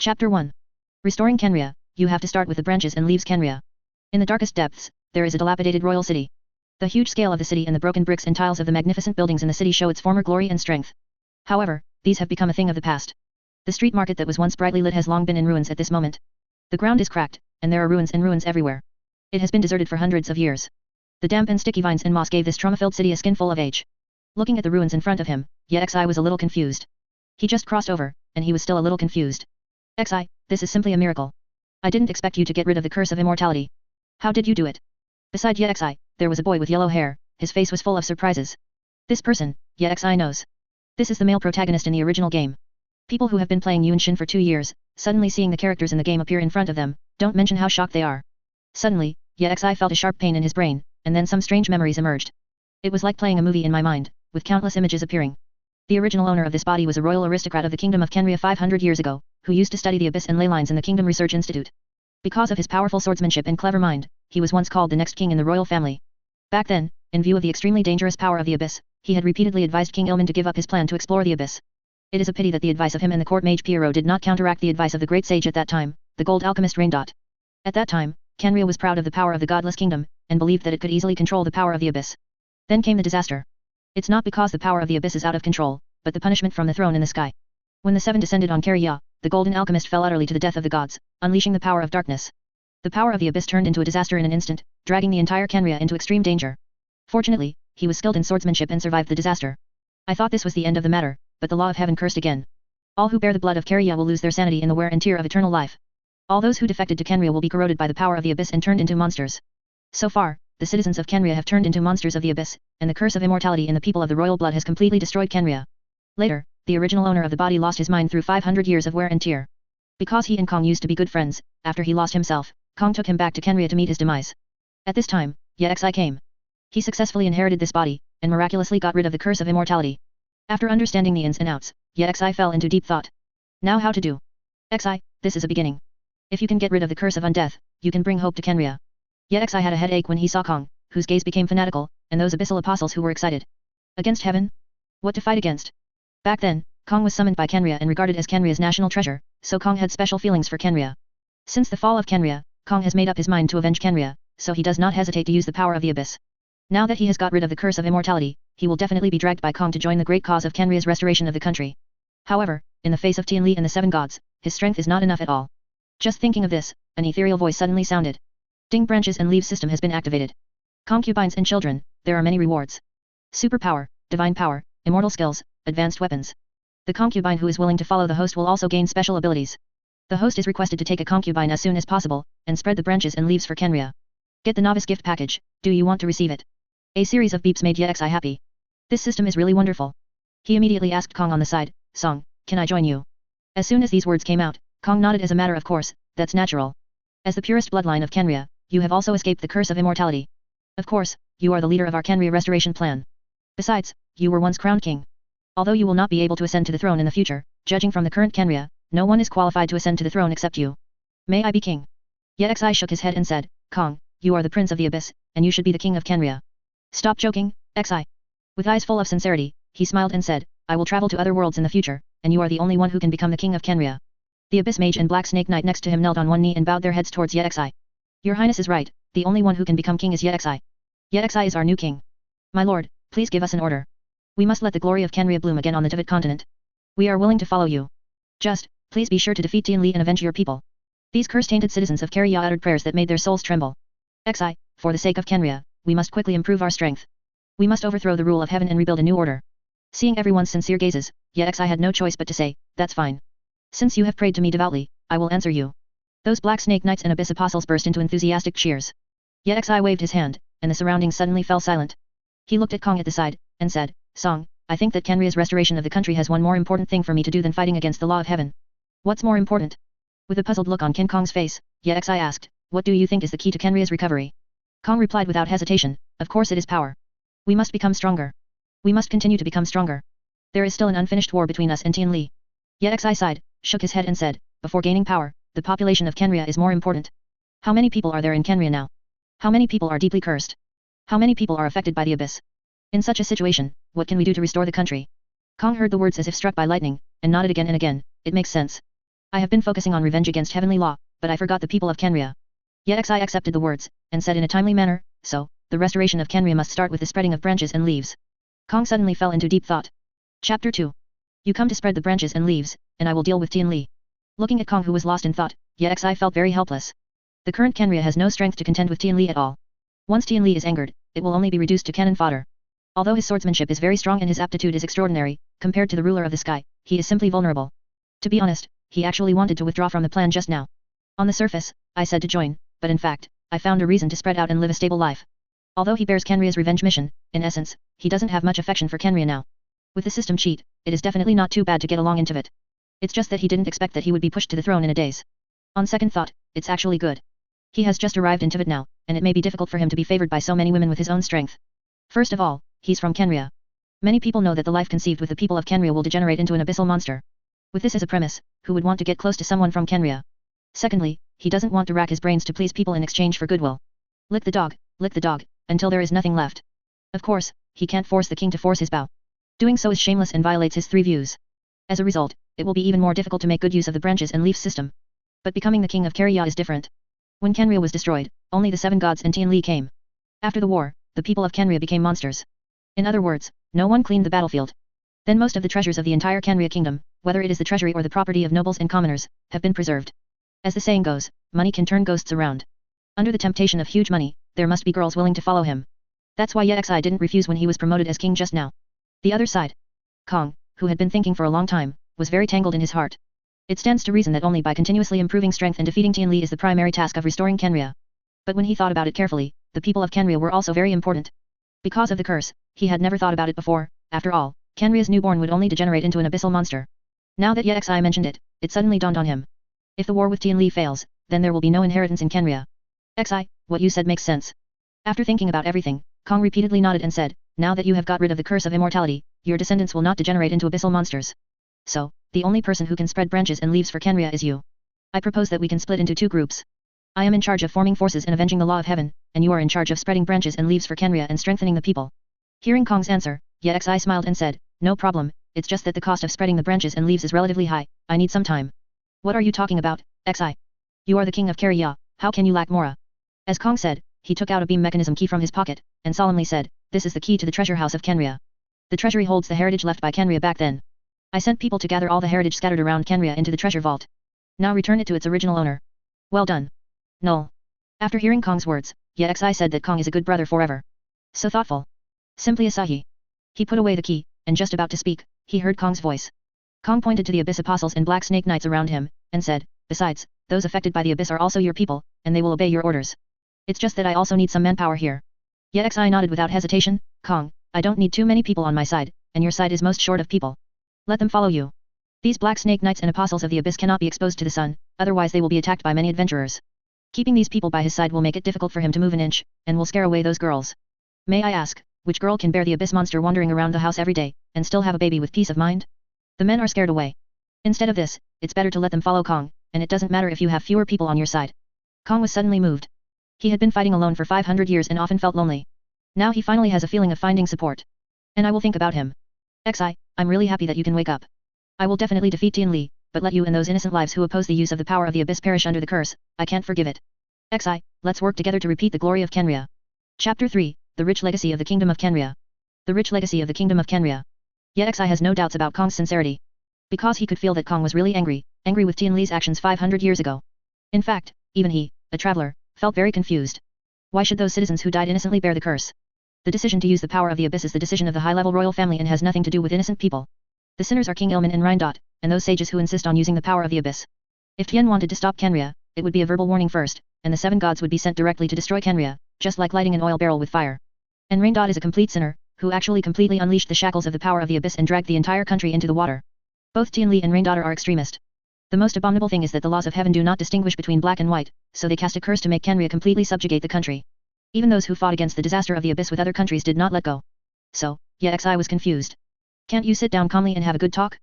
Chapter 1. Restoring Khaenri'ah, you have to start with the branches and leaves Khaenri'ah. In the darkest depths, there is a dilapidated royal city. The huge scale of the city and the broken bricks and tiles of the magnificent buildings in the city show its former glory and strength. However, these have become a thing of the past. The street market that was once brightly lit has long been in ruins at this moment. The ground is cracked, and there are ruins and ruins everywhere. It has been deserted for hundreds of years. The damp and sticky vines and moss gave this trauma-filled city a skin full of age. Looking at the ruins in front of him, Yexi was a little confused. He just crossed over, and he was still a little confused. Xi, this is simply a miracle. I didn't expect you to get rid of the curse of immortality. How did you do it? Beside Yexi, there was a boy with yellow hair, his face was full of surprises. This person, Yexi knows. This is the male protagonist in the original game. People who have been playing Genshin for 2 years, suddenly seeing the characters in the game appear in front of them, don't mention how shocked they are. Suddenly, Yexi felt a sharp pain in his brain, and then some strange memories emerged. It was like playing a movie in my mind, with countless images appearing. The original owner of this body was a royal aristocrat of the kingdom of Kanria 500 years ago, who used to study the abyss and ley lines in the Kingdom Research Institute. Because of his powerful swordsmanship and clever mind, he was once called the next king in the royal family. Back then, in view of the extremely dangerous power of the abyss, he had repeatedly advised King Ilman to give up his plan to explore the abyss. It is a pity that the advice of him and the court mage Pierrot did not counteract the advice of the great sage at that time, the gold alchemist Raindot. At that time, Kanria was proud of the power of the godless kingdom, and believed that it could easily control the power of the abyss. Then came the disaster. It's not because the power of the abyss is out of control, but the punishment from the throne in the sky. When the seven descended on Kerriya, the golden alchemist fell utterly to the death of the gods, unleashing the power of darkness. The power of the abyss turned into a disaster in an instant, dragging the entire Kanria into extreme danger. Fortunately, he was skilled in swordsmanship and survived the disaster. I thought this was the end of the matter, but the law of heaven cursed again. All who bear the blood of Kerriya will lose their sanity in the wear and tear of eternal life. All those who defected to Kanria will be corroded by the power of the abyss and turned into monsters. So far, the citizens of Kanria have turned into monsters of the abyss, and the curse of immortality in the people of the royal blood has completely destroyed Kanria. Later, the original owner of the body lost his mind through 500 years of wear and tear. Because he and Kong used to be good friends, after he lost himself, Kong took him back to Kanria to meet his demise. At this time, Yexi came. He successfully inherited this body, and miraculously got rid of the curse of immortality. After understanding the ins and outs, Yexi fell into deep thought. Now how to do? Xi, this is a beginning. If you can get rid of the curse of undeath, you can bring hope to Kanria. Yexi had a headache when he saw Kong, whose gaze became fanatical, and those abyssal apostles who were excited. Against heaven? What to fight against? Back then, Kong was summoned by Kanria and regarded as Kanria's national treasure, so Kong had special feelings for Kanria. Since the fall of Kanria, Kong has made up his mind to avenge Kanria, so he does not hesitate to use the power of the abyss. Now that he has got rid of the curse of immortality, he will definitely be dragged by Kong to join the great cause of Kanria's restoration of the country. However, in the face of Tianli and the seven gods, his strength is not enough at all. Just thinking of this, an ethereal voice suddenly sounded. Ding, branches and leaves system has been activated. Concubines and children, there are many rewards. Superpower, divine power, immortal skills, advanced weapons. The concubine who is willing to follow the host will also gain special abilities. The host is requested to take a concubine as soon as possible, and spread the branches and leaves for Kanria. Get the novice gift package, do you want to receive it? A series of beeps made Yexi happy. This system is really wonderful. He immediately asked Kong on the side, Song, can I join you? As soon as these words came out, Kong nodded as a matter of course, that's natural. As the purest bloodline of Kanria, you have also escaped the curse of immortality. Of course, you are the leader of our Kanria restoration plan. Besides, you were once crowned king. Although you will not be able to ascend to the throne in the future, judging from the current Kanria, no one is qualified to ascend to the throne except you. May I be king? Yexi shook his head and said, Kong, you are the prince of the abyss, and you should be the king of Kanria. Stop joking, Xi. With eyes full of sincerity, he smiled and said, I will travel to other worlds in the future, and you are the only one who can become the king of Kanria. The abyss mage and black snake knight next to him knelt on one knee and bowed their heads towards Yexi. Your highness is right, the only one who can become king is Yexi. Yexi is our new king. My lord, please give us an order. We must let the glory of Kanria bloom again on the Tivat continent. We are willing to follow you. Just, please be sure to defeat Tianli and avenge your people. These curse-tainted citizens of Kerriya uttered prayers that made their souls tremble. Xi, for the sake of Kanria, we must quickly improve our strength. We must overthrow the rule of heaven and rebuild a new order. Seeing everyone's sincere gazes, Yexi had no choice but to say, that's fine. Since you have prayed to me devoutly, I will answer you. Those black snake knights and abyss apostles burst into enthusiastic cheers. Yexi waved his hand, and the surroundings suddenly fell silent. He looked at Kong at the side, and said, Song, I think that Kanria's restoration of the country has one more important thing for me to do than fighting against the law of heaven. What's more important? With a puzzled look on King Kong's face, Yexi asked, what do you think is the key to Kanria's recovery? Kong replied without hesitation, of course it is power. We must become stronger. We must continue to become stronger. There is still an unfinished war between us and Tianli. Yexi sighed, shook his head and said, before gaining power, the population of Kanria is more important. How many people are there in Kanria now? How many people are deeply cursed? How many people are affected by the abyss? In such a situation, what can we do to restore the country? Kong heard the words as if struck by lightning, and nodded again and again, it makes sense. I have been focusing on revenge against heavenly law, but I forgot the people of Khaenri'ah. Yexi accepted the words, and said in a timely manner, so, the restoration of Khaenri'ah must start with the spreading of branches and leaves. Kong suddenly fell into deep thought. Chapter 2. You come to spread the branches and leaves, and I will deal with Tianli. Looking at Kong who was lost in thought, Yexi felt very helpless. The current Khaenri'ah has no strength to contend with Tianli at all. Once Tianli is angered, it will only be reduced to cannon fodder. Although his swordsmanship is very strong and his aptitude is extraordinary, compared to the ruler of the sky, he is simply vulnerable. To be honest, he actually wanted to withdraw from the plan just now. On the surface, I said to join, but in fact, I found a reason to spread out and live a stable life. Although he bears Khaenri'ah's revenge mission, in essence, he doesn't have much affection for Khaenri'ah now. With the system cheat, it is definitely not too bad to get along in Tivat. It's just that he didn't expect that he would be pushed to the throne in a daze. On second thought, it's actually good. He has just arrived in Tivat now, and it may be difficult for him to be favored by so many women with his own strength. First of all, he's from Khaenri'ah. Many people know that the life conceived with the people of Khaenri'ah will degenerate into an abyssal monster. With this as a premise, who would want to get close to someone from Khaenri'ah? Secondly, he doesn't want to rack his brains to please people in exchange for goodwill. Lick the dog, until there is nothing left. Of course, he can't force the king to force his bow. Doing so is shameless and violates his three views. As a result, it will be even more difficult to make good use of the branches and leaves system. But becoming the king of Kerriya is different. When Khaenri'ah was destroyed, only the 7 gods and Tianli came. After the war, the people of Khaenri'ah became monsters. In other words, no one cleaned the battlefield. Then most of the treasures of the entire Khaenri'ah kingdom, whether it is the treasury or the property of nobles and commoners, have been preserved. As the saying goes, money can turn ghosts around. Under the temptation of huge money, there must be girls willing to follow him. That's why Yexi didn't refuse when he was promoted as king just now. The other side. Kong, who had been thinking for a long time, was very tangled in his heart. It stands to reason that only by continuously improving strength and defeating Tianli is the primary task of restoring Khaenri'ah. But when he thought about it carefully, the people of Khaenri'ah were also very important. Because of the curse, he had never thought about it before. After all, Khaenri'ah's newborn would only degenerate into an abyssal monster. Now that Yexi mentioned it, it suddenly dawned on him. If the war with Tianli fails, then there will be no inheritance in Khaenri'ah. Xi, what you said makes sense. After thinking about everything, Kong repeatedly nodded and said, now that you have got rid of the curse of immortality, your descendants will not degenerate into abyssal monsters. So, the only person who can spread branches and leaves for Khaenri'ah is you. I propose that we can split into 2 groups. I am in charge of forming forces and avenging the law of heaven, and you are in charge of spreading branches and leaves for Khaenri'ah and strengthening the people. Hearing Kong's answer, Yexi smiled and said, no problem, it's just that the cost of spreading the branches and leaves is relatively high, I need some time. What are you talking about, Xi? You are the king of Kerriya, how can you lack Mora? As Kong said, he took out a beam mechanism key from his pocket, and solemnly said, this is the key to the treasure house of Khaenri'ah. The treasury holds the heritage left by Khaenri'ah back then. I sent people to gather all the heritage scattered around Khaenri'ah into the treasure vault. Now return it to its original owner. Well done. Null. After hearing Kong's words, Yexi said that Kong is a good brother forever. So thoughtful. Simply Asahi. He put away the key, and just about to speak, he heard Kong's voice. Kong pointed to the Abyss Apostles and Black Snake Knights around him, and said, besides, those affected by the Abyss are also your people, and they will obey your orders. It's just that I also need some manpower here. Yexi nodded without hesitation, Kong, I don't need too many people on my side, and your side is most short of people. Let them follow you. These Black Snake Knights and Apostles of the Abyss cannot be exposed to the sun, otherwise they will be attacked by many adventurers. Keeping these people by his side will make it difficult for him to move an inch, and will scare away those girls. May I ask, which girl can bear the Abyss monster wandering around the house every day, and still have a baby with peace of mind? The men are scared away. Instead of this, it's better to let them follow Kong, and it doesn't matter if you have fewer people on your side. Kong was suddenly moved. He had been fighting alone for 500 years and often felt lonely. Now he finally has a feeling of finding support. And I will think about him. Xi, I'm really happy that you can wake up. I will definitely defeat Tianli, but let you and those innocent lives who oppose the use of the power of the Abyss perish under the curse, I can't forgive it. Xi, let's work together to repeat the glory of Khaenri'ah. Chapter 3, The Rich Legacy of the Kingdom of Khaenri'ah. The Rich Legacy of the Kingdom of Khaenri'ah. Yet Xi has no doubts about Kong's sincerity. Because he could feel that Kong was really angry with Tianli's actions 500 years ago. In fact, even he, a traveler, felt very confused. Why should those citizens who died innocently bear the curse? The decision to use the power of the Abyss is the decision of the high-level royal family and has nothing to do with innocent people. The sinners are King Ilman and Rindot, and those sages who insist on using the power of the Abyss. If Tian wanted to stop Khaenri'ah, it would be a verbal warning first, and the 7 gods would be sent directly to destroy Khaenri'ah, just like lighting an oil barrel with fire. And Rindot is a complete sinner, who actually completely unleashed the shackles of the power of the Abyss and dragged the entire country into the water. Both Tianli and Rindot are extremist. The most abominable thing is that the laws of heaven do not distinguish between black and white, so they cast a curse to make Khaenri'ah completely subjugate the country. Even those who fought against the disaster of the Abyss with other countries did not let go. So, Xi was confused. Can't you sit down calmly and have a good talk?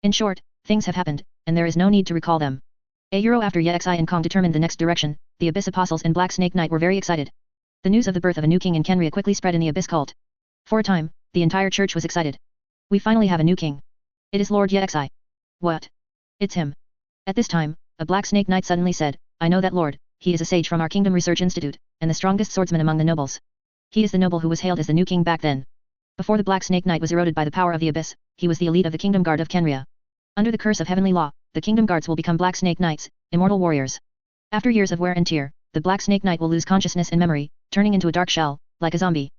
In short, things have happened, and there is no need to recall them. A euro after Xi and Kong determined the next direction, the Abyss Apostles and Black Snake Knight were very excited. The news of the birth of a new king in Khaenri'ah quickly spread in the Abyss cult. For a time, the entire church was excited. We finally have a new king. It is Lord Xi. What? It's him. At this time, a black snake knight suddenly said, I know that lord, he is a sage from our kingdom research institute, and the strongest swordsman among the nobles. He is the noble who was hailed as the new king back then. Before the black snake knight was eroded by the power of the abyss, he was the elite of the kingdom guard of Khaenri'ah. Under the curse of heavenly law, the kingdom guards will become black snake knights, immortal warriors. After years of wear and tear, the black snake knight will lose consciousness and memory, turning into a dark shell, like a zombie.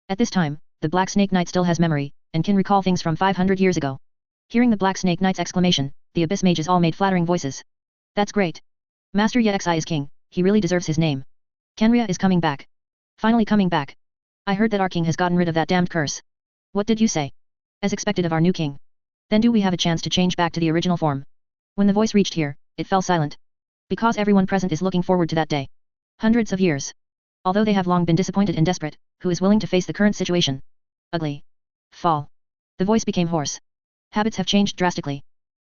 At this time, the black snake knight still has memory, and can recall things from 500 years ago. Hearing the black snake knight's exclamation, the abyss mages all made flattering voices. That's great. Master Yexi is king, he really deserves his name. Khaenri'ah is coming back. Finally coming back. I heard that our king has gotten rid of that damned curse. What did you say? As expected of our new king. Then do we have a chance to change back to the original form? When the voice reached here, it fell silent. Because everyone present is looking forward to that day. Hundreds of years. Although they have long been disappointed and desperate, who is willing to face the current situation? Ugly. Fall. The voice became hoarse. Habits have changed drastically.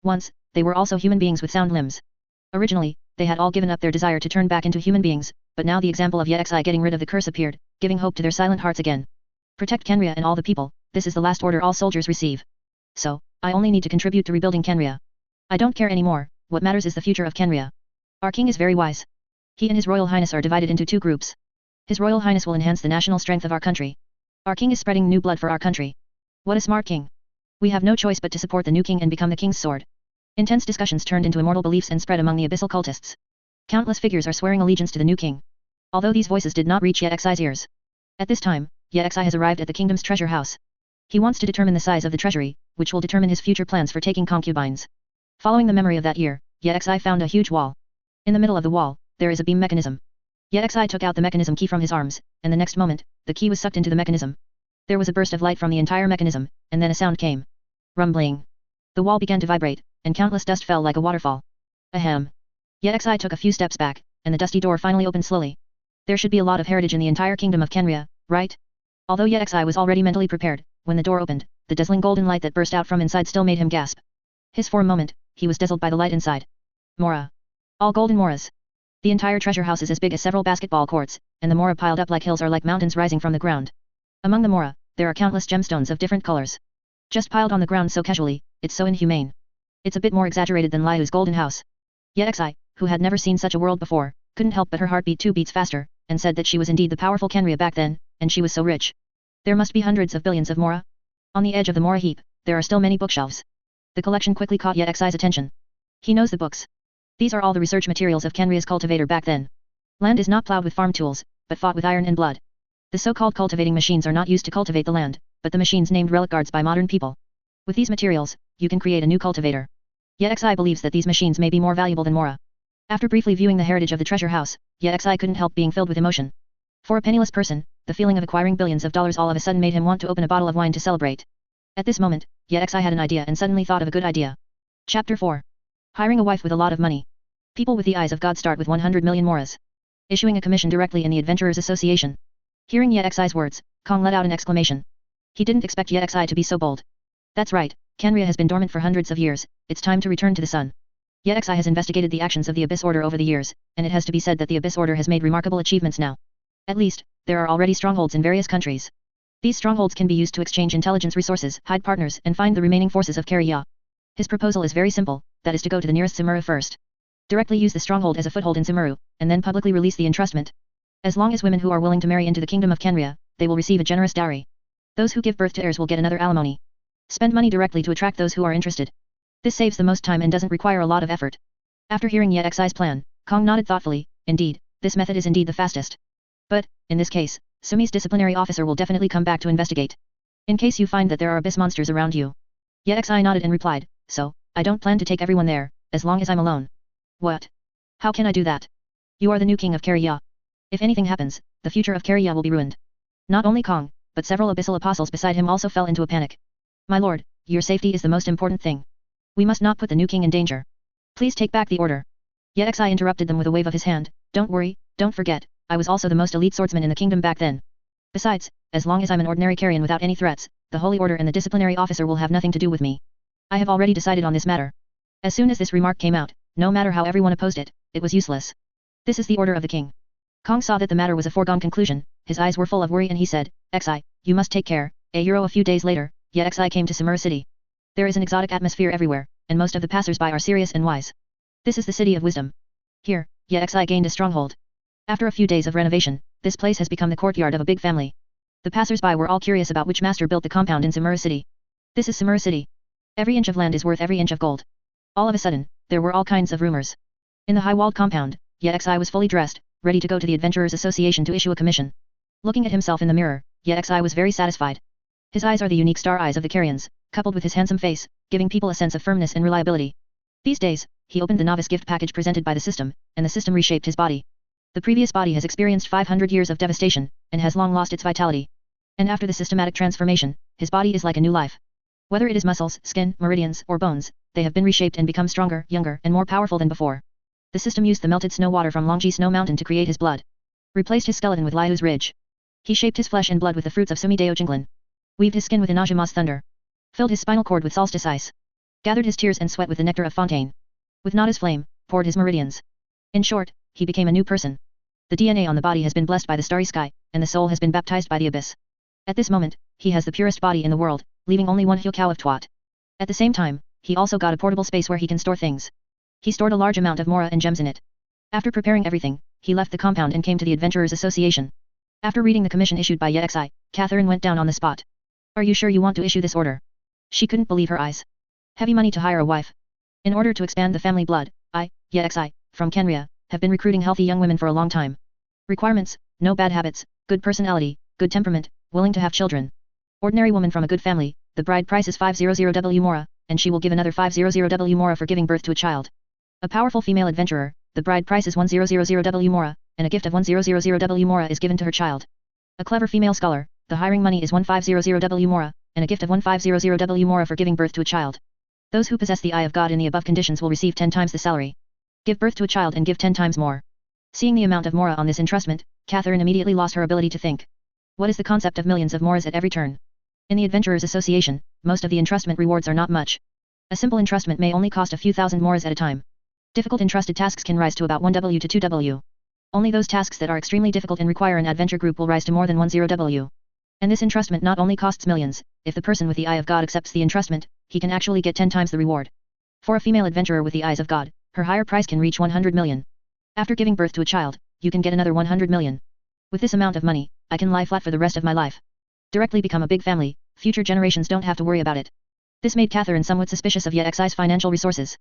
Once, they were also human beings with sound limbs. Originally, they had all given up their desire to turn back into human beings, but now the example of Yexi getting rid of the curse appeared, giving hope to their silent hearts again. Protect Khaenri'ah and all the people, this is the last order all soldiers receive. So, I only need to contribute to rebuilding Khaenri'ah. I don't care anymore, what matters is the future of Khaenri'ah. Our king is very wise. He and His Royal Highness are divided into two groups. His Royal Highness will enhance the national strength of our country. Our king is spreading new blood for our country. What a smart king. We have no choice but to support the new king and become the king's sword. Intense discussions turned into immortal beliefs and spread among the abyssal cultists. Countless figures are swearing allegiance to the new king. Although these voices did not reach Yexi's ears. At this time, Yexi has arrived at the kingdom's treasure house. He wants to determine the size of the treasury, which will determine his future plans for taking concubines. Following the memory of that year, Yexi found a huge wall. In the middle of the wall, there is a beam mechanism. Yexi took out the mechanism key from his arms, and the next moment, the key was sucked into the mechanism. There was a burst of light from the entire mechanism, and then a sound came. Rumbling. The wall began to vibrate, and countless dust fell like a waterfall. Ahem. Yexi took a few steps back, and the dusty door finally opened slowly. There should be a lot of heritage in the entire kingdom of Khaenri'ah, right? Although Yexi was already mentally prepared, when the door opened, the dazzling golden light that burst out from inside still made him gasp. For a moment, he was dazzled by the light inside. Mora. All golden moras. The entire treasure house is as big as several basketball courts, and the mora piled up like hills are like mountains rising from the ground. Among the mora, there are countless gemstones of different colors. Just piled on the ground so casually, it's so inhumane. It's a bit more exaggerated than Liu's golden house. Yexi, who had never seen such a world before, couldn't help but her heart beat 2 beats faster, and said that she was indeed the powerful Khaenri'ah back then, and she was so rich. There must be hundreds of billions of mora. On the edge of the mora heap, there are still many bookshelves. The collection quickly caught Yexi's attention. He knows the books. These are all the research materials of Khaenri'ah's cultivator back then. Land is not plowed with farm tools, but fought with iron and blood. The so-called cultivating machines are not used to cultivate the land, but the machines named relic guards by modern people. With these materials, you can create a new cultivator. Yexi believes that these machines may be more valuable than mora. After briefly viewing the heritage of the treasure house, Yexi couldn't help being filled with emotion. For a penniless person, the feeling of acquiring billions of dollars all of a sudden made him want to open a bottle of wine to celebrate. At this moment, Yexi had an idea and suddenly thought of a good idea. Chapter 4. Hiring a wife with a lot of money. People with the eyes of God start with 100 million moras. Issuing a commission directly in the Adventurers Association. Hearing Yexi's words, Kong let out an exclamation. He didn't expect Yexi to be so bold. That's right, Kanria has been dormant for hundreds of years, it's time to return to the sun. Yexi has investigated the actions of the Abyss Order over the years, and it has to be said that the Abyss Order has made remarkable achievements now. At least, there are already strongholds in various countries. These strongholds can be used to exchange intelligence resources, hide partners, and find the remaining forces of Kerriya. His proposal is very simple, that is to go to the nearest Sumeru first. Directly use the stronghold as a foothold in Sumeru, and then publicly release the entrustment. As long as women who are willing to marry into the kingdom of Kanria, they will receive a generous dowry. Those who give birth to heirs will get another alimony. Spend money directly to attract those who are interested. This saves the most time and doesn't require a lot of effort. After hearing Yexi's plan, Kong nodded thoughtfully. Indeed, this method is indeed the fastest. But, in this case, Sumi's disciplinary officer will definitely come back to investigate. In case you find that there are abyss monsters around you. Yexi nodded and replied, so, I don't plan to take everyone there, as long as I'm alone. What? How can I do that? You are the new king of Kerriya. If anything happens, the future of Kerriya will be ruined. Not only Kong, but several abyssal apostles beside him also fell into a panic. My lord, your safety is the most important thing. We must not put the new king in danger. Please take back the order. Yexi interrupted them with a wave of his hand. Don't worry, don't forget, I was also the most elite swordsman in the kingdom back then. Besides, as long as I'm an ordinary Carrion without any threats, the Holy Order and the disciplinary officer will have nothing to do with me. I have already decided on this matter. As soon as this remark came out, no matter how everyone opposed it, it was useless. This is the order of the king. Kong saw that the matter was a foregone conclusion, his eyes were full of worry and he said, Xi, you must take care. A few days later, Xi came to Sumeru City. There is an exotic atmosphere everywhere, and most of the passers-by are serious and wise. This is the City of Wisdom. Here, Keqing gained a stronghold. After a few days of renovation, this place has become the courtyard of a big family. The passers-by were all curious about which master built the compound in Sumeru City. This is Sumeru City. Every inch of land is worth every inch of gold. All of a sudden, there were all kinds of rumors. In the high-walled compound, Keqing was fully dressed, ready to go to the Adventurers Association to issue a commission. Looking at himself in the mirror, Keqing was very satisfied. His eyes are the unique star eyes of the Keryans, coupled with his handsome face, giving people a sense of firmness and reliability. These days, he opened the novice gift package presented by the system, and the system reshaped his body. The previous body has experienced 500 years of devastation, and has long lost its vitality. And after the systematic transformation, his body is like a new life. Whether it is muscles, skin, meridians, or bones, they have been reshaped and become stronger, younger, and more powerful than before. The system used the melted snow water from Longji Snow Mountain to create his blood. Replaced his skeleton with Liu's Ridge. He shaped his flesh and blood with the fruits of Sumi Deo Jinglin. Weaved his skin with Inazuma's thunder. Filled his spinal cord with solstice ice. Gathered his tears and sweat with the nectar of fontaine. With Nada's flame, poured his meridians. In short, he became a new person. The DNA on the body has been blessed by the starry sky, and the soul has been baptized by the abyss. At this moment, he has the purest body in the world, leaving only one Hyukao of Twat. At the same time, he also got a portable space where he can store things. He stored a large amount of mora and gems in it. After preparing everything, he left the compound and came to the Adventurers Association. After reading the commission issued by Keqing, Catherine went down on the spot. Are you sure you want to issue this order? She couldn't believe her eyes. Heavy money to hire a wife. In order to expand the family blood, Keqing, from Khaenri'ah, have been recruiting healthy young women for a long time. Requirements: no bad habits, good personality, good temperament, willing to have children. Ordinary woman from a good family, the bride price is 500W mora, and she will give another 500W mora for giving birth to a child. A powerful female adventurer, the bride price is 1000W mora, and a gift of 1000W mora is given to her child. A clever female scholar, the hiring money is 1500W mora, and a gift of 1500W mora for giving birth to a child. Those who possess the eye of God in the above conditions will receive 10 times the salary. Give birth to a child and give 10 times more. Seeing the amount of mora on this entrustment, Catherine immediately lost her ability to think. What is the concept of millions of moras at every turn? In the Adventurers Association, most of the entrustment rewards are not much. A simple entrustment may only cost a few thousand moras at a time. Difficult entrusted tasks can rise to about 1W to 2W. Only those tasks that are extremely difficult and require an adventure group will rise to more than 10W. And this entrustment not only costs millions, if the person with the eye of God accepts the entrustment, he can actually get 10 times the reward. For a female adventurer with the eyes of God, her higher price can reach 100 million. After giving birth to a child, you can get another 100 million. With this amount of money, I can lie flat for the rest of my life. Directly become a big family, future generations don't have to worry about it. This made Catherine somewhat suspicious of Keqing's financial resources.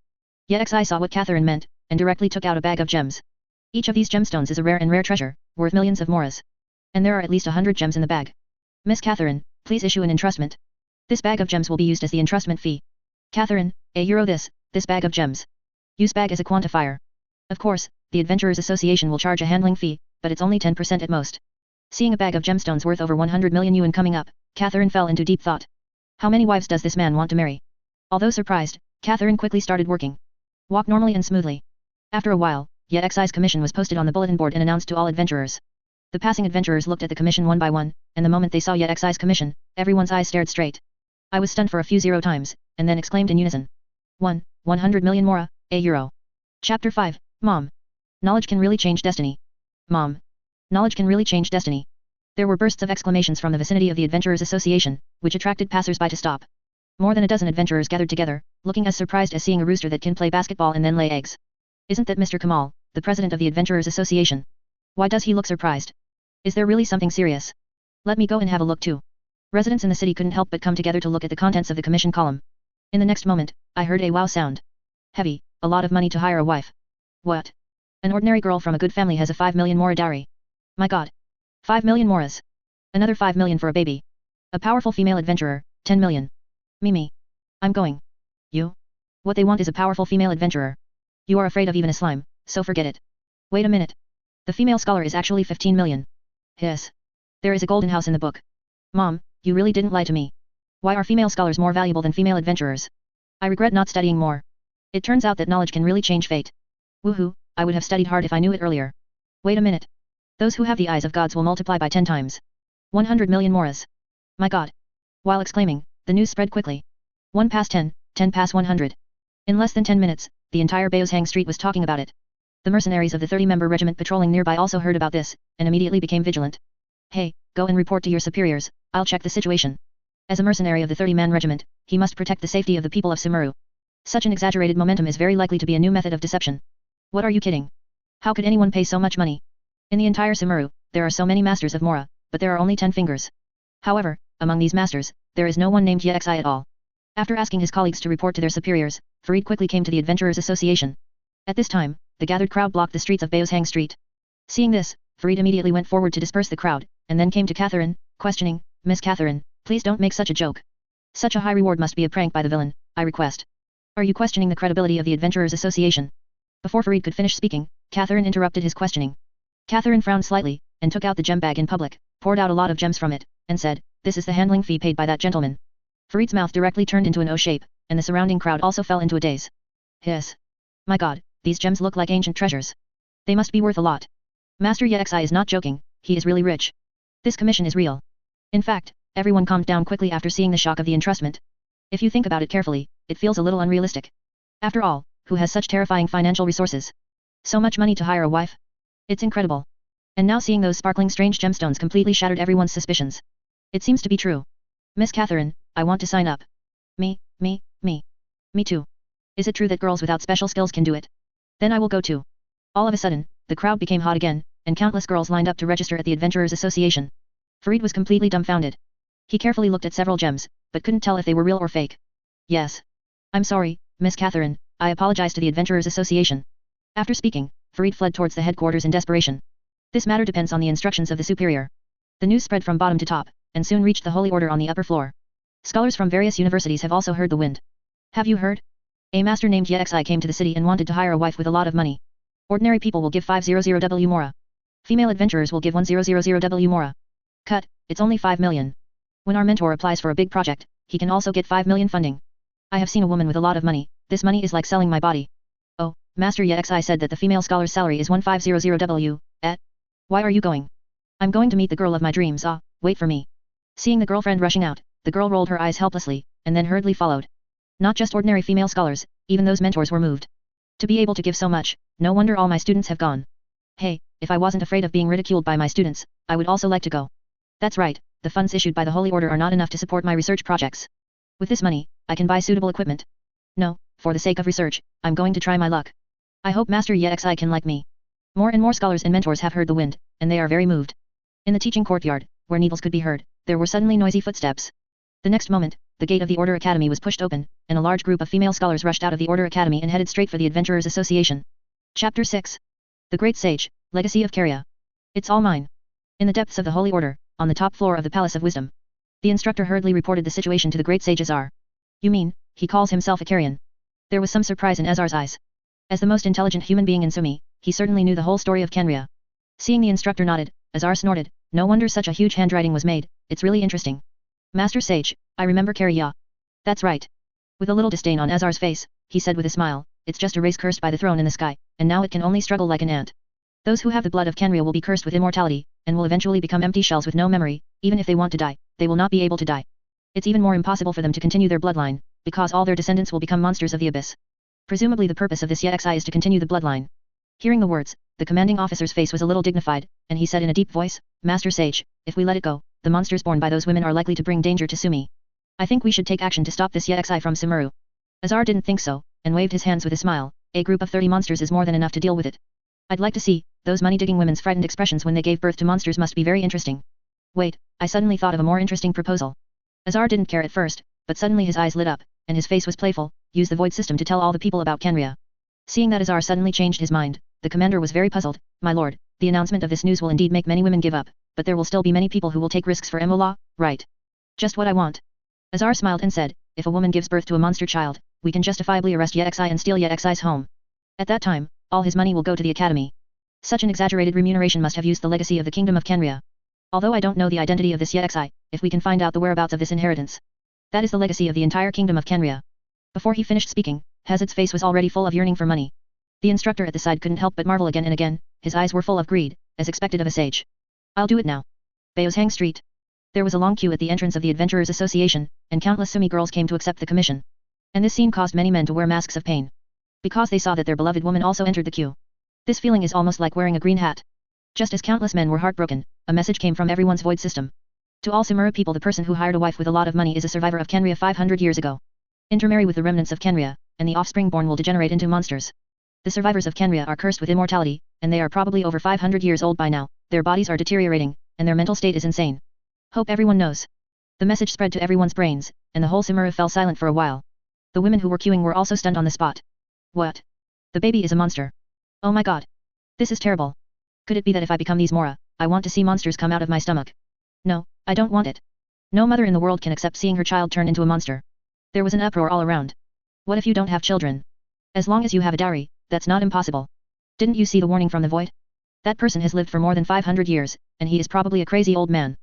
Keqing saw what Catherine meant, and directly took out a bag of gems. Each of these gemstones is a rare treasure, worth millions of moras. And there are at least 100 gems in the bag. Miss Catherine, please issue an entrustment. This bag of gems will be used as the entrustment fee. Catherine, €1 this bag of gems. Use bag as a quantifier. Of course, the Adventurers Association will charge a handling fee, but it's only 10% at most. Seeing a bag of gemstones worth over 100 million yuan coming up, Catherine fell into deep thought. How many wives does this man want to marry? Although surprised, Catherine quickly started working. Walk normally and smoothly. After a while, Keqing's commission was posted on the bulletin board and announced to all adventurers. The passing adventurers looked at the commission one by one, and the moment they saw Keqing's commission, everyone's eyes stared straight. I was stunned for a few zero times, and then exclaimed in unison. 100 million mora, €1. Chapter 5, Mom. Knowledge can really change destiny. Mom. Knowledge can really change destiny. There were bursts of exclamations from the vicinity of the Adventurers Association, which attracted passers-by to stop. More than a dozen adventurers gathered together, looking as surprised as seeing a rooster that can play basketball and then lay eggs. Isn't that Mr. Kamal, the president of the Adventurers Association? Why does he look surprised? Is there really something serious? Let me go and have a look too. Residents in the city couldn't help but come together to look at the contents of the commission column. In the next moment, I heard a wow sound. Heavy, a lot of money to hire a wife. What? An ordinary girl from a good family has a 5 million mora dowry. My god. 5 million moras. Another 5 million for a baby. A powerful female adventurer, 10 million. Mimi. I'm going. You? What they want is a powerful female adventurer. You are afraid of even a slime, so forget it. Wait a minute. The female scholar is actually 15 million. Yes. There is a golden house in the book. Mom, you really didn't lie to me. Why are female scholars more valuable than female adventurers? I regret not studying more. It turns out that knowledge can really change fate. Woohoo, I would have studied hard if I knew it earlier. Wait a minute. Those who have the eyes of gods will multiply by 10 times. 100 million moras. My god. While exclaiming, the news spread quickly. 1 past 10, 10 past 100. In less than 10 minutes, the entire Baoshang street was talking about it. The mercenaries of the 30-member regiment patrolling nearby also heard about this, and immediately became vigilant. Hey, go and report to your superiors, I'll check the situation. As a mercenary of the 30-man regiment, he must protect the safety of the people of Sumeru. Such an exaggerated momentum is very likely to be a new method of deception. What are you kidding? How could anyone pay so much money? In the entire Sumeru, there are so many masters of Mora, but there are only 10 fingers. However, among these masters, there is no one named Yexi at all. After asking his colleagues to report to their superiors, Farid quickly came to the Adventurers Association. At this time, the gathered crowd blocked the streets of Baoshang Street. Seeing this, Farid immediately went forward to disperse the crowd, and then came to Catherine, questioning, Miss Catherine, please don't make such a joke. Such a high reward must be a prank by the villain, I request. Are you questioning the credibility of the Adventurers Association? Before Farid could finish speaking, Catherine interrupted his questioning. Catherine frowned slightly, and took out the gem bag in public, poured out a lot of gems from it, and said, this is the handling fee paid by that gentleman. Farid's mouth directly turned into an O shape, and the surrounding crowd also fell into a daze. Hiss. My god, these gems look like ancient treasures. They must be worth a lot. Master Yexi is not joking, he is really rich. This commission is real. In fact, everyone calmed down quickly after seeing the shock of the entrustment. If you think about it carefully, it feels a little unrealistic. After all, who has such terrifying financial resources? So much money to hire a wife? It's incredible. And now seeing those sparkling strange gemstones completely shattered everyone's suspicions. It seems to be true. Miss Catherine, I want to sign up. Me too. Is it true that girls without special skills can do it? Then I will go too. All of a sudden, the crowd became hot again, and countless girls lined up to register at the Adventurers Association. Farid was completely dumbfounded. He carefully looked at several gems, but couldn't tell if they were real or fake. Yes. I'm sorry, Miss Catherine, I apologize to the Adventurers Association. After speaking, Farid fled towards the headquarters in desperation. This matter depends on the instructions of the superior. The news spread from bottom to top, and soon reached the Holy Order on the upper floor. Scholars from various universities have also heard the wind. Have you heard? A master named Yexi came to the city and wanted to hire a wife with a lot of money. Ordinary people will give 500W Mora. Female adventurers will give 1000W Mora. Cut, it's only 5 million. When our mentor applies for a big project, he can also get 5 million funding. I have seen a woman with a lot of money, this money is like selling my body. Oh, Master Yexi said that the female scholar's salary is 1500W, Why are you going? I'm going to meet the girl of my dreams, wait for me. Seeing the girlfriend rushing out, the girl rolled her eyes helplessly, and then hurriedly followed. Not just ordinary female scholars, even those mentors were moved. To be able to give so much, no wonder all my students have gone. Hey, if I wasn't afraid of being ridiculed by my students, I would also like to go. That's right, the funds issued by the Holy Order are not enough to support my research projects. With this money, I can buy suitable equipment. No, for the sake of research, I'm going to try my luck. I hope Master Yexi can like me. More and more scholars and mentors have heard the wind, and they are very moved. In the teaching courtyard, where needles could be heard, there were suddenly noisy footsteps. The next moment, the gate of the Order Academy was pushed open, and a large group of female scholars rushed out of the Order Academy and headed straight for the Adventurers Association. Chapter 6. The Great Sage, Legacy of Kerriya. It's all mine. In the depths of the Holy Order, on the top floor of the Palace of Wisdom. The instructor hurriedly reported the situation to the Great Sage Azar. You mean, he calls himself a Kerriyan? There was some surprise in Azar's eyes. As the most intelligent human being in Sumi, he certainly knew the whole story of Khaenri'ah. Seeing the instructor nodded, Azar snorted, no wonder such a huge handwriting was made, it's really interesting. Master Sage, I remember Kerriya. That's right. With a little disdain on Azar's face, he said with a smile, it's just a race cursed by the throne in the sky, and now it can only struggle like an ant. Those who have the blood of Khaenri'ah will be cursed with immortality, and will eventually become empty shells with no memory, even if they want to die, they will not be able to die. It's even more impossible for them to continue their bloodline, because all their descendants will become monsters of the abyss. Presumably the purpose of this Yexi is to continue the bloodline. Hearing the words, the commanding officer's face was a little dignified, and he said in a deep voice, Master Sage, if we let it go, the monsters born by those women are likely to bring danger to Sumi. I think we should take action to stop this Yexi from Sumeru. Azar didn't think so, and waved his hands with a smile, a group of 30 monsters is more than enough to deal with it. I'd like to see, those money-digging women's frightened expressions when they gave birth to monsters must be very interesting. Wait, I suddenly thought of a more interesting proposal. Azar didn't care at first, but suddenly his eyes lit up, and his face was playful, use the void system to tell all the people about Khaenri'ah. Seeing that Azar suddenly changed his mind, the commander was very puzzled, my lord, the announcement of this news will indeed make many women give up, but there will still be many people who will take risks for Emola, right? Just what I want. Azar smiled and said, if a woman gives birth to a monster child, we can justifiably arrest Yexi and steal Yexi's home. At that time, all his money will go to the academy. Such an exaggerated remuneration must have used the legacy of the kingdom of Khaenri'ah. Although I don't know the identity of this Yexi, if we can find out the whereabouts of this inheritance. That is the legacy of the entire kingdom of Khaenri'ah. Before he finished speaking, Hazard's face was already full of yearning for money. The instructor at the side couldn't help but marvel again and again, his eyes were full of greed, as expected of a sage. I'll do it now. Baoshang Street. There was a long queue at the entrance of the Adventurers Association, and countless Sumi girls came to accept the commission. And this scene caused many men to wear masks of pain. Because they saw that their beloved woman also entered the queue. This feeling is almost like wearing a green hat. Just as countless men were heartbroken, a message came from everyone's void system. To all Sumeru people, the person who hired a wife with a lot of money is a survivor of Khaenri'ah 500 years ago. Intermarry with the remnants of Khaenri'ah, and the offspring born will degenerate into monsters. The survivors of Khaenri'ah are cursed with immortality, and they are probably over 500 years old by now. Their bodies are deteriorating, and their mental state is insane. Hope everyone knows. The message spread to everyone's brains, and the whole Sumeru fell silent for a while. The women who were queuing were also stunned on the spot. What? The baby is a monster. Oh my god. This is terrible. Could it be that if I become these Mora, I want to see monsters come out of my stomach? No, I don't want it. No mother in the world can accept seeing her child turn into a monster. There was an uproar all around. What if you don't have children? As long as you have a dowry, that's not impossible. Didn't you see the warning from the void? That person has lived for more than 500 years, and he is probably a crazy old man.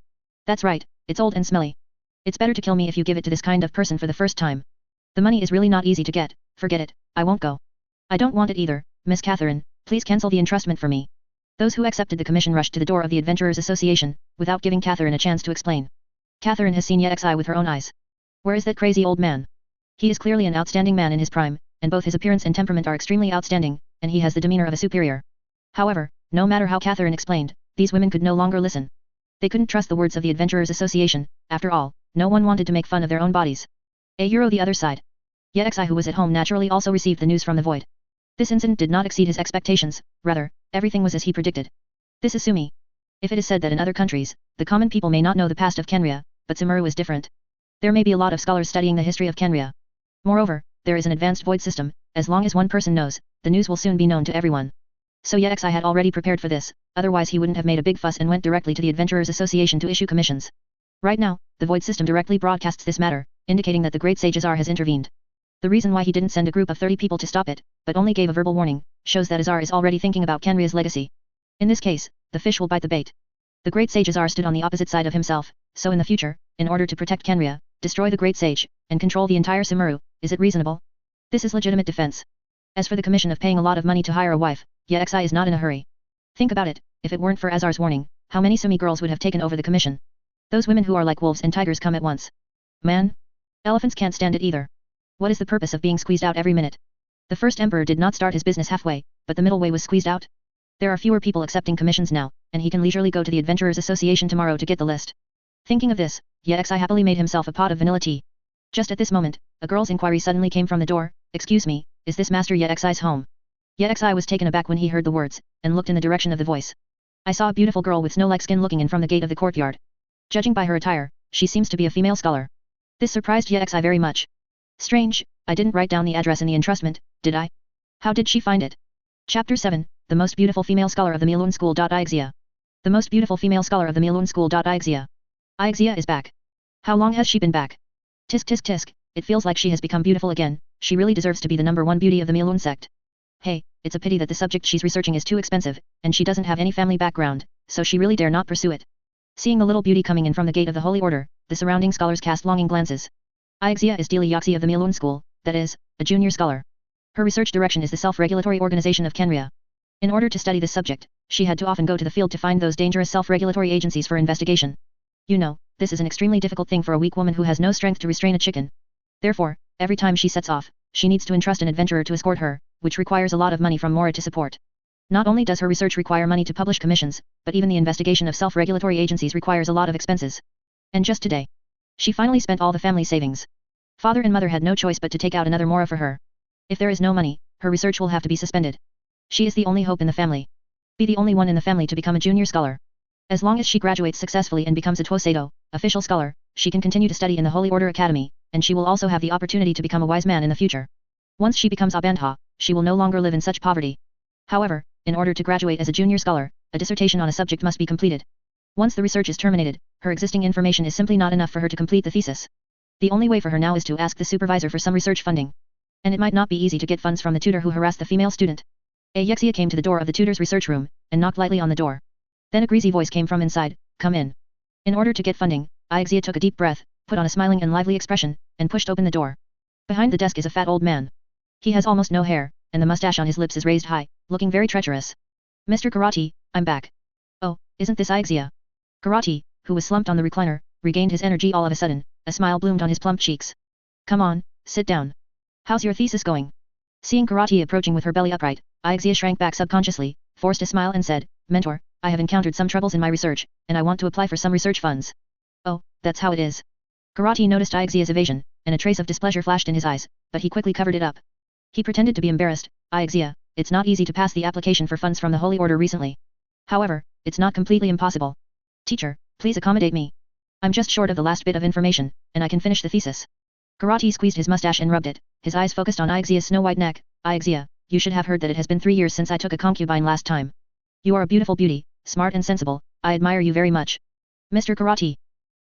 That's right, it's old and smelly. It's better to kill me if you give it to this kind of person for the first time. The money is really not easy to get, forget it, I won't go. I don't want it either, Miss Catherine, please cancel the entrustment for me. Those who accepted the commission rushed to the door of the Adventurers Association, without giving Catherine a chance to explain. Catherine has seen Yexi with her own eyes. Where is that crazy old man? He is clearly an outstanding man in his prime, and both his appearance and temperament are extremely outstanding, and he has the demeanor of a superior. However, no matter how Catherine explained, these women could no longer listen. They couldn't trust the words of the Adventurers Association, after all, no one wanted to make fun of their own bodies. The other side. Yexi who was at home naturally also received the news from the void. This incident did not exceed his expectations, rather, everything was as he predicted. This is Sumi. If it is said that in other countries, the common people may not know the past of Khaenri'ah, but Sumeru is different. There may be a lot of scholars studying the history of Khaenri'ah. Moreover, there is an advanced void system, as long as one person knows, the news will soon be known to everyone. So Yexi had already prepared for this, otherwise he wouldn't have made a big fuss and went directly to the Adventurers Association to issue commissions. Right now, the void system directly broadcasts this matter, indicating that the great sage Azar has intervened. The reason why he didn't send a group of 30 people to stop it, but only gave a verbal warning, shows that Azar is already thinking about Khaenri'ah's legacy. In this case, the fish will bite the bait. The great sage Azar stood on the opposite side of himself, so in the future, in order to protect Khaenri'ah, destroy the great sage, and control the entire Sumeru, is it reasonable? This is legitimate defense. As for the commission of paying a lot of money to hire a wife, Yexi is not in a hurry. Think about it, if it weren't for Azar's warning, how many Sumi girls would have taken over the commission? Those women who are like wolves and tigers come at once. Man? Elephants can't stand it either. What is the purpose of being squeezed out every minute? The first emperor did not start his business halfway, but the middle way was squeezed out. There are fewer people accepting commissions now, and he can leisurely go to the Adventurers Association tomorrow to get the list. Thinking of this, Yexi happily made himself a pot of vanilla tea. Just at this moment, a girl's inquiry suddenly came from the door. Excuse me, is this Master Yexi's home? Yexi was taken aback when he heard the words, and looked in the direction of the voice. I saw a beautiful girl with snow-like skin looking in from the gate of the courtyard. Judging by her attire, she seems to be a female scholar. This surprised Yexi very much. Strange, I didn't write down the address in the entrustment, did I? How did she find it? Chapter 7, The Most Beautiful Female Scholar of the Milun School. Ixia. The Most Beautiful Female Scholar of the Milun School. Ixia. Ixia is back. How long has she been back? Tisk tisk tisk, it feels like she has become beautiful again, she really deserves to be the #1 beauty of the Milun sect. Hey, it's a pity that the subject she's researching is too expensive, and she doesn't have any family background, so she really dare not pursue it. Seeing the little beauty coming in from the gate of the Holy Order, the surrounding scholars cast longing glances. Ixia is Dili Yaxi of the Milun School, that is, a junior scholar. Her research direction is the self-regulatory organization of Khaenri'ah. In order to study this subject, she had to often go to the field to find those dangerous self-regulatory agencies for investigation. You know, this is an extremely difficult thing for a weak woman who has no strength to restrain a chicken. Therefore, every time she sets off, she needs to entrust an adventurer to escort her, which requires a lot of money from Mora to support. Not only does her research require money to publish commissions, but even the investigation of self-regulatory agencies requires a lot of expenses. And just today, she finally spent all the family savings. Father and mother had no choice but to take out another Mora for her. If there is no money, her research will have to be suspended. She is the only hope in the family. Be the only one in the family to become a junior scholar. As long as she graduates successfully and becomes a Tuoseido, official scholar, she can continue to study in the Holy Order Academy, and she will also have the opportunity to become a wise man in the future. Once she becomes Abandha, she will no longer live in such poverty. However, in order to graduate as a junior scholar, a dissertation on a subject must be completed. Once the research is terminated, her existing information is simply not enough for her to complete the thesis. The only way for her now is to ask the supervisor for some research funding. And it might not be easy to get funds from the tutor who harassed the female student. Ayexia came to the door of the tutor's research room, and knocked lightly on the door. Then a greasy voice came from inside, "Come in." In order to get funding, Ayexia took a deep breath, put on a smiling and lively expression, and pushed open the door. Behind the desk is a fat old man. He has almost no hair, and the mustache on his lips is raised high, looking very treacherous. "Mr. Karate, I'm back." "Oh, isn't this Ayexia?" Karate, who was slumped on the recliner, regained his energy all of a sudden, a smile bloomed on his plump cheeks. "Come on, sit down. How's your thesis going?" Seeing Karate approaching with her belly upright, Ayexia shrank back subconsciously, forced a smile and said, "Mentor, I have encountered some troubles in my research, and I want to apply for some research funds." "Oh, that's how it is." Karate noticed Ayexia's evasion, and a trace of displeasure flashed in his eyes, but he quickly covered it up. He pretended to be embarrassed. Ixia, it's not easy to pass the application for funds from the Holy Order recently. However, it's not completely impossible. Teacher, please accommodate me. I'm just short of the last bit of information, and I can finish the thesis. Karate squeezed his mustache and rubbed it, his eyes focused on Ixia's snow-white neck. Ixia, you should have heard that it has been 3 years since I took a concubine last time. You are a beautiful beauty, smart and sensible, I admire you very much. Mr. Karate.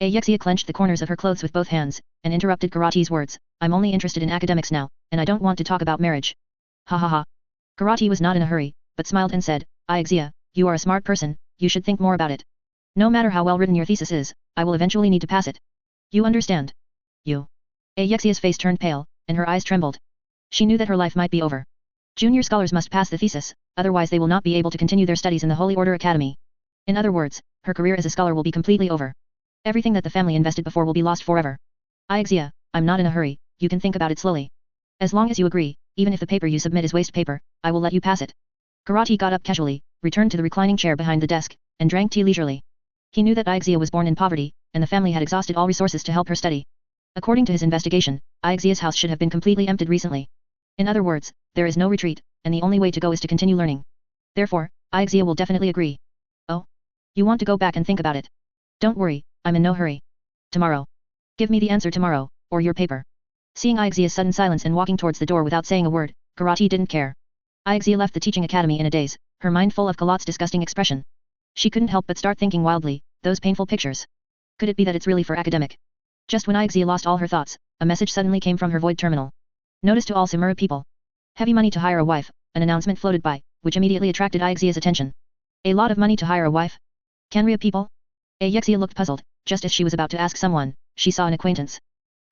Ixia clenched the corners of her clothes with both hands, and interrupted Karate's words, I'm only interested in academics now, and I don't want to talk about marriage. Ha ha ha. Karate was not in a hurry, but smiled and said, Ixia, you are a smart person, you should think more about it. No matter how well written your thesis is, I will eventually need to pass it. You understand? You. Ixia's face turned pale, and her eyes trembled. She knew that her life might be over. Junior scholars must pass the thesis, otherwise they will not be able to continue their studies in the Holy Order Academy. In other words, her career as a scholar will be completely over. Everything that the family invested before will be lost forever. Ixia, I'm not in a hurry, you can think about it slowly. As long as you agree, even if the paper you submit is waste paper, I will let you pass it. Karate got up casually, returned to the reclining chair behind the desk, and drank tea leisurely. He knew that Ixia was born in poverty, and the family had exhausted all resources to help her study. According to his investigation, Ixia's house should have been completely emptied recently. In other words, there is no retreat, and the only way to go is to continue learning. Therefore, Ixia will definitely agree. Oh? You want to go back and think about it? Don't worry, I'm in no hurry. Tomorrow. Give me the answer tomorrow, or your paper. Seeing Ixia's sudden silence and walking towards the door without saying a word, Karate didn't care. Ixia left the teaching academy in a daze, her mind full of Kalot's disgusting expression. She couldn't help but start thinking wildly, those painful pictures. Could it be that it's really for academic? Just when Ixia lost all her thoughts, a message suddenly came from her void terminal. Notice to all Samura people. Heavy money to hire a wife, an announcement floated by, which immediately attracted Ixia's attention. A lot of money to hire a wife? Khaenri'ah people? Ixia looked puzzled, just as she was about to ask someone, she saw an acquaintance.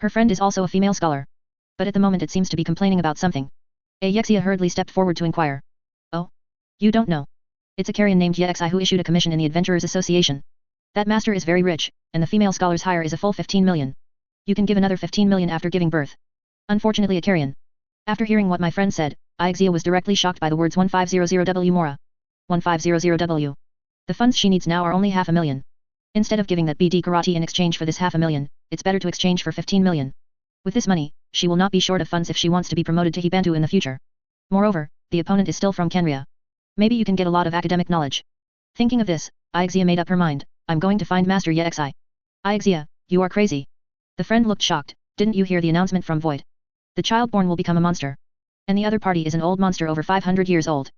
Her friend is also a female scholar. But at the moment it seems to be complaining about something. Ixia hurriedly stepped forward to inquire. Oh? You don't know? It's a Kerriyan named Yexi who issued a commission in the Adventurers Association. That master is very rich, and the female scholar's hire is a full 15 million. You can give another 15 million after giving birth. Unfortunately a Kerriyan. After hearing what my friend said, Ixia was directly shocked by the words 1500W Mora. 1500W. The funds she needs now are only 500,000. Instead of giving that BD Karate in exchange for this 500,000, it's better to exchange for 15 million. With this money, she will not be short of funds if she wants to be promoted to Hibantu in the future. Moreover, the opponent is still from Khaenri'ah. Maybe you can get a lot of academic knowledge. Thinking of this, Ixia made up her mind, I'm going to find Master Yexi. Ixia, you are crazy. The friend looked shocked, didn't you hear the announcement from Void? The child born will become a monster. And the other party is an old monster over 500 years old.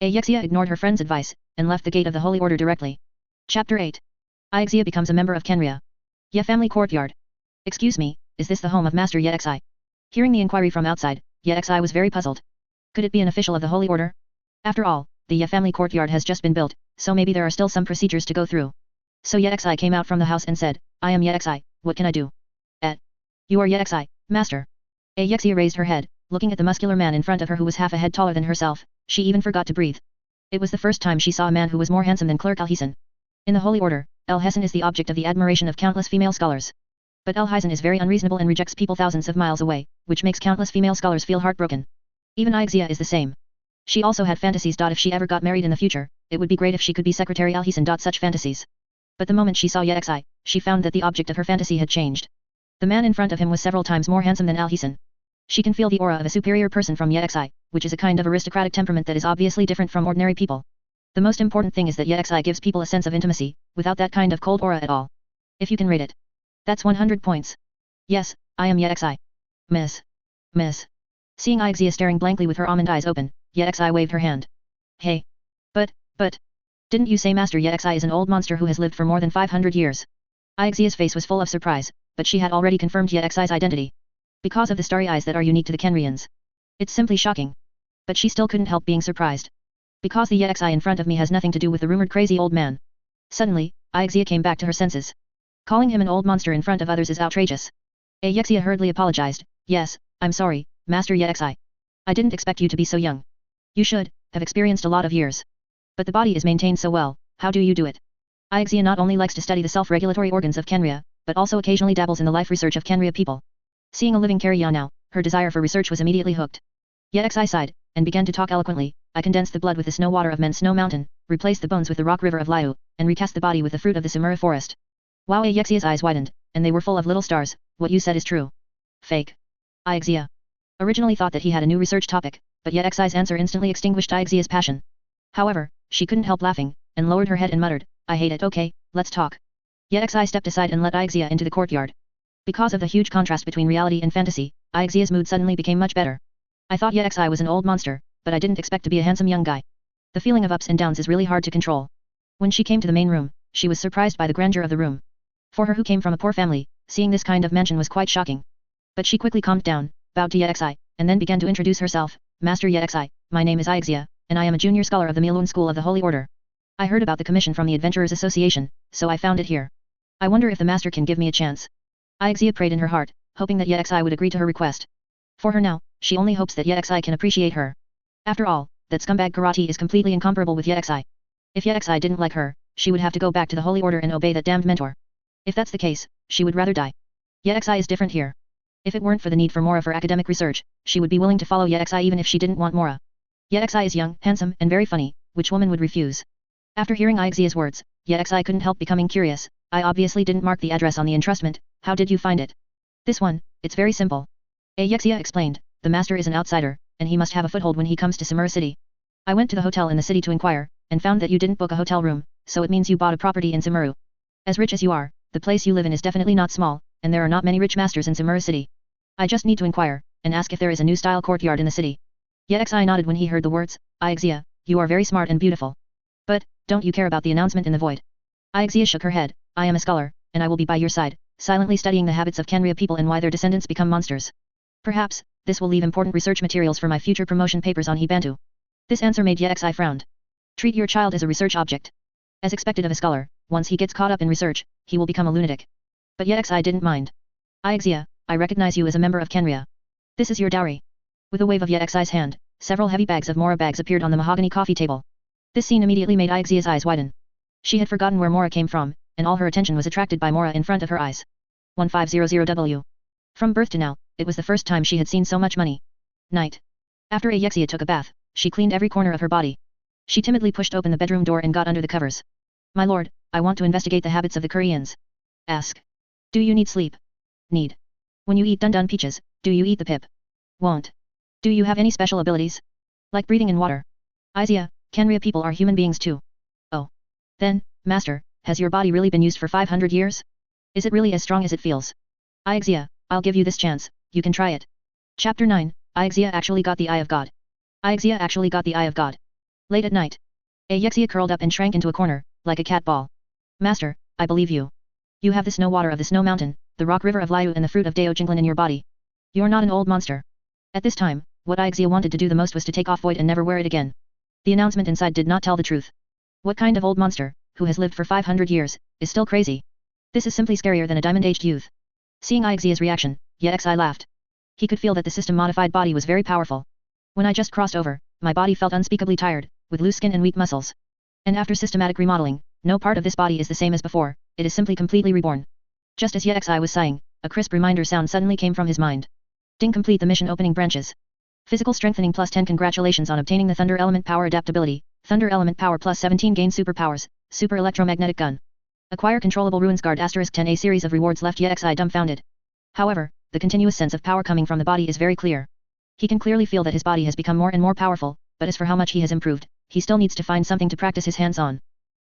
Ixia ignored her friend's advice, and left the gate of the Holy Order directly. Chapter 8. Ixia becomes a member of Khaenri'ah. Ye family courtyard. Excuse me, is this the home of Master Yexi? Hearing the inquiry from outside, Yexi was very puzzled. Could it be an official of the Holy Order? After all, the Ye family courtyard has just been built, so maybe there are still some procedures to go through. So Yexi came out from the house and said, I am Yexi, what can I do? You are Yexi, master. Yexia raised her head, looking at the muscular man in front of her who was half a head taller than herself, she even forgot to breathe. It was the first time she saw a man who was more handsome than Clerk Alhisen. In the Holy Order, Alhisen is the object of the admiration of countless female scholars. But Alhisen is very unreasonable and rejects people thousands of miles away, which makes countless female scholars feel heartbroken. Even Ixia is the same. She also had fantasies. If she ever got married in the future, it would be great if she could be Secretary Alhisen. Such fantasies. But the moment she saw Yexi, she found that the object of her fantasy had changed. The man in front of him was several times more handsome than Alhisen. She can feel the aura of a superior person from Yexi, which is a kind of aristocratic temperament that is obviously different from ordinary people. The most important thing is that Yexi gives people a sense of intimacy, without that kind of cold aura at all. If you can rate it. That's 100 points. Yes, I am Yexi. Miss. Seeing Ixia staring blankly with her almond eyes open, Yexi waved her hand. Hey. But. Didn't you say Master Yexi is an old monster who has lived for more than 500 years? Ixia's face was full of surprise, but she had already confirmed Yexi's identity. Because of the starry eyes that are unique to the Khaenri'ahs. It's simply shocking. But she still couldn't help being surprised. Because the Yexi in front of me has nothing to do with the rumored crazy old man. Suddenly, Ixia came back to her senses. Calling him an old monster in front of others is outrageous. Yexia hurriedly apologized. Yes, I'm sorry, Master Yexi. I didn't expect you to be so young. You should have experienced a lot of years. But the body is maintained so well, how do you do it? Ixia not only likes to study the self-regulatory organs of Khaenri'ah, but also occasionally dabbles in the life research of Khaenri'ah people. Seeing a living Kerriya now, her desire for research was immediately hooked. Yexi sighed, and began to talk eloquently. I condensed the blood with the snow water of Men Snow Mountain, replaced the bones with the rock river of Liu, and recast the body with the fruit of the Samura forest. Wow! Yexia's eyes widened, and they were full of little stars. What you said is true. Fake. Ixia. Originally thought that he had a new research topic, but yet Xi's answer instantly extinguished Xia's passion. However, she couldn't help laughing, and lowered her head and muttered, I hate it. Okay, let's talk. Yet Xi stepped aside and let Xia into the courtyard. Because of the huge contrast between reality and fantasy, Xia's mood suddenly became much better. I thought Yet Xi was an old monster, but I didn't expect to be a handsome young guy. The feeling of ups and downs is really hard to control. When she came to the main room, she was surprised by the grandeur of the room. For her who came from a poor family, seeing this kind of mansion was quite shocking. But she quickly calmed down, bowed to Yet Xi, and then began to introduce herself. Master Yet Xi, my name is Xia, and I am a junior scholar of the Milun School of the Holy Order. I heard about the commission from the Adventurers Association, so I found it here. I wonder if the master can give me a chance. Xia prayed in her heart, hoping that Yet Xi would agree to her request. For her now, she only hopes that Yet Xi can appreciate her. After all, that scumbag karate is completely incomparable with Yet Xi. If Yet Xi didn't like her, she would have to go back to the Holy Order and obey that damned mentor. If that's the case, she would rather die. Yet Xi is different here. If it weren't for the need for Mora for academic research, she would be willing to follow Yet Xi even if she didn't want Mora. Yet Xi is young, handsome, and very funny, which woman would refuse? After hearing Xia's words, Yet Xi couldn't help becoming curious. I obviously didn't mark the address on the entrustment, how did you find it? This one, it's very simple. Xia explained, the master is an outsider, and he must have a foothold when he comes to Samura City. I went to the hotel in the city to inquire, and found that you didn't book a hotel room, so it means you bought a property in Samuru. As rich as you are, the place you live in is definitely not small, and there are not many rich masters in Samura City. I just need to inquire, and ask if there is a new style courtyard in the city. Yet Xi nodded when he heard the words, Xia, you are very smart and beautiful. But, don't you care about the announcement in the void? Xia shook her head, I am a scholar, and I will be by your side, silently studying the habits of Kanria people and why their descendants become monsters. Perhaps, this will leave important research materials for my future promotion papers on Hibantu. This answer made Yet Xi frowned. Treat your child as a research object. As expected of a scholar, once he gets caught up in research, he will become a lunatic. But Yet Xi didn't mind. Xia, I recognize you as a member of Khaenri'ah. This is your dowry. With a wave of Yet Xi's hand, several heavy bags of Mora bags appeared on the mahogany coffee table. This scene immediately made Xia's eyes widen. She had forgotten where Mora came from, and all her attention was attracted by Mora in front of her eyes. 1500W. From birth to now, it was the first time she had seen so much money. Night. After Xia took a bath, she cleaned every corner of her body. She timidly pushed open the bedroom door and got under the covers. My lord, I want to investigate the habits of the Koreans. Ask. Do you need sleep? Need. When you eat dun peaches, do you eat the pip? Won't. Do you have any special abilities? Like breathing in water? Xia, Khaenri'ah people are human beings too. Oh. Then, master, has your body really been used for 500 years? Is it really as strong as it feels? Xia, I'll give you this chance, you can try it. Chapter 9, Xia actually got the Eye of God. Xia actually got the Eye of God. Late at night. Xia curled up and shrank into a corner, like a cat ball. Master, I believe you. You have the snow water of the snow mountain, the rock river of Liu and the fruit of Dao Jinglin in your body. You're not an old monster. At this time, what Xia wanted to do the most was to take off void and never wear it again. The announcement inside did not tell the truth. What kind of old monster, who has lived for 500 years, is still crazy? This is simply scarier than a diamond-aged youth. Seeing Xia's reaction, Yet Xi laughed. He could feel that the system-modified body was very powerful. When I just crossed over, my body felt unspeakably tired, with loose skin and weak muscles. And after systematic remodeling, no part of this body is the same as before, it is simply completely reborn. Just as Yet Xi was sighing, a crisp reminder sound suddenly came from his mind. Ding, complete the mission opening branches. Physical strengthening plus 10. Congratulations on obtaining the Thunder Element Power Adaptability. Thunder Element Power plus 17. Gain superpowers. Super Electromagnetic Gun. Acquire Controllable Ruins Guard *10. A series of rewards left Yet Xi dumbfounded. However, the continuous sense of power coming from the body is very clear. He can clearly feel that his body has become more and more powerful, but as for how much he has improved, he still needs to find something to practice his hands on.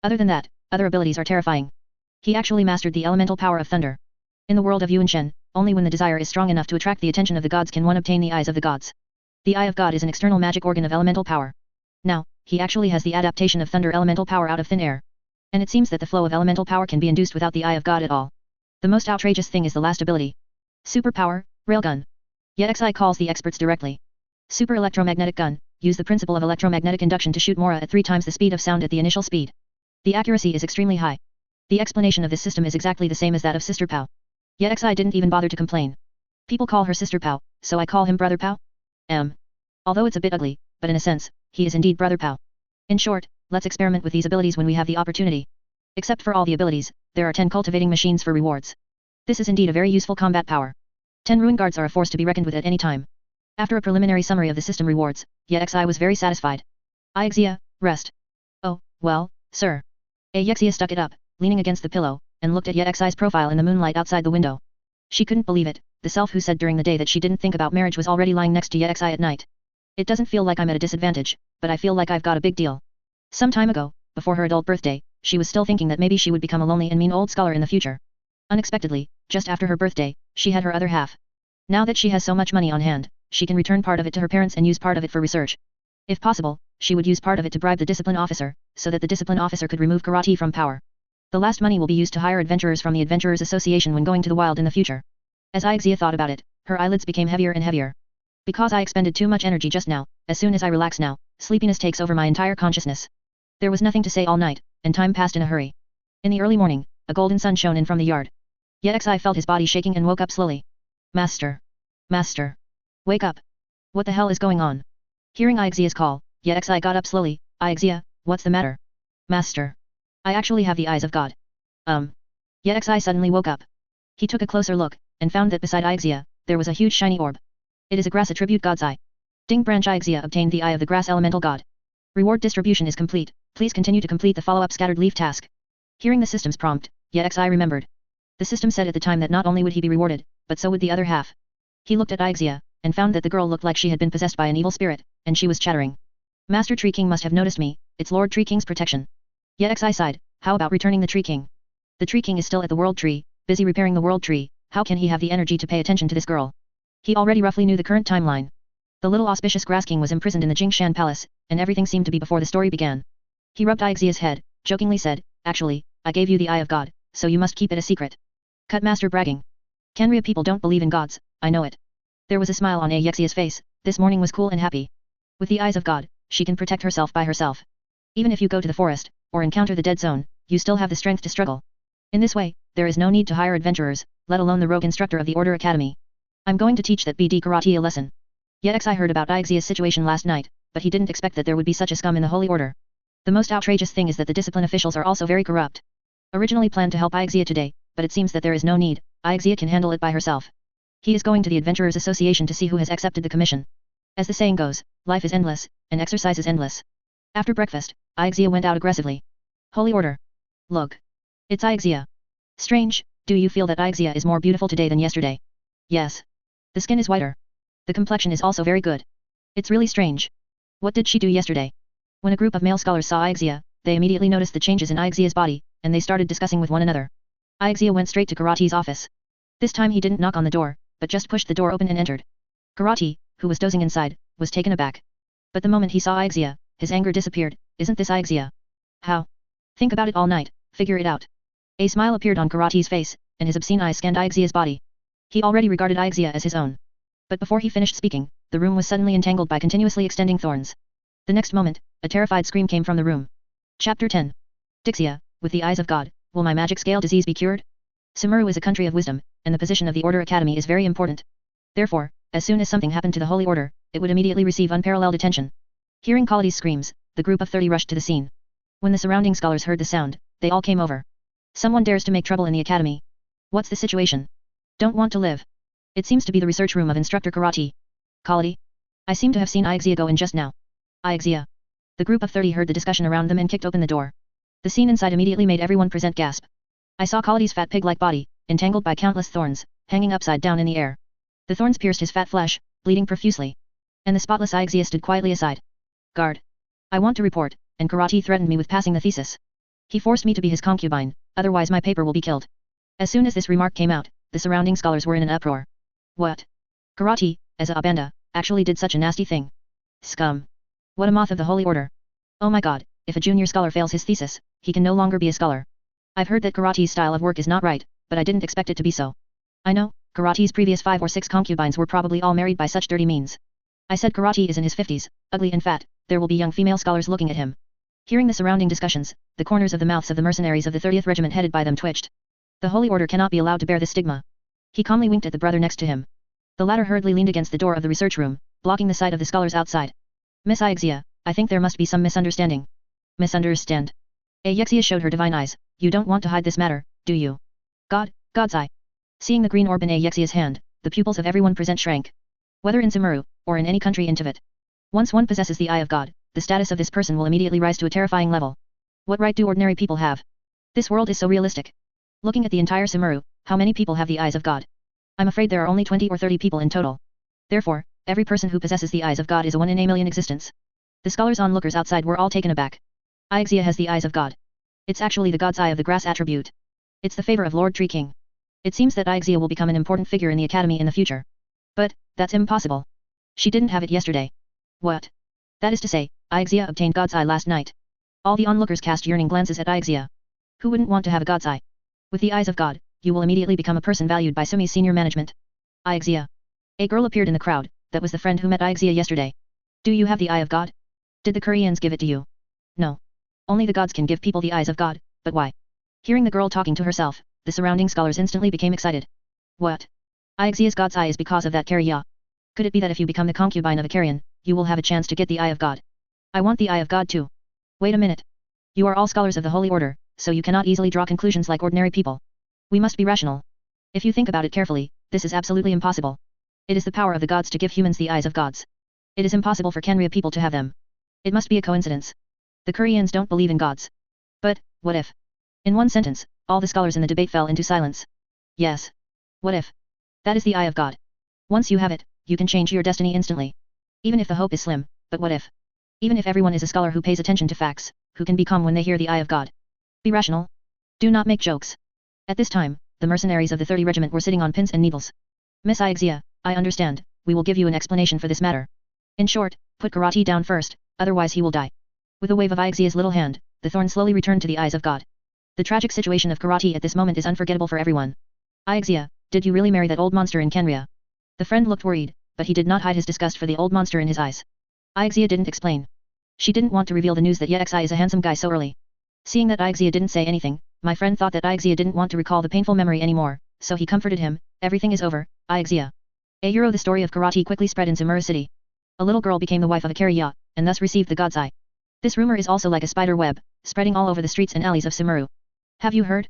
Other than that, other abilities are terrifying. He actually mastered the elemental power of thunder. In the world of Yuan Shen, only when the desire is strong enough to attract the attention of the gods can one obtain the eyes of the gods. The Eye of God is an external magic organ of elemental power. Now, he actually has the adaptation of thunder elemental power out of thin air. And it seems that the flow of elemental power can be induced without the Eye of God at all. The most outrageous thing is the last ability. Superpower, Railgun. Yet Xi calls the experts directly. Super Electromagnetic Gun, use the principle of electromagnetic induction to shoot Mora at 3 times the speed of sound at the initial speed. The accuracy is extremely high. The explanation of this system is exactly the same as that of Sister Pao. Yet Xi didn't even bother to complain. People call her Sister Pao, so I call him Brother Pao? Although it's a bit ugly, but in a sense, he is indeed Brother Pao. In short, let's experiment with these abilities when we have the opportunity. Except for all the abilities, there are 10 cultivating machines for rewards. This is indeed a very useful combat power. 10 ruin guards are a force to be reckoned with at any time. After a preliminary summary of the system rewards, Yet Xi was very satisfied. Xia, rest. Oh, well, sir. Xia stuck it up, leaning against the pillow, and looked at Yet Xi's profile in the moonlight outside the window. She couldn't believe it, the self who said during the day that she didn't think about marriage was already lying next to Yexi at night. It doesn't feel like I'm at a disadvantage, but I feel like I've got a big deal. Some time ago, before her adult birthday, she was still thinking that maybe she would become a lonely and mean old scholar in the future. Unexpectedly, just after her birthday, she had her other half. Now that she has so much money on hand, she can return part of it to her parents and use part of it for research. If possible, she would use part of it to bribe the discipline officer, so that the discipline officer could remove Khaenri'ah from power. The last money will be used to hire adventurers from the Adventurers Association when going to the wild in the future. As Ixia thought about it, her eyelids became heavier and heavier. Because I expended too much energy just now, as soon as I relax now, sleepiness takes over my entire consciousness. There was nothing to say all night, and time passed in a hurry. In the early morning, a golden sun shone in from the yard. Yexi felt his body shaking and woke up slowly. Master. Master. Wake up. What the hell is going on? Hearing Ixia's call, Yexi got up slowly. Ixia, what's the matter? Master. I actually have the eyes of God. Yexi suddenly woke up. He took a closer look, and found that beside Ixia, there was a huge shiny orb. It is a grass attribute god's eye. Ding branch Ixia obtained the eye of the grass elemental god. Reward distribution is complete, please continue to complete the follow-up scattered leaf task. Hearing the system's prompt, Yexi remembered. The system said at the time that not only would he be rewarded, but so would the other half. He looked at Ixia, and found that the girl looked like she had been possessed by an evil spirit, and she was chattering. Master Tree King must have noticed me, it's Lord Tree King's protection. Yexi sighed, how about returning the Tree King? The Tree King is still at the World Tree, busy repairing the World Tree, how can he have the energy to pay attention to this girl? He already roughly knew the current timeline. The little auspicious Grass King was imprisoned in the Jingshan Palace, and everything seemed to be before the story began. He rubbed Ixia's head, jokingly said, actually, I gave you the Eye of God, so you must keep it a secret. Cut master bragging. Kanria people don't believe in gods, I know it. There was a smile on Yexia's face, this morning was cool and happy. With the eyes of God, she can protect herself by herself. Even if you go to the forest, or encounter the dead zone, you still have the strength to struggle. In this way, there is no need to hire adventurers, let alone the rogue instructor of the Order Academy. I'm going to teach that BD Karate a lesson. Yexi heard about Ixia's situation last night, but he didn't expect that there would be such a scum in the Holy Order. The most outrageous thing is that the discipline officials are also very corrupt. Originally planned to help Ixia today, but it seems that there is no need, Ixia can handle it by herself. He is going to the Adventurers Association to see who has accepted the commission. As the saying goes, life is endless, and exercise is endless. After breakfast, Ixia went out aggressively. Holy Order. Look. It's Ixia. Strange, do you feel that Ixia is more beautiful today than yesterday? Yes. The skin is whiter. The complexion is also very good. It's really strange. What did she do yesterday? When a group of male scholars saw Ixia, they immediately noticed the changes in Ixia's body, and they started discussing with one another. Ixia went straight to Karate's office. This time he didn't knock on the door, but just pushed the door open and entered. Karate, who was dozing inside, was taken aback. But the moment he saw Ixia, his anger disappeared. Isn't this Ixia? How? Think about it all night, figure it out. A smile appeared on Karate's face, and his obscene eyes scanned Ixia's body. He already regarded Ixia as his own. But before he finished speaking, the room was suddenly entangled by continuously extending thorns. The next moment, a terrified scream came from the room. Chapter 10. Dixie, with the eyes of God, will my magic scale disease be cured? Sumeru is a country of wisdom, and the position of the Order Academy is very important. Therefore, as soon as something happened to the Holy Order, it would immediately receive unparalleled attention. Hearing Kali's screams, the group of 30 rushed to the scene. When the surrounding scholars heard the sound, they all came over. Someone dares to make trouble in the academy. What's the situation? Don't want to live. It seems to be the research room of Instructor Karate. Kali? I seem to have seen Ixia go in just now. Ixia. The group of 30 heard the discussion around them and kicked open the door. The scene inside immediately made everyone present gasp. I saw Kali's fat pig-like body, entangled by countless thorns, hanging upside down in the air. The thorns pierced his fat flesh, bleeding profusely. And the spotless Ixia stood quietly aside. Guard. I want to report, and Karate threatened me with passing the thesis. He forced me to be his concubine, otherwise my paper will be killed. As soon as this remark came out, the surrounding scholars were in an uproar. What? Karate, as a banda, actually did such a nasty thing. Scum. What a moth of the Holy Order. Oh my god, if a junior scholar fails his thesis, he can no longer be a scholar. I've heard that Karate's style of work is not right, but I didn't expect it to be so. I know, Karate's previous 5 or 6 concubines were probably all married by such dirty means. I said Karate is in his 50s, ugly and fat, there will be young female scholars looking at him. Hearing the surrounding discussions, the corners of the mouths of the mercenaries of the 30th Regiment headed by them twitched. The Holy Order cannot be allowed to bear this stigma. He calmly winked at the brother next to him. The latter hurriedly leaned against the door of the research room, blocking the sight of the scholars outside. Miss Ixia, I think there must be some misunderstanding. Misunderstand? Ayexia showed her divine eyes. You don't want to hide this matter, do you? God's eye. Seeing the green orb in Ayexia's hand, the pupils of everyone present shrank. Whether in Sumeru, or in any country in Tivat. Once one possesses the eye of God, the status of this person will immediately rise to a terrifying level. What right do ordinary people have? This world is so realistic. Looking at the entire Sumeru, how many people have the eyes of God? I'm afraid there are only 20 or 30 people in total. Therefore, every person who possesses the eyes of God is a one in a million existence. The scholars onlookers outside were all taken aback. Aexia has the eyes of God. It's actually the god's eye of the grass attribute. It's the favor of Lord Tree King. It seems that Aexia will become an important figure in the academy in the future. But, that's impossible. She didn't have it yesterday. What? That is to say, Aexia obtained God's Eye last night. All the onlookers cast yearning glances at Aexia. Who wouldn't want to have a God's Eye? With the eyes of God, you will immediately become a person valued by Sumi's senior management. Aexia. A girl appeared in the crowd, that was the friend who met Aexia yesterday. Do you have the Eye of God? Did the Koreans give it to you? No. Only the gods can give people the eyes of God, but why? Hearing the girl talking to herself, the surrounding scholars instantly became excited. What? Aexia's God's Eye is because of that Kerriya. Could it be that if you become the concubine of a Kerrian, you will have a chance to get the Eye of God? I want the Eye of God too. Wait a minute. You are all scholars of the Holy Order, so you cannot easily draw conclusions like ordinary people. We must be rational. If you think about it carefully, this is absolutely impossible. It is the power of the gods to give humans the eyes of gods. It is impossible for Khaenri'ah people to have them. It must be a coincidence. The Koreans don't believe in gods. But, what if? In one sentence, all the scholars in the debate fell into silence. Yes. What if? That is the Eye of God. Once you have it, you can change your destiny instantly. Even if the hope is slim, but what if? Even if everyone is a scholar who pays attention to facts, who can be calm when they hear the Eye of God? Be rational. Do not make jokes. At this time, the mercenaries of the 30 Regiment were sitting on pins and needles. Miss Aexia, I understand, we will give you an explanation for this matter. In short, put karate down first, otherwise he will die. With a wave of Aexia's little hand, the thorn slowly returned to the eyes of God. The tragic situation of karate at this moment is unforgettable for everyone. Aexia, did you really marry that old monster in Khaenri'ah? The friend looked worried, but he did not hide his disgust for the old monster in his eyes. Aexia didn't explain. She didn't want to reveal the news that Yexi is a handsome guy so early. Seeing that Aexia didn't say anything, my friend thought that Aexia didn't want to recall the painful memory anymore, so he comforted him. Everything is over, Aexia. The story of karate quickly spread in Sumeru city. A little girl became the wife of a Kerriya, and thus received the God's Eye. This rumor is also like a spider web, spreading all over the streets and alleys of Sumeru. Have you heard?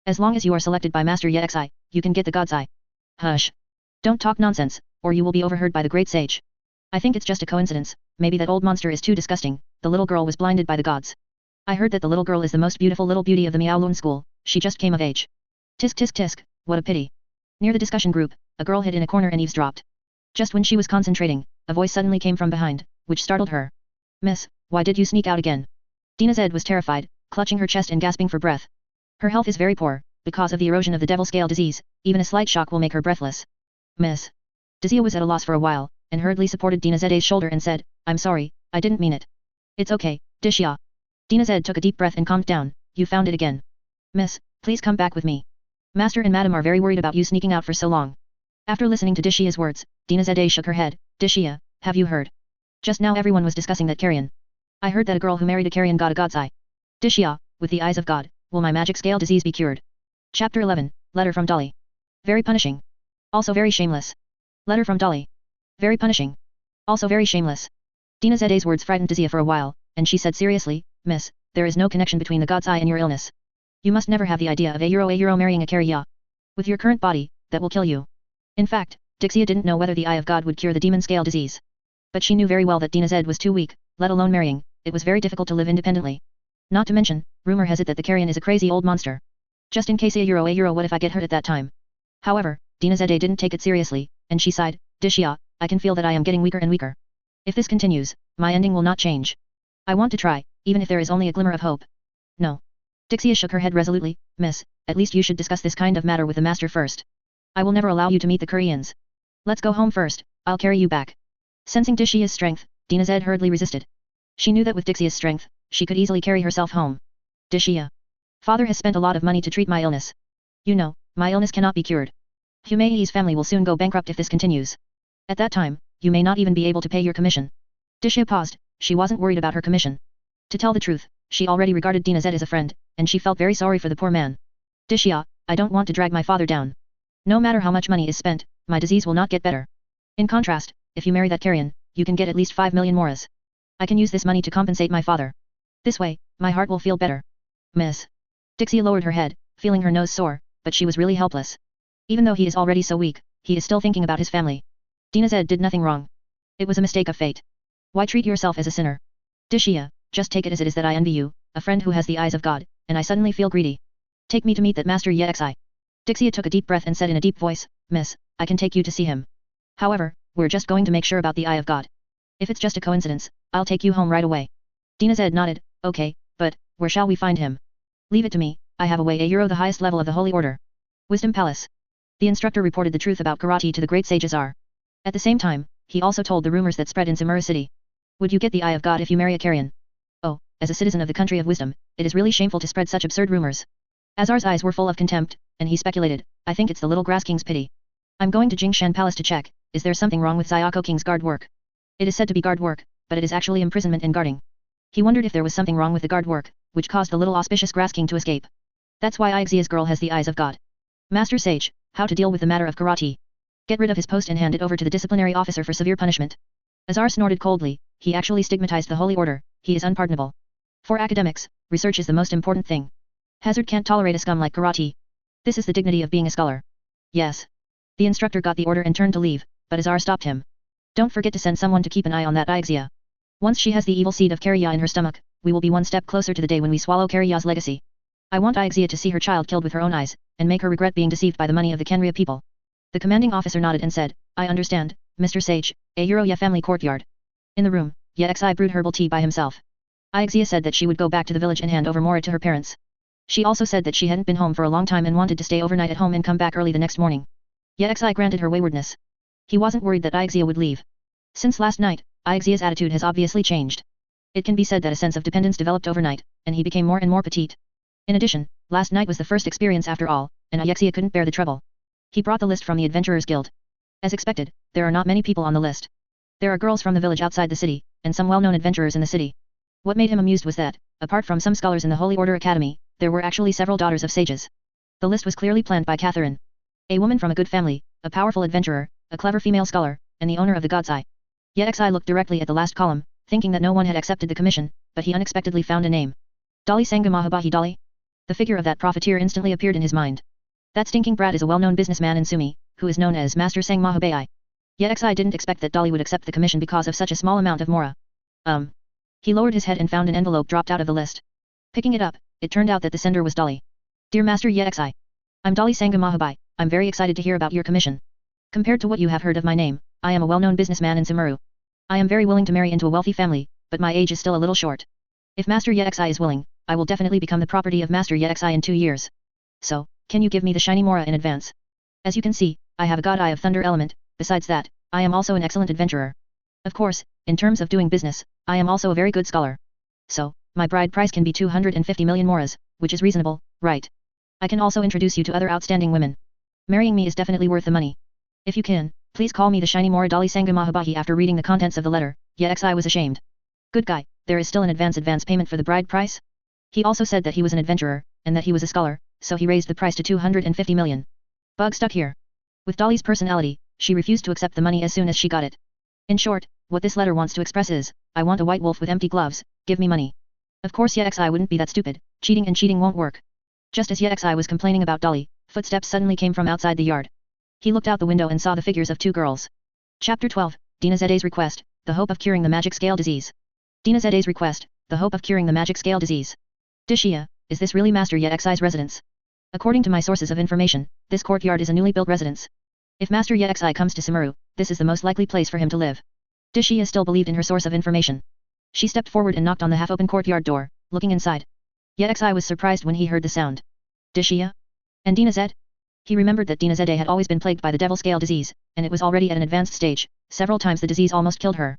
As long as you are selected by Master Yexi, you can get the God's Eye. Hush. Don't talk nonsense, or you will be overheard by the great sage. I think it's just a coincidence, maybe that old monster is too disgusting. The little girl was blinded by the gods. I heard that the little girl is the most beautiful little beauty of the Miaolun school, she just came of age. Tisk tisk tisk, what a pity. Near the discussion group, a girl hid in a corner and eavesdropped. Just when she was concentrating, a voice suddenly came from behind, which startled her. Miss, why did you sneak out again? Dina Zed was terrified, clutching her chest and gasping for breath. Her health is very poor, because of the erosion of the devil scale disease, even a slight shock will make her breathless. Miss. Dizia was at a loss for a while, and hurriedly supported Dina Zed's shoulder and said, I'm sorry, I didn't mean it. It's okay, Dixie. Dina Zed took a deep breath and calmed down, you found it again. Miss, please come back with me. Master and Madam are very worried about you sneaking out for so long. After listening to Dixie's words, Dina Zed shook her head. Dixie, have you heard? Just now everyone was discussing that Kerrian. I heard that a girl who married a Kerrian got a God's Eye. Dixie, with the eyes of God, will my magic scale disease be cured? Chapter 11, Letter from Dolly. Very punishing. Also very shameless. Letter from Dolly. Very punishing. Also very shameless. Dina Zed's words frightened Dizia for a while, and she said seriously, Miss, there is no connection between the God's Eye and your illness. You must never have the idea of a euro marrying a Kerriya. With your current body, that will kill you. In fact, Dixie didn't know whether the Eye of God would cure the demon scale disease. But she knew very well that Dina Zed was too weak, let alone marrying, it was very difficult to live independently. Not to mention, rumor has it that the Kerrian is a crazy old monster. Just in case a euro what if I get hurt at that time? However, Dina Zed didn't take it seriously, and she sighed, Dixie, I can feel that I am getting weaker and weaker. If this continues, my ending will not change. I want to try, even if there is only a glimmer of hope. No. Dixie shook her head resolutely, Miss, at least you should discuss this kind of matter with the master first. I will never allow you to meet the Koreans. Let's go home first, I'll carry you back. Sensing Dixie's strength, Dina Zed hurriedly resisted. She knew that with Dixie's strength, she could easily carry herself home. Dixie. Father has spent a lot of money to treat my illness. You know, my illness cannot be cured. Humei's family will soon go bankrupt if this continues. At that time, you may not even be able to pay your commission. Dixie paused, she wasn't worried about her commission. To tell the truth, she already regarded Dina Zed as a friend, and she felt very sorry for the poor man. Dixie, I don't want to drag my father down. No matter how much money is spent, my disease will not get better. In contrast, if you marry that Kerrian, you can get at least 5 million moras. I can use this money to compensate my father. This way, my heart will feel better. Miss. Dixie lowered her head, feeling her nose sore, but she was really helpless. Even though he is already so weak, he is still thinking about his family. Dina Zed did nothing wrong. It was a mistake of fate. Why treat yourself as a sinner? Dixie, just take it as it is that I envy you, a friend who has the eyes of God, and I suddenly feel greedy. Take me to meet that Master Yexi. Dixie took a deep breath and said in a deep voice, Miss, I can take you to see him. However, we're just going to make sure about the Eye of God. If it's just a coincidence, I'll take you home right away. Dinazed nodded, okay, but, where shall we find him? Leave it to me, I have a way the highest level of the Holy Order. Wisdom Palace. The instructor reported the truth about karate to the great sage Azar. At the same time, he also told the rumors that spread in Sumeru city. Would you get the Eye of God if you marry a Kerriyan? Oh, as a citizen of the country of wisdom, it is really shameful to spread such absurd rumors. Azar's eyes were full of contempt, and he speculated, I think it's the little grass king's pity. I'm going to Jingshan Palace to check, is there something wrong with Xiao King's guard work? It is said to be guard work, but it is actually imprisonment and guarding. He wondered if there was something wrong with the guard work, which caused the little auspicious grass king to escape. That's why Ixea's girl has the eyes of God. Master Sage, how to deal with the matter of karate? Get rid of his post and hand it over to the disciplinary officer for severe punishment. Azar snorted coldly, he actually stigmatized the Holy Order, he is unpardonable. For academics, research is the most important thing. Hazard can't tolerate a scum like karate. This is the dignity of being a scholar. Yes. The instructor got the order and turned to leave, but Azar stopped him. Don't forget to send someone to keep an eye on that Ixea. Once she has the evil seed of Kerriya in her stomach, we will be one step closer to the day when we swallow Kerriya's legacy. I want Ixea to see her child killed with her own eyes, and make her regret being deceived by the money of the Kanria people. The commanding officer nodded and said, I understand, Mr. Sage, a Ye family courtyard. In the room, Ye Xi brewed herbal tea by himself. Ixea said that she would go back to the village and hand over Mora to her parents. She also said that she hadn't been home for a long time and wanted to stay overnight at home and come back early the next morning. Ye Xi granted her waywardness. He wasn't worried that Ixea would leave. Since last night, Ixea's attitude has obviously changed. It can be said that a sense of dependence developed overnight, and he became more and more petite. In addition, last night was the first experience after all, and Ixea couldn't bear the trouble. He brought the list from the Adventurers Guild. As expected, there are not many people on the list. There are girls from the village outside the city, and some well-known adventurers in the city. What made him amused was that, apart from some scholars in the Holy Order Academy, there were actually several daughters of sages. The list was clearly planned by Catherine. A woman from a good family, a powerful adventurer, a clever female scholar, and the owner of the God's Eye. Ye Xi looked directly at the last column, thinking that no one had accepted the commission, but he unexpectedly found a name. Dali Sangamahabahi Dali? The figure of that profiteer instantly appeared in his mind. That stinking brat is a well-known businessman in Sumi, who is known as Master Sangmahabai. Ye Xi didn't expect that Dali would accept the commission because of such a small amount of mora. He lowered his head and found an envelope dropped out of the list. Picking it up, it turned out that the sender was Dali. Dear Master Ye Xi. I'm Dali Sangamahabai, I'm very excited to hear about your commission. Compared to what you have heard of my name, I am a well-known businessman in Sumeru. I am very willing to marry into a wealthy family, but my age is still a little short. If Master Ye Xi is willing, I will definitely become the property of Master Ye Xi in 2 years. So, can you give me the shiny mora in advance? As you can see, I have a God Eye of Thunder element, besides that, I am also an excellent adventurer. Of course, in terms of doing business, I am also a very good scholar. So, my bride price can be 250 million moras, which is reasonable, right? I can also introduce you to other outstanding women. Marrying me is definitely worth the money. If you can, please call me the shiny mora Dali Sangamahabahi. After reading the contents of the letter, Ye Xi was ashamed. Good guy, there is still an advance payment for the bride price? He also said that he was an adventurer, and that he was a scholar, so he raised the price to 250 million. Bug stuck here. With Dali's personality, she refused to accept the money as soon as she got it. In short, what this letter wants to express is, I want a white wolf with empty gloves, give me money. Of course Ye Xi wouldn't be that stupid, cheating won't work. Just as Ye Xi was complaining about Dali, footsteps suddenly came from outside the yard. He looked out the window and saw the figures of 2 girls. Chapter 12, Dinazede's Request, The Hope of Curing the Magic Scale Disease. Dinazede's Request, The Hope of Curing the Magic Scale Disease. Dixie, is this really Master Ye Xi's residence? According to my sources of information, this courtyard is a newly built residence. If Master Ye Xi comes to Sumeru, this is the most likely place for him to live. Dixie still believed in her source of information. She stepped forward and knocked on the half-open courtyard door, looking inside. Ye Xi was surprised when he heard the sound. Dixie? And Dinazed? He remembered that Dinazede had always been plagued by the devil scale disease, and it was already at an advanced stage. Several times the disease almost killed her.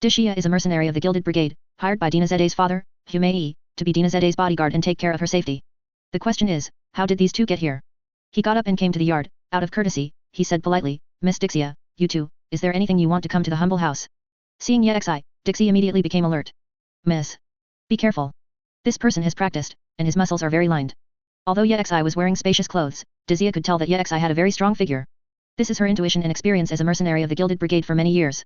Dixie is a mercenary of the Gilded Brigade, hired by Dinazede's father, Humei, to be Dinazede's bodyguard and take care of her safety. The question is, how did these 2 get here? He got up and came to the yard. Out of courtesy, he said politely, Miss Dixie, you 2, is there anything you want to come to the humble house? Seeing Ye Xi, Dixie immediately became alert. Miss. Be careful. This person has practiced, and his muscles are very lined. Although Ye Xi was wearing spacious clothes, Dixie could tell that Ye Xi had a very strong figure. This is her intuition and experience as a mercenary of the Gilded Brigade for many years.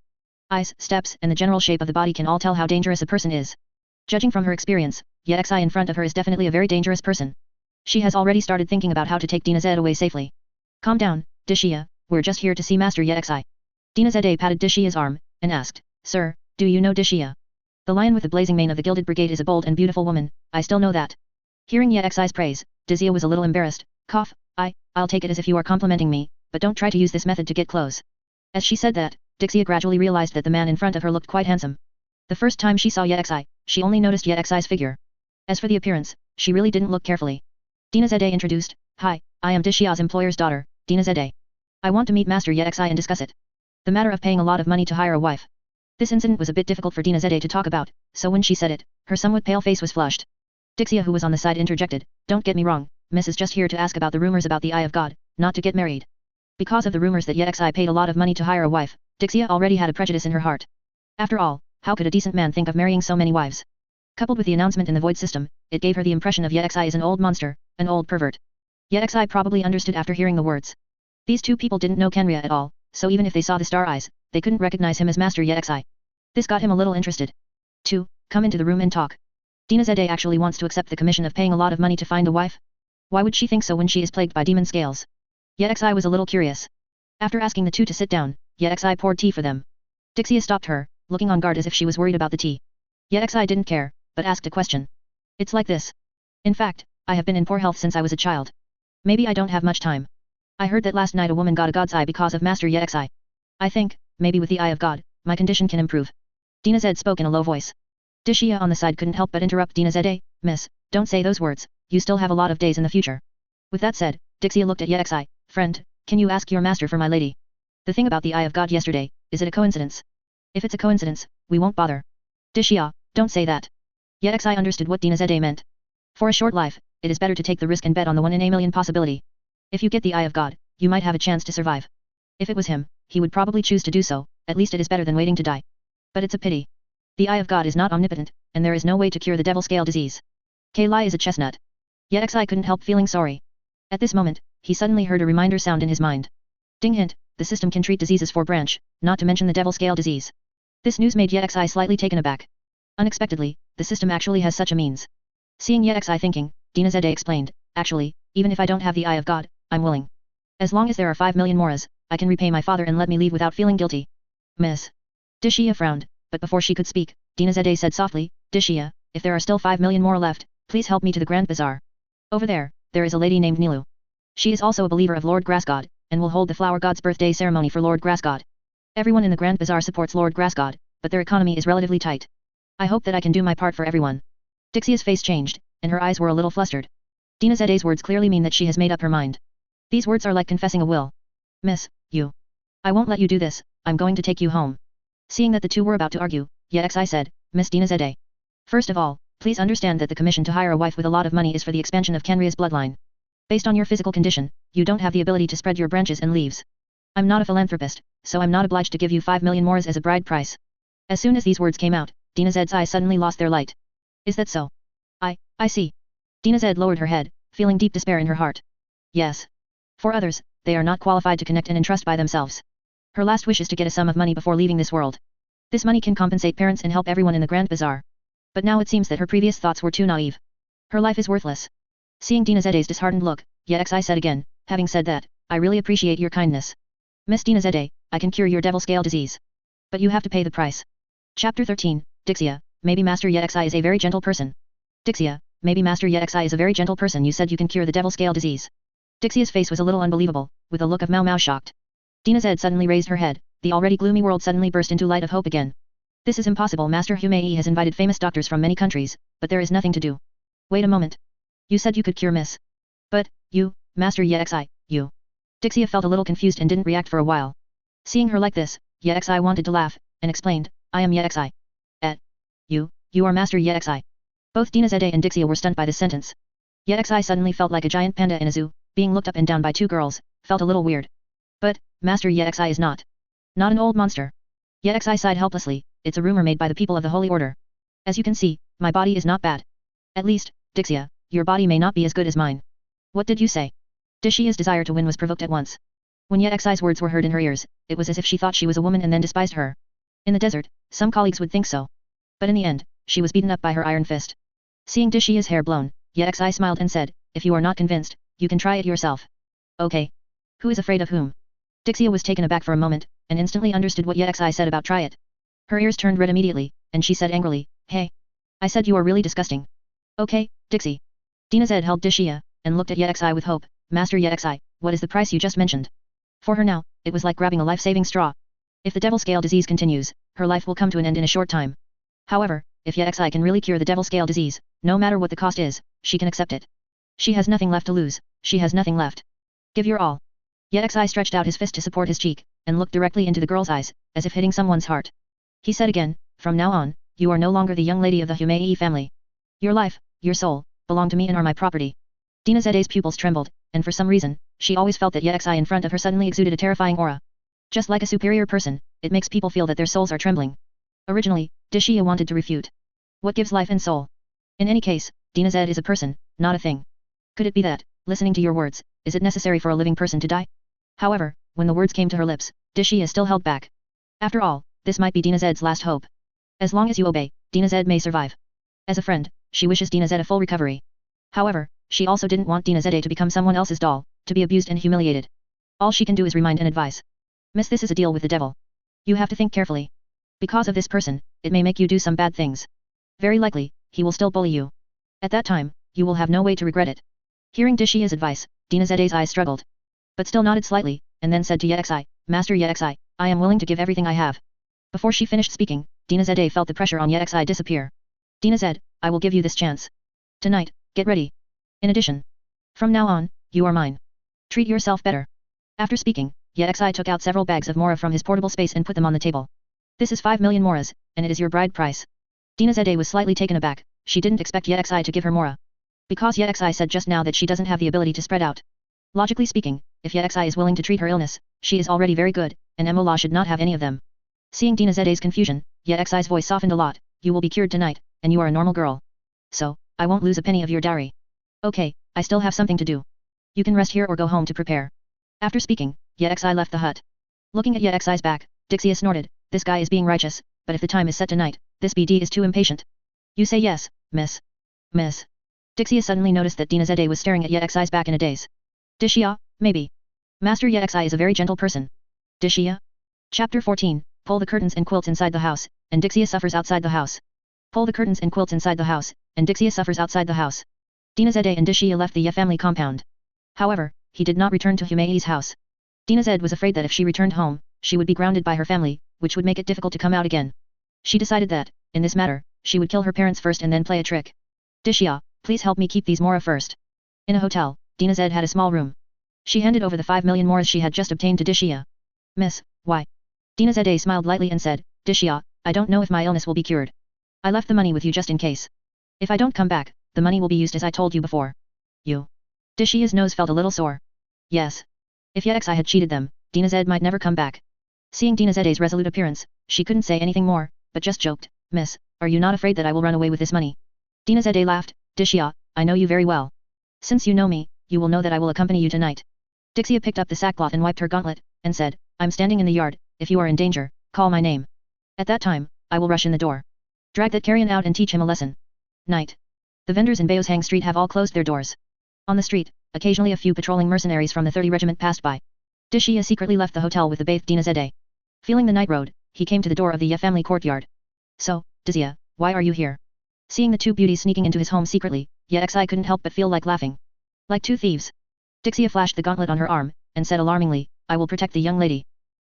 Eyes, steps, and the general shape of the body can all tell how dangerous a person is. Judging from her experience, Ye Xi in front of her is definitely a very dangerous person. She has already started thinking about how to take Dinazed away safely. Calm down, Dixie, we're just here to see Master Ye Xi. Dinazed patted Dixie's arm, and asked, Sir, do you know Dixie? The lion with the blazing mane of the Gilded Brigade is a bold and beautiful woman, I still know that. Hearing Ye Xi's praise, Dixie was a little embarrassed. Cough, I'll take it as if you are complimenting me, but don't try to use this method to get clothes. As she said that, Dixie gradually realized that the man in front of her looked quite handsome. The first time she saw Yexi, she only noticed Yexi's figure. As for the appearance, she really didn't look carefully. Dinazade introduced, "Hi, I am Dishia's employer's daughter, Dinazade. I want to meet Master Yexi and discuss it. The matter of paying a lot of money to hire a wife." This incident was a bit difficult for Dinazade to talk about, so when she said it, her somewhat pale face was flushed. Dixie, who was on the side, interjected, "Don't get me wrong, Miss is just here to ask about the rumors about the Eye of God, not to get married." Because of the rumors that Yexi paid a lot of money to hire a wife, Dixie already had a prejudice in her heart. After all, how could a decent man think of marrying so many wives? Coupled with the announcement in the void system, it gave her the impression of Yexi as an old monster, an old pervert. Yexi probably understood after hearing the words. These two people didn't know Khaenri'ah at all, so even if they saw the star eyes, they couldn't recognize him as Master Yexi. This got him a little interested. 2. Come into the room and talk. Dinazade actually wants to accept the commission of paying a lot of money to find a wife? Why would she think so when she is plagued by demon scales? Yexi was a little curious. After asking the two to sit down, Yexi poured tea for them. Dixie stopped her, looking on guard as if she was worried about the tea. Yexi didn't care, but asked a question. "It's like this. In fact, I have been in poor health since I was a child. Maybe I don't have much time. I heard that last night a woman got a god's eye because of Master Yexi. I think, maybe with the Eye of God, my condition can improve." Dinazade spoke in a low voice. Dixie on the side couldn't help but interrupt Dinazade, "Miss, don't say those words, you still have a lot of days in the future." With that said, Dixie looked at Yexi, "Friend, can you ask your master for my lady? The thing about the Eye of God yesterday, is it a coincidence? If it's a coincidence, we won't bother." "Dixie, don't say that." Yexi understood what Dinazade meant. For a short life, it is better to take the risk and bet on the 1 in a million possibility. If you get the Eye of God, you might have a chance to survive. If it was him, he would probably choose to do so, at least it is better than waiting to die. But it's a pity. The Eye of God is not omnipotent, and there is no way to cure the devil scale disease. Khaenri'ah is a chestnut. Yexi couldn't help feeling sorry. At this moment, he suddenly heard a reminder sound in his mind. Ding hint, the system can treat diseases for branch, not to mention the devil scale disease. This news made Yexi slightly taken aback. Unexpectedly, the system actually has such a means. Seeing Yexi thinking, Dinazade explained, "Actually, even if I don't have the Eye of God, I'm willing. As long as there are 5 million moras, I can repay my father and let me leave without feeling guilty." "Miss." Dixie frowned, but before she could speak, Dinazade said softly, "Dixie, if there are still 5 million more left, please help me to the Grand Bazaar. Over there is a lady named Nilu. She is also a believer of Lord Grass God, and will hold the Flower God's birthday ceremony for Lord Grass God. Everyone in the Grand Bazaar supports Lord Grass God, but their economy is relatively tight. I hope that I can do my part for everyone." Dixie's face changed, and her eyes were a little flustered. Dinazade's words clearly mean that she has made up her mind. These words are like confessing a will. "Miss, you. I won't let you do this, I'm going to take you home." Seeing that the two were about to argue, Yexi said, "Miss Dinazade. First of all, please understand that the commission to hire a wife with a lot of money is for the expansion of Khaenri'ah's bloodline. Based on your physical condition, you don't have the ability to spread your branches and leaves. I'm not a philanthropist, so I'm not obliged to give you 5 million moras as a bride price." As soon as these words came out, Dinazade's eyes suddenly lost their light. "Is that so? I see." Dinazade lowered her head, feeling deep despair in her heart. "Yes. For others, they are not qualified to connect and entrust by themselves. Her last wish is to get a sum of money before leaving this world. This money can compensate parents and help everyone in the Grand Bazaar. But now it seems that her previous thoughts were too naive. Her life is worthless." Seeing Dinazade's disheartened look, Yexi said again, "Having said that, I really appreciate your kindness. Miss Dinazade, I can cure your devil scale disease. But you have to pay the price." Chapter 13, Dixie, maybe Master Yexi is a very gentle person. Dixie, maybe Master Yexi is a very gentle person. You said you can cure the devil scale disease. Dixie's face was a little unbelievable, with a look of Mau shocked. Dinazade suddenly raised her head, the already gloomy world suddenly burst into light of hope again. "This is impossible. Master Humei has invited famous doctors from many countries, but there is nothing to do." "Wait a moment. You said you could cure Miss. But, you, Master Yexi, you." Dixie felt a little confused and didn't react for a while. Seeing her like this, Yexi wanted to laugh, and explained, "I am Yexi. You are Master Yexi." Both Dinazade and Dixie were stunned by this sentence. Yexi suddenly felt like a giant panda in a zoo, being looked up and down by two girls, felt a little weird. But, Master Yexi is not an old monster. Yexi sighed helplessly, "It's a rumor made by the people of the Holy Order. As you can see, my body is not bad. At least, Dixie, your body may not be as good as mine." "What did you say?" Dixie's desire to win was provoked at once. When Yexi's words were heard in her ears, it was as if she thought she was a woman and then despised her. In the desert, some colleagues would think so. But in the end, she was beaten up by her iron fist. Seeing Dixie's hair blown, Yexi smiled and said, "If you are not convinced, you can try it yourself." "Okay. Who is afraid of whom?" Dixie was taken aback for a moment, and instantly understood what Yexi said about try it. Her ears turned red immediately, and she said angrily, "Hey! I said you are really disgusting." "Okay, Dixie." Dinazade held Dixie, and looked at Yexi with hope. "Master Yexi, what is the price you just mentioned?" For her now, it was like grabbing a life-saving straw. If the devil scale disease continues, her life will come to an end in a short time. However, if Yexi can really cure the devil scale disease, no matter what the cost is, she can accept it. She has nothing left to lose, she has nothing left. Give your all. Yexi stretched out his fist to support his cheek, and looked directly into the girl's eyes, as if hitting someone's heart. He said again, from now on, you are no longer the young lady of the Humei family. Your life, your soul, belong to me and are my property. Dina Zede's pupils trembled, and for some reason, she always felt that Yexi in front of her suddenly exuded a terrifying aura. Just like a superior person, it makes people feel that their souls are trembling. Originally, Dixie wanted to refute. What gives life and soul? In any case, Dina Zed is a person, not a thing. Could it be that, listening to your words, is it necessary for a living person to die? However, when the words came to her lips, Dixie still held back. After all, this might be Dina Zed's last hope. As long as you obey, Dina Zed may survive. As a friend, she wishes Dina Zed a full recovery. However, she also didn't want Dina Zede to become someone else's doll, to be abused and humiliated. All she can do is remind and advise. Miss, this is a deal with the devil. You have to think carefully. Because of this person, it may make you do some bad things. Very likely, he will still bully you. At that time, you will have no way to regret it. Hearing Dixie's advice, Dina Zede's eyes struggled. But still nodded slightly, and then said to Yexi, Master Yexi, I am willing to give everything I have. Before she finished speaking, Dina Zede felt the pressure on Yexi disappear. Dina Zed, I will give you this chance. Tonight, get ready. In addition, from now on, you are mine. Treat yourself better. After speaking, Yexi took out several bags of mora from his portable space and put them on the table. This is 5 million moras, and it is your bride price. Dina Zede was slightly taken aback, she didn't expect Yexi to give her mora. Because Yexi said just now that she doesn't have the ability to spread out. Logically speaking, if Yexi is willing to treat her illness, she is already very good, and Emola should not have any of them. Seeing Dina Zede's confusion, Yexi's voice softened a lot, you will be cured tonight, and you are a normal girl. So, I won't lose a penny of your dowry. Okay, I still have something to do. You can rest here or go home to prepare. After speaking, Yexi left the hut. Looking at Yexi's back, Dixie snorted, this guy is being righteous, but if the time is set tonight, this BD is too impatient. You say yes, miss. Miss. Dixie suddenly noticed that Dina Zede was staring at Yexi's back in a daze. Dixia, maybe. Master Yexi is a very gentle person. Dixia? Chapter 14, pull the curtains and quilts inside the house, and Dixia suffers outside the house. Pull the curtains and quilts inside the house, and Dixia suffers outside the house. Dina Zede and Dixia left the Ye family compound. However, he did not return to Humei's house. Dina Zed was afraid that if she returned home, she would be grounded by her family, which would make it difficult to come out again. She decided that, in this matter, she would kill her parents first and then play a trick. Dixia, please help me keep these mora first. In a hotel, Dina Zed had a small room. She handed over the 5 million moras she had just obtained to Dixia. Miss, why? Dina Zede smiled lightly and said, Dixia, I don't know if my illness will be cured. I left the money with you just in case. If I don't come back, the money will be used as I told you before. You. Dixia's nose felt a little sore. Yes. If Yexi had cheated them, Dina Zed might never come back. Seeing Dina Zede's resolute appearance, she couldn't say anything more, but just joked, Miss, are you not afraid that I will run away with this money? Dina Zede laughed, Dixia, I know you very well. Since you know me, you will know that I will accompany you tonight. Dixia picked up the sackcloth and wiped her gauntlet, and said, I'm standing in the yard, if you are in danger, call my name. At that time, I will rush in the door. Drag that Kerriya out and teach him a lesson. Night. The vendors in Baoshang Street have all closed their doors. On the street, occasionally a few patrolling mercenaries from the 30 Regiment passed by. Dixia secretly left the hotel with the bathed Dina Zede. Feeling the night road, he came to the door of the Ye family courtyard. So, Dixia, why are you here? Seeing the two beauties sneaking into his home secretly, Yexi couldn't help but feel like laughing. Like two thieves. Dixia flashed the gauntlet on her arm, and said alarmingly, I will protect the young lady.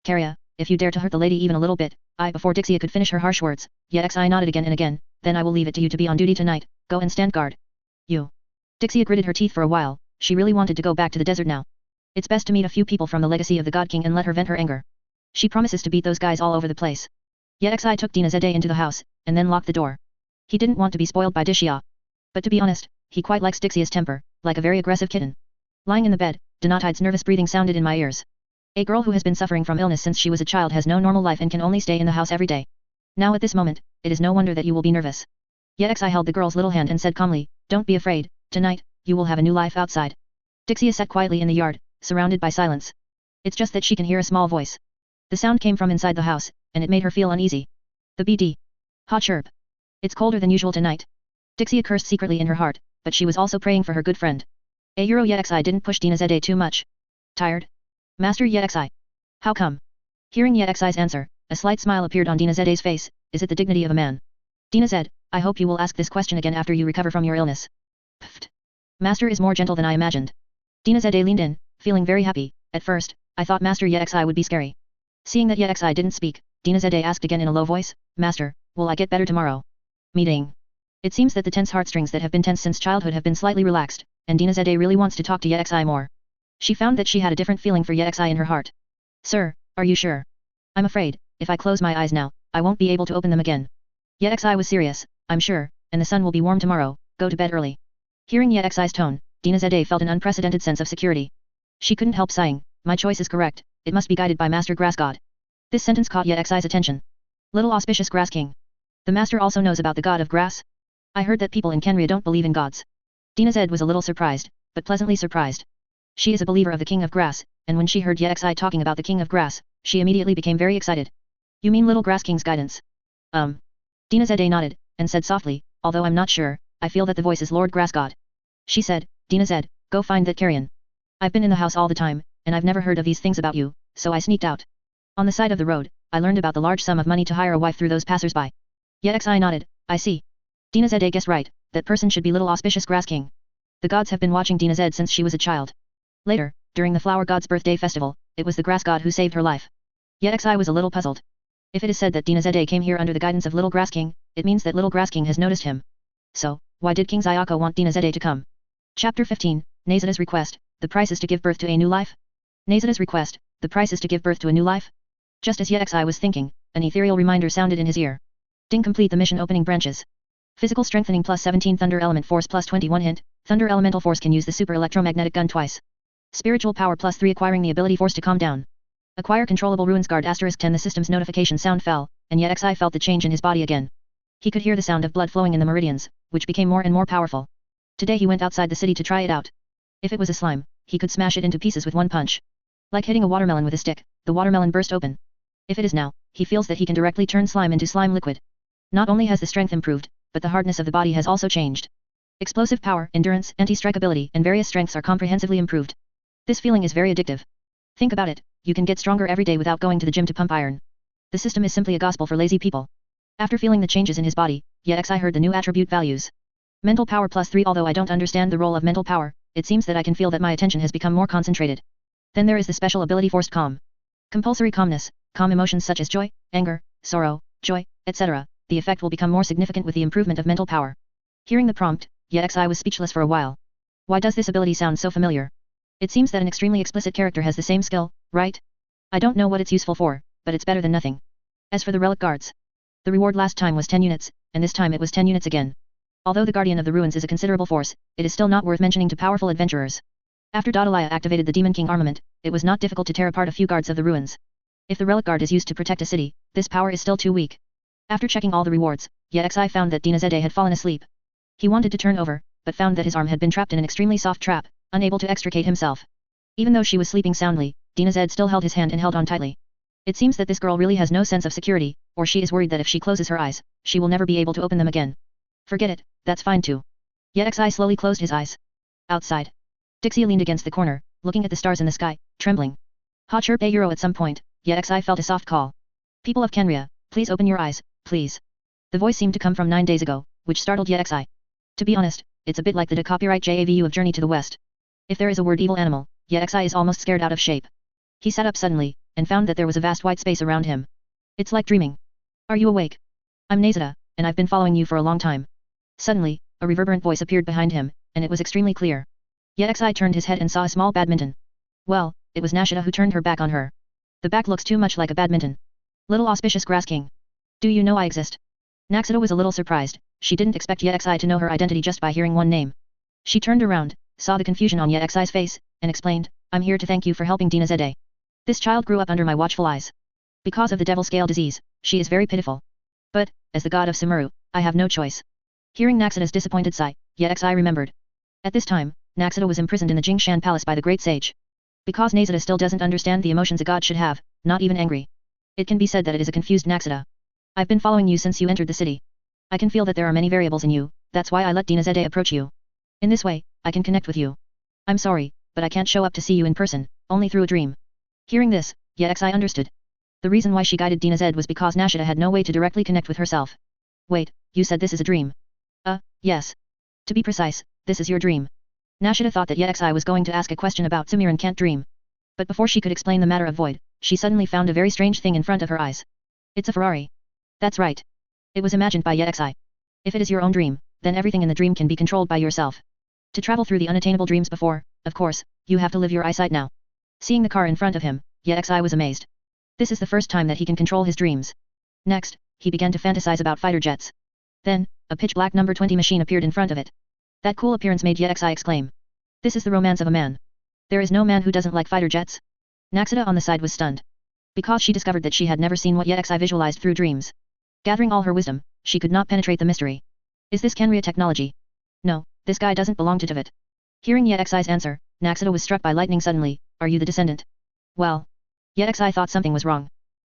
Kerriya, if you dare to hurt the lady even a little bit, before Dixia could finish her harsh words, Yexi nodded again and again, then I will leave it to you to be on duty tonight, go and stand guard. You. Dixia gritted her teeth for a while, she really wanted to go back to the desert now. It's best to meet a few people from the legacy of the God King and let her vent her anger. She promises to beat those guys all over the place. Yexi took Dina Zede into the house, and then locked the door. He didn't want to be spoiled by Dixia. But to be honest, he quite likes Dixia's temper, like a very aggressive kitten. Lying in the bed, Donatide's nervous breathing sounded in my ears. A girl who has been suffering from illness since she was a child has no normal life and can only stay in the house every day. Now at this moment, it is no wonder that you will be nervous. Yexi held the girl's little hand and said calmly, don't be afraid, tonight, you will have a new life outside. Dixia sat quietly in the yard, surrounded by silence. It's just that she can hear a small voice. The sound came from inside the house, and it made her feel uneasy. The BD. Ha chirp. It's colder than usual tonight. Dixia cursed secretly in her heart, but she was also praying for her good friend. Yexi didn't push Dina Zede too much. Tired? Master Yexi. How come? Hearing Yexi's answer, a slight smile appeared on Dina Zede's face, is it the dignity of a man? Dina Zed, I hope you will ask this question again after you recover from your illness. Pfft. Master is more gentle than I imagined. Dina Zede leaned in, feeling very happy. At first, I thought Master Yexi would be scary. Seeing that Yexi didn't speak, Dinazede asked again in a low voice, Master, will I get better tomorrow? Meeting. It seems that the tense heartstrings that have been tense since childhood have been slightly relaxed, and Dinazede really wants to talk to Yexi more. She found that she had a different feeling for Yexi in her heart. Sir, are you sure? I'm afraid, if I close my eyes now, I won't be able to open them again. Yexi was serious, I'm sure, and the sun will be warm tomorrow, go to bed early. Hearing Yexi's tone, Dinazede felt an unprecedented sense of security. She couldn't help sighing, my choice is correct, it must be guided by Master Grass God. This sentence caught Yexi's attention. Little auspicious Grass King. The Master also knows about the God of Grass? I heard that people in Khaenri'ah don't believe in gods. Dinazed was a little surprised, but pleasantly surprised. She is a believer of the King of Grass, and when she heard Yexi talking about the King of Grass, she immediately became very excited. You mean Little Grass King's guidance? Dinazede nodded, and said softly, although I'm not sure, I feel that the voice is Lord Grass God. She said, Dinazed, go find that Kerriya. I've been in the house all the time, and I've never heard of these things about you, so I sneaked out. On the side of the road, I learned about the large sum of money to hire a wife through those passers-by. Yexi nodded, I see. Dinazede guessed right, that person should be Little Auspicious Grass King. The gods have been watching Dinazed since she was a child. Later, during the Flower God's birthday festival, it was the Grass God who saved her life. Yexi was a little puzzled. If it is said that Dinazede came here under the guidance of Little Grass King, it means that Little Grass King has noticed him. So, why did King Xiako want Dinazede to come? Chapter 15, Nazida's Request, the price is to give birth to a new life? Nazida's Request, the price is to give birth to a new life? Just as Yexi was thinking, an ethereal reminder sounded in his ear. Ding, complete the mission opening branches. Physical strengthening plus 17 Thunder Element Force plus 21 hint, Thunder Elemental Force can use the super electromagnetic gun twice. Spiritual power plus 3 acquiring the ability Force to calm down. Acquire controllable ruins guard *10 the system's notification sound fell, and Yexi felt the change in his body again. He could hear the sound of blood flowing in the meridians, which became more and more powerful. Today he went outside the city to try it out. If it was a slime, he could smash it into pieces with one punch. Like hitting a watermelon with a stick, the watermelon burst open. If it is now, he feels that he can directly turn slime into slime liquid. Not only has the strength improved, but the hardness of the body has also changed. Explosive power, endurance, anti-strike ability, and various strengths are comprehensively improved. This feeling is very addictive. Think about it, you can get stronger every day without going to the gym to pump iron. The system is simply a gospel for lazy people. After feeling the changes in his body, Yexi heard the new attribute values. Mental power plus 3. Although I don't understand the role of mental power, it seems that I can feel that my attention has become more concentrated. Then there is the special ability Forced Calm. Compulsory calmness, calm emotions such as joy, anger, sorrow, joy, etc. The effect will become more significant with the improvement of mental power. Hearing the prompt, Yexi was speechless for a while. Why does this ability sound so familiar? It seems that an extremely explicit character has the same skill, right? I don't know what it's useful for, but it's better than nothing. As for the relic guards, the reward last time was 10 units, and this time it was 10 units again. Although the Guardian of the Ruins is a considerable force, it is still not worth mentioning to powerful adventurers. After Dadalia activated the Demon King armament, it was not difficult to tear apart a few guards of the ruins. If the relic guard is used to protect a city, this power is still too weak. After checking all the rewards, Yexi found that Dinazede had fallen asleep. He wanted to turn over, but found that his arm had been trapped in an extremely soft trap, unable to extricate himself. Even though she was sleeping soundly, Dinazed still held his hand and held on tightly. It seems that this girl really has no sense of security, or she is worried that if she closes her eyes, she will never be able to open them again. Forget it, that's fine too. Yexi slowly closed his eyes. Outside. Dixie leaned against the corner, looking at the stars in the sky, trembling. Ha chirp a euro. At some point, Yexi felt a soft call. People of Khaenri'ah, please open your eyes, please. The voice seemed to come from 9 days ago, which startled Yexi. To be honest, it's a bit like the copyright JAVU of Journey to the West. If there is a word evil animal, Yexi is almost scared out of shape. He sat up suddenly, and found that there was a vast white space around him. It's like dreaming. Are you awake? I'm Nashida, and I've been following you for a long time. Suddenly, a reverberant voice appeared behind him, and it was extremely clear. Yexi turned his head and saw a small badminton. Well, it was Nashida who turned her back on her. The back looks too much like a badminton. Little Auspicious Grass King. Do you know I exist? Nashida was a little surprised, she didn't expect Yexi to know her identity just by hearing one name. She turned around, saw the confusion on Yexi's face, and explained, I'm here to thank you for helping Dinazede. This child grew up under my watchful eyes. Because of the devil scale disease, she is very pitiful. But, as the god of Sumeru, I have no choice. Hearing Naxida's disappointed sigh, Yexi remembered. At this time, Nashida was imprisoned in the Jingshan Palace by the great sage. Because Nashida still doesn't understand the emotions a god should have, not even angry. It can be said that it is a confused Nashida. I've been following you since you entered the city. I can feel that there are many variables in you, that's why I let Dinazede approach you. In this way, I can connect with you. I'm sorry, but I can't show up to see you in person, only through a dream. Hearing this, Yexi understood. The reason why she guided Dinazed was because Nashida had no way to directly connect with herself. Wait, you said this is a dream? Yes. To be precise, this is your dream. Nashida thought that Yexi was going to ask a question about Sumiran can't dream. But before she could explain the matter of void, she suddenly found a very strange thing in front of her eyes. It's a Ferrari. That's right. It was imagined by Yexi. If it is your own dream, then everything in the dream can be controlled by yourself. To travel through the unattainable dreams before, of course, you have to live your eyesight now. Seeing the car in front of him, Yexi was amazed. This is the first time that he can control his dreams. Next, he began to fantasize about fighter jets. Then, a pitch-black number 20 machine appeared in front of it. That cool appearance made Yexi exclaim. This is the romance of a man. There is no man who doesn't like fighter jets. Nashida on the side was stunned. Because she discovered that she had never seen what Yexi visualized through dreams. Gathering all her wisdom, she could not penetrate the mystery. Is this Khaenri'ah technology? No, this guy doesn't belong to Tivat. Hearing Yexi's answer, Nashida was struck by lightning suddenly. Are you the descendant? Well. Yexi thought something was wrong.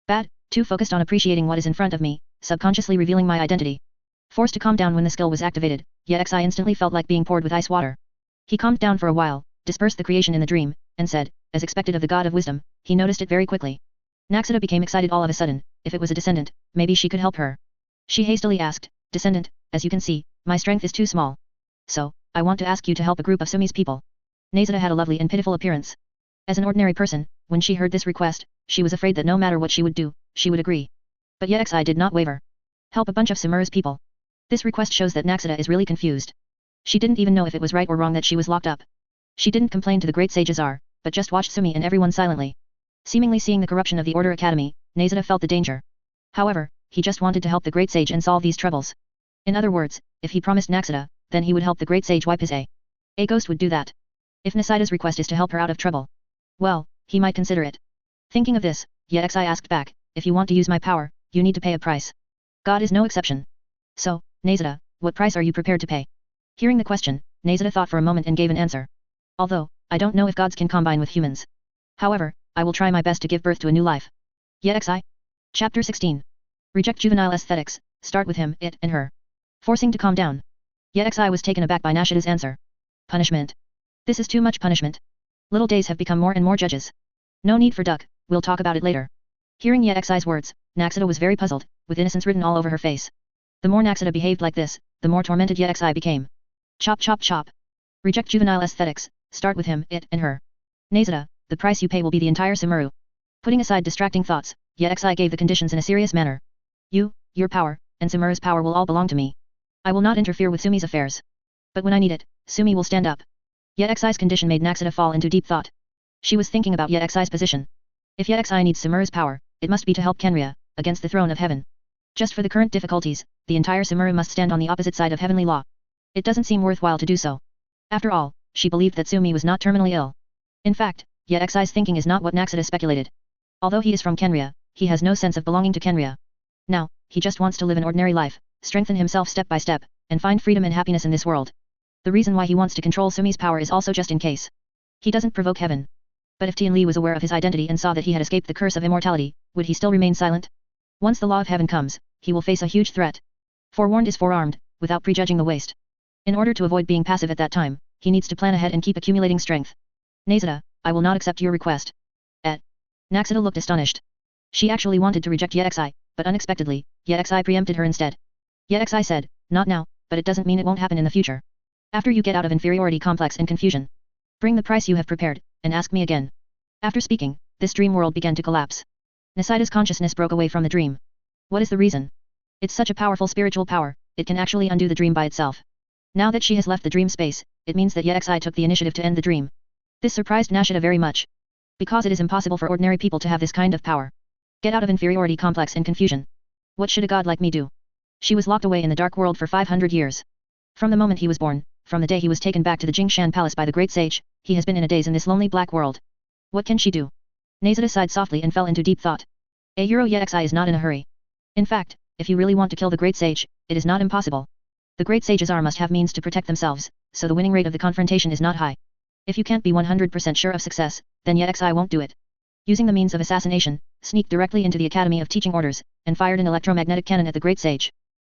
Bad, too focused on appreciating what is in front of me, subconsciously revealing my identity. Forced to calm down when the skill was activated, Yexi instantly felt like being poured with ice water. He calmed down for a while, dispersed the creation in the dream, and said, as expected of the god of wisdom, he noticed it very quickly. Nashida became excited all of a sudden. If it was a descendant, maybe she could help her. She hastily asked, Descendant, as you can see, my strength is too small. So, I want to ask you to help a group of Sumi's people. Nashida had a lovely and pitiful appearance. As an ordinary person, when she heard this request, she was afraid that no matter what she would do, she would agree. But Yexi did not waver. Help a bunch of Sumeru's people. This request shows that Nashida is really confused. She didn't even know if it was right or wrong that she was locked up. She didn't complain to the great sage Azar, but just watched Sumi and everyone silently. Seemingly seeing the corruption of the Order Academy, Nashida felt the danger. However, he just wanted to help the great sage and solve these troubles. In other words, if he promised Nashida, then he would help the great sage wipe his A ghost would do that. If Nashida's request is to help her out of trouble, well, he might consider it. Thinking of this, Yexi asked back, if you want to use my power, you need to pay a price. God is no exception. So, Nashida, what price are you prepared to pay? Hearing the question, Nashida thought for a moment and gave an answer. Although, I don't know if gods can combine with humans. However, I will try my best to give birth to a new life. Yexi? Chapter 16. Reject juvenile aesthetics, start with him, it, and her. Forcing to calm down. Yexi was taken aback by Nashida's answer. Punishment. This is too much punishment. Little days have become more and more judges. No need for duck, we'll talk about it later. Hearing Yexi's words, Nashida was very puzzled, with innocence written all over her face. The more Nashida behaved like this, the more tormented Yexi became. Chop chop chop. Reject juvenile aesthetics, start with him, it, and her. Nashida, the price you pay will be the entire Sumeru. Putting aside distracting thoughts, Yexi gave the conditions in a serious manner. You, your power, and Sumeru's power will all belong to me. I will not interfere with Sumi's affairs. But when I need it, Sumi will stand up. Yexi's condition made Nashida fall into deep thought. She was thinking about Yexi's position. If Yexi needs Sumeru's power, it must be to help Khaenri'ah, against the throne of heaven. Just for the current difficulties, the entire Sumeru must stand on the opposite side of heavenly law. It doesn't seem worthwhile to do so. After all, she believed that Sumi was not terminally ill. In fact, Yexi's thinking is not what Nashida speculated. Although he is from Khaenri'ah, he has no sense of belonging to Khaenri'ah. Now, he just wants to live an ordinary life, strengthen himself step by step, and find freedom and happiness in this world. The reason why he wants to control Sumi's power is also just in case. He doesn't provoke heaven. But if Tianli was aware of his identity and saw that he had escaped the curse of immortality, would he still remain silent? Once the law of heaven comes, he will face a huge threat. Forewarned is forearmed, without prejudging the waste. In order to avoid being passive at that time, he needs to plan ahead and keep accumulating strength. Nashida, I will not accept your request. Nashida looked astonished. She actually wanted to reject Yexi, but unexpectedly, Yexi preempted her instead. Yexi said, not now, but it doesn't mean it won't happen in the future. After you get out of inferiority complex and confusion. Bring the price you have prepared, and ask me again. After speaking, this dream world began to collapse. Nashida's consciousness broke away from the dream. What is the reason? It's such a powerful spiritual power, it can actually undo the dream by itself. Now that she has left the dream space, it means that Yexi took the initiative to end the dream. This surprised Nashida very much. Because it is impossible for ordinary people to have this kind of power. Get out of inferiority complex and confusion. What should a god like me do? She was locked away in the dark world for 500 years. From the moment he was born, from the day he was taken back to the Jingshan palace by the great sage, he has been in a daze in this lonely black world. What can she do? Nashida sighed softly and fell into deep thought. Yexi is not in a hurry. In fact, if you really want to kill the great sage, it is not impossible. The great sage's Azar must have means to protect themselves, so the winning rate of the confrontation is not high. If you can't be 100% sure of success, then Yexi won't do it. Using the means of assassination, sneaked directly into the Academy of Teaching Orders, and fired an electromagnetic cannon at the great sage.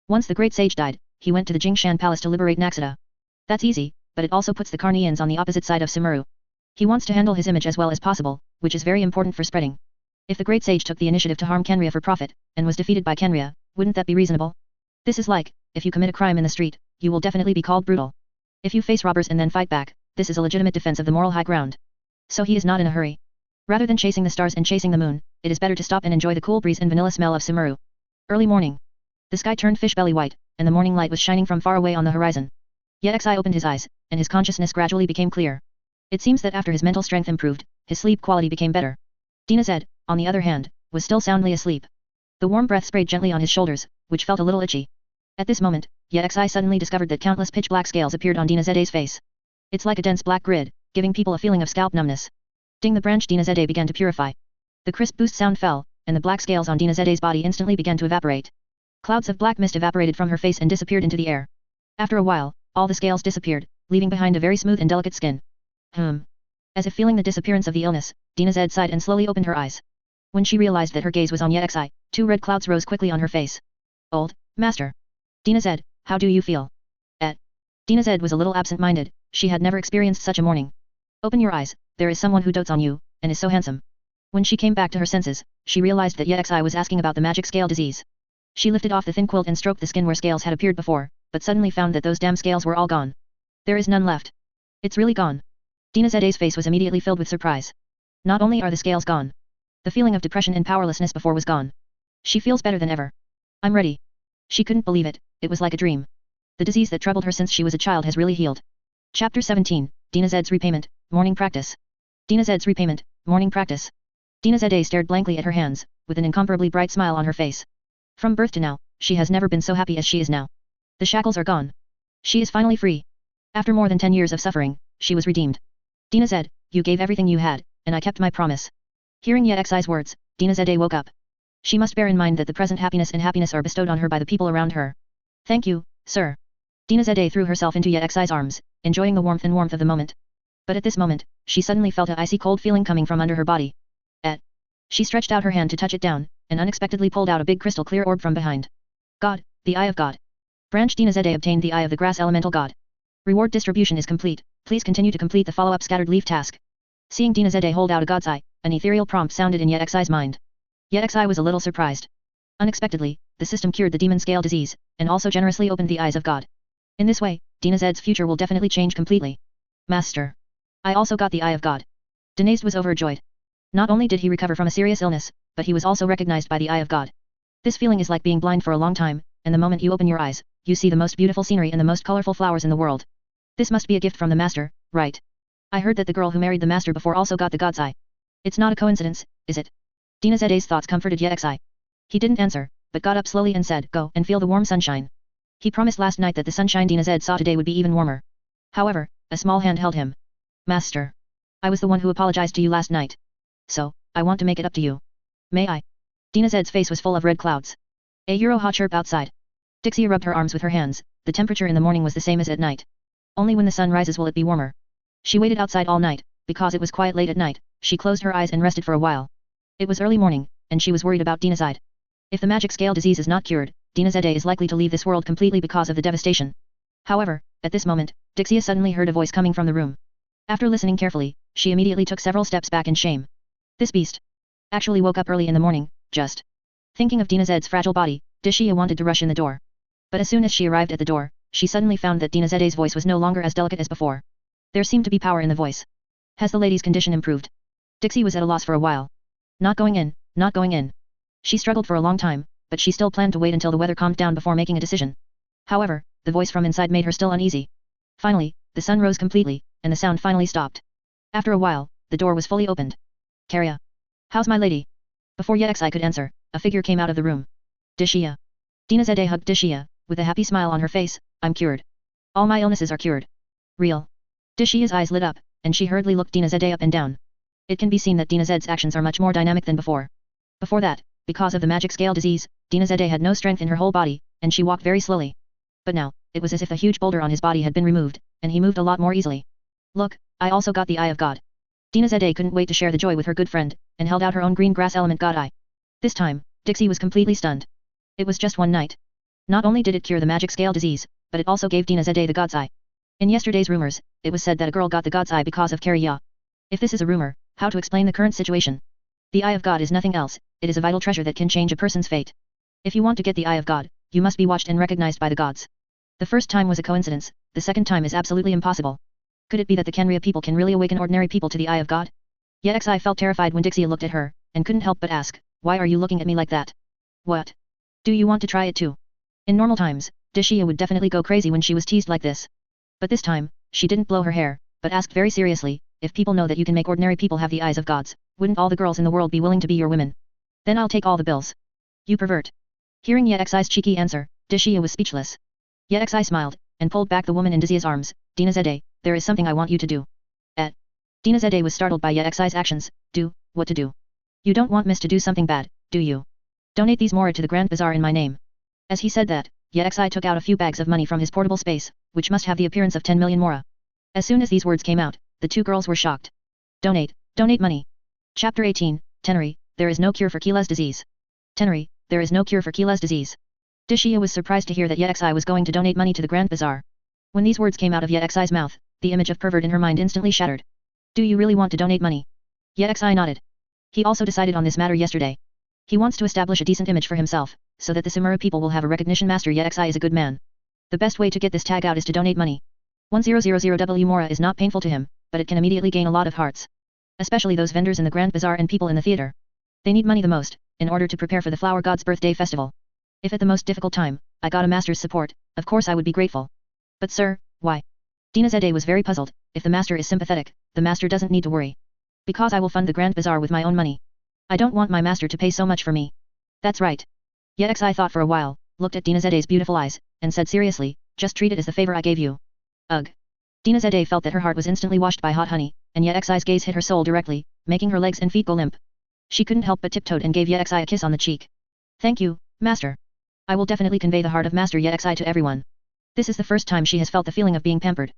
Once the great sage died, he went to the Jingshan palace to liberate Nashida. That's easy, but it also puts the Khaenri'ahs on the opposite side of Sumeru. He wants to handle his image as well as possible, which is very important for spreading. If the great sage took the initiative to harm Khaenri'ah for profit, and was defeated by Khaenri'ah, wouldn't that be reasonable? This is like, if you commit a crime in the street, you will definitely be called brutal. If you face robbers and then fight back, this is a legitimate defense of the moral high ground. So he is not in a hurry. Rather than chasing the stars and chasing the moon, it is better to stop and enjoy the cool breeze and vanilla smell of Sumeru. Early morning. The sky turned fish belly white, and the morning light was shining from far away on the horizon. Yexi opened his eyes, and his consciousness gradually became clear. It seems that after his mental strength improved, his sleep quality became better. Dinazed, on the other hand, was still soundly asleep. The warm breath sprayed gently on his shoulders, which felt a little itchy. At this moment, Yexi suddenly discovered that countless pitch-black scales appeared on Dinazede's face. It's like a dense black grid, giving people a feeling of scalp numbness. Ding, the branch Dinazede began to purify. The crisp boost sound fell, and the black scales on Dinazede's body instantly began to evaporate. Clouds of black mist evaporated from her face and disappeared into the air. After a while, all the scales disappeared, leaving behind a very smooth and delicate skin. As if feeling the disappearance of the illness, Dinazed sighed and slowly opened her eyes. When she realized that her gaze was on Yexi, 2 red clouds rose quickly on her face. Old Master. Dinazed, how do you feel? Dinazed was a little absent-minded, she had never experienced such a morning. Open your eyes, there is someone who dotes on you, and is so handsome. When she came back to her senses, she realized that Yexi was asking about the magic scale disease. She lifted off the thin quilt and stroked the skin where scales had appeared before, but suddenly found that those damn scales were all gone. There is none left. It's really gone. Dinazede's face was immediately filled with surprise. Not only are the scales gone. The feeling of depression and powerlessness before was gone. She feels better than ever. I'm ready. She couldn't believe it, it was like a dream. The disease that troubled her since she was a child has really healed. Chapter 17, Dinazed's Repayment, Morning Practice. Dinazed's Repayment, Morning Practice. Dinazede stared blankly at her hands, with an incomparably bright smile on her face. From birth to now, she has never been so happy as she is now. The shackles are gone. She is finally free. After more than 10 years of suffering, she was redeemed. Dinazed, you gave everything you had, and I kept my promise. Hearing Yexi's words, Dinazede woke up. She must bear in mind that the present happiness are bestowed on her by the people around her. Thank you, sir. Dinazede threw herself into Yexi's arms, enjoying the warmth of the moment. But at this moment, she suddenly felt a icy cold feeling coming from under her body. She stretched out her hand to touch it down, and unexpectedly pulled out a big crystal clear orb from behind. God, the Eye of God. Branch Dinazede obtained the Eye of the Grass Elemental God. Reward distribution is complete, please continue to complete the follow-up scattered leaf task. Seeing Dinazede hold out a God's Eye, an ethereal prompt sounded in Yexi's mind. Yexi was a little surprised. Unexpectedly, the system cured the demon scale disease, and also generously opened the eyes of God. In this way, Dinazed's future will definitely change completely. Master. I also got the Eye of God. Dinazed was overjoyed. Not only did he recover from a serious illness, but he was also recognized by the Eye of God. This feeling is like being blind for a long time, and the moment you open your eyes, you see the most beautiful scenery and the most colorful flowers in the world. This must be a gift from the Master, right? I heard that the girl who married the Master before also got the God's Eye. It's not a coincidence, is it? Dinazede's thoughts comforted Yexi. He didn't answer, but got up slowly and said, Go and feel the warm sunshine. He promised last night that the sunshine Dinazed saw today would be even warmer. However, a small hand held him. Master. I was the one who apologized to you last night. So, I want to make it up to you. May I? Dinazed's face was full of red clouds. A hot chirp outside. Dixie rubbed her arms with her hands, the temperature in the morning was the same as at night. Only when the sun rises will it be warmer. She waited outside all night, because it was quiet late at night, she closed her eyes and rested for a while. It was early morning, and she was worried about Dinazed. If the magic scale disease is not cured, Dinazede is likely to leave this world completely because of the devastation. However, at this moment, Dixie suddenly heard a voice coming from the room. After listening carefully, she immediately took several steps back in shame. This beast actually woke up early in the morning, just thinking of Dinazed's fragile body, Dixie wanted to rush in the door. But as soon as she arrived at the door, she suddenly found that Dinazede's voice was no longer as delicate as before. There seemed to be power in the voice. Has the lady's condition improved? Dixie was at a loss for a while. Not going in, not going in. She struggled for a long time, but she still planned to wait until the weather calmed down before making a decision. However, the voice from inside made her still uneasy. Finally, the sun rose completely, and the sound finally stopped. After a while, the door was fully opened. Kerriya. How's my lady? Before Yexi could answer, a figure came out of the room. Dixie. Dinazede hugged Dixie, with a happy smile on her face, I'm cured. All my illnesses are cured. Real. Dixie's eyes lit up, and she hurriedly looked Dinazede up and down. It can be seen that Dinazed's actions are much more dynamic than before. Before that, because of the magic scale disease, Dinazede had no strength in her whole body, and she walked very slowly. But now, it was as if a huge boulder on his body had been removed, and he moved a lot more easily. Look, I also got the Eye of God. Dinazede couldn't wait to share the joy with her good friend, and held out her own green grass element god eye. This time, Dixie was completely stunned. It was just one night. Not only did it cure the magic scale disease, but it also gave Dinazede the god's eye. In yesterday's rumors, it was said that a girl got the god's eye because of Kerriya. If this is a rumor, how to explain the current situation? The Eye of God is nothing else, it is a vital treasure that can change a person's fate. If you want to get the Eye of God, you must be watched and recognized by the gods. The first time was a coincidence, the second time is absolutely impossible. Could it be that the Kanria people can really awaken ordinary people to the Eye of God? Yexi felt terrified when Dixie looked at her, and couldn't help but ask, why are you looking at me like that? What? Do you want to try it too? In normal times, Dixie would definitely go crazy when she was teased like this. But this time, she didn't blow her hair, but asked very seriously, if people know that you can make ordinary people have the eyes of gods, wouldn't all the girls in the world be willing to be your women? Then I'll take all the bills. You pervert. Hearing Yexi's cheeky answer, Dixie was speechless. Yexi smiled, and pulled back the woman in Dixia's arms. Dinazede, there is something I want you to do. Dinazede was startled by Yexi's actions. Do, what to do? You don't want Miss to do something bad, do you? Donate these mora to the Grand Bazaar in my name. As he said that, Yexi took out a few bags of money from his portable space, which must have the appearance of 10 million mora. As soon as these words came out, the two girls were shocked. Donate money. Chapter 18, Tenri, there is no cure for Keqing's disease. Tenri, there is no cure for Keqing's disease. Dixie was surprised to hear that Yexi was going to donate money to the Grand Bazaar. When these words came out of Yexi's mouth, the image of pervert in her mind instantly shattered. Do you really want to donate money? Yexi nodded. He also decided on this matter yesterday. He wants to establish a decent image for himself, so that the Sumera people will have a recognition Master Yexi is a good man. The best way to get this tag out is to donate money. 1000W mora is not painful to him, but it can immediately gain a lot of hearts. Especially those vendors in the Grand Bazaar and people in the theater. They need money the most, in order to prepare for the Flower God's birthday festival. If at the most difficult time, I got a master's support, of course I would be grateful. But sir, why? Dinazede was very puzzled. If the master is sympathetic, the master doesn't need to worry. Because I will fund the Grand Bazaar with my own money. I don't want my master to pay so much for me. That's right. Yexi thought for a while, looked at Dinazede's beautiful eyes, and said seriously, just treat it as the favor I gave you. Ugh. Dinazede felt that her heart was instantly washed by hot honey, and Yexi's gaze hit her soul directly, making her legs and feet go limp. She couldn't help but tiptoed and gave Yexi a kiss on the cheek. Thank you, master. I will definitely convey the heart of Master Yexi to everyone. This is the first time she has felt the feeling of being pampered.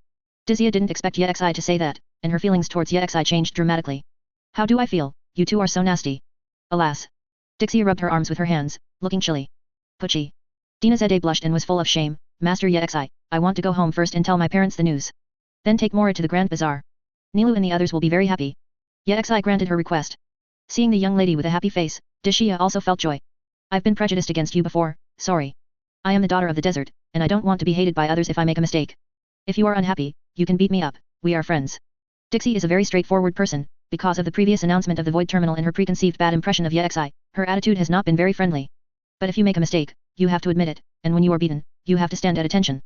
Dixie didn't expect Yexi to say that, and her feelings towards Yexi changed dramatically. How do I feel? You two are so nasty. Alas. Dixie rubbed her arms with her hands, looking chilly. Pucci. Dinazede blushed and was full of shame. Master Yexi, I want to go home first and tell my parents the news. Then take Mora to the Grand Bazaar. Nilu and the others will be very happy. Yexi granted her request. Seeing the young lady with a happy face, Dixie also felt joy. I've been prejudiced against you before, sorry. I am the daughter of the desert, and I don't want to be hated by others if I make a mistake. If you are unhappy, you can beat me up, we are friends. Dixie is a very straightforward person, because of the previous announcement of the Void Terminal and her preconceived bad impression of Yexi, her attitude has not been very friendly. But if you make a mistake, you have to admit it, and when you are beaten, you have to stand at attention.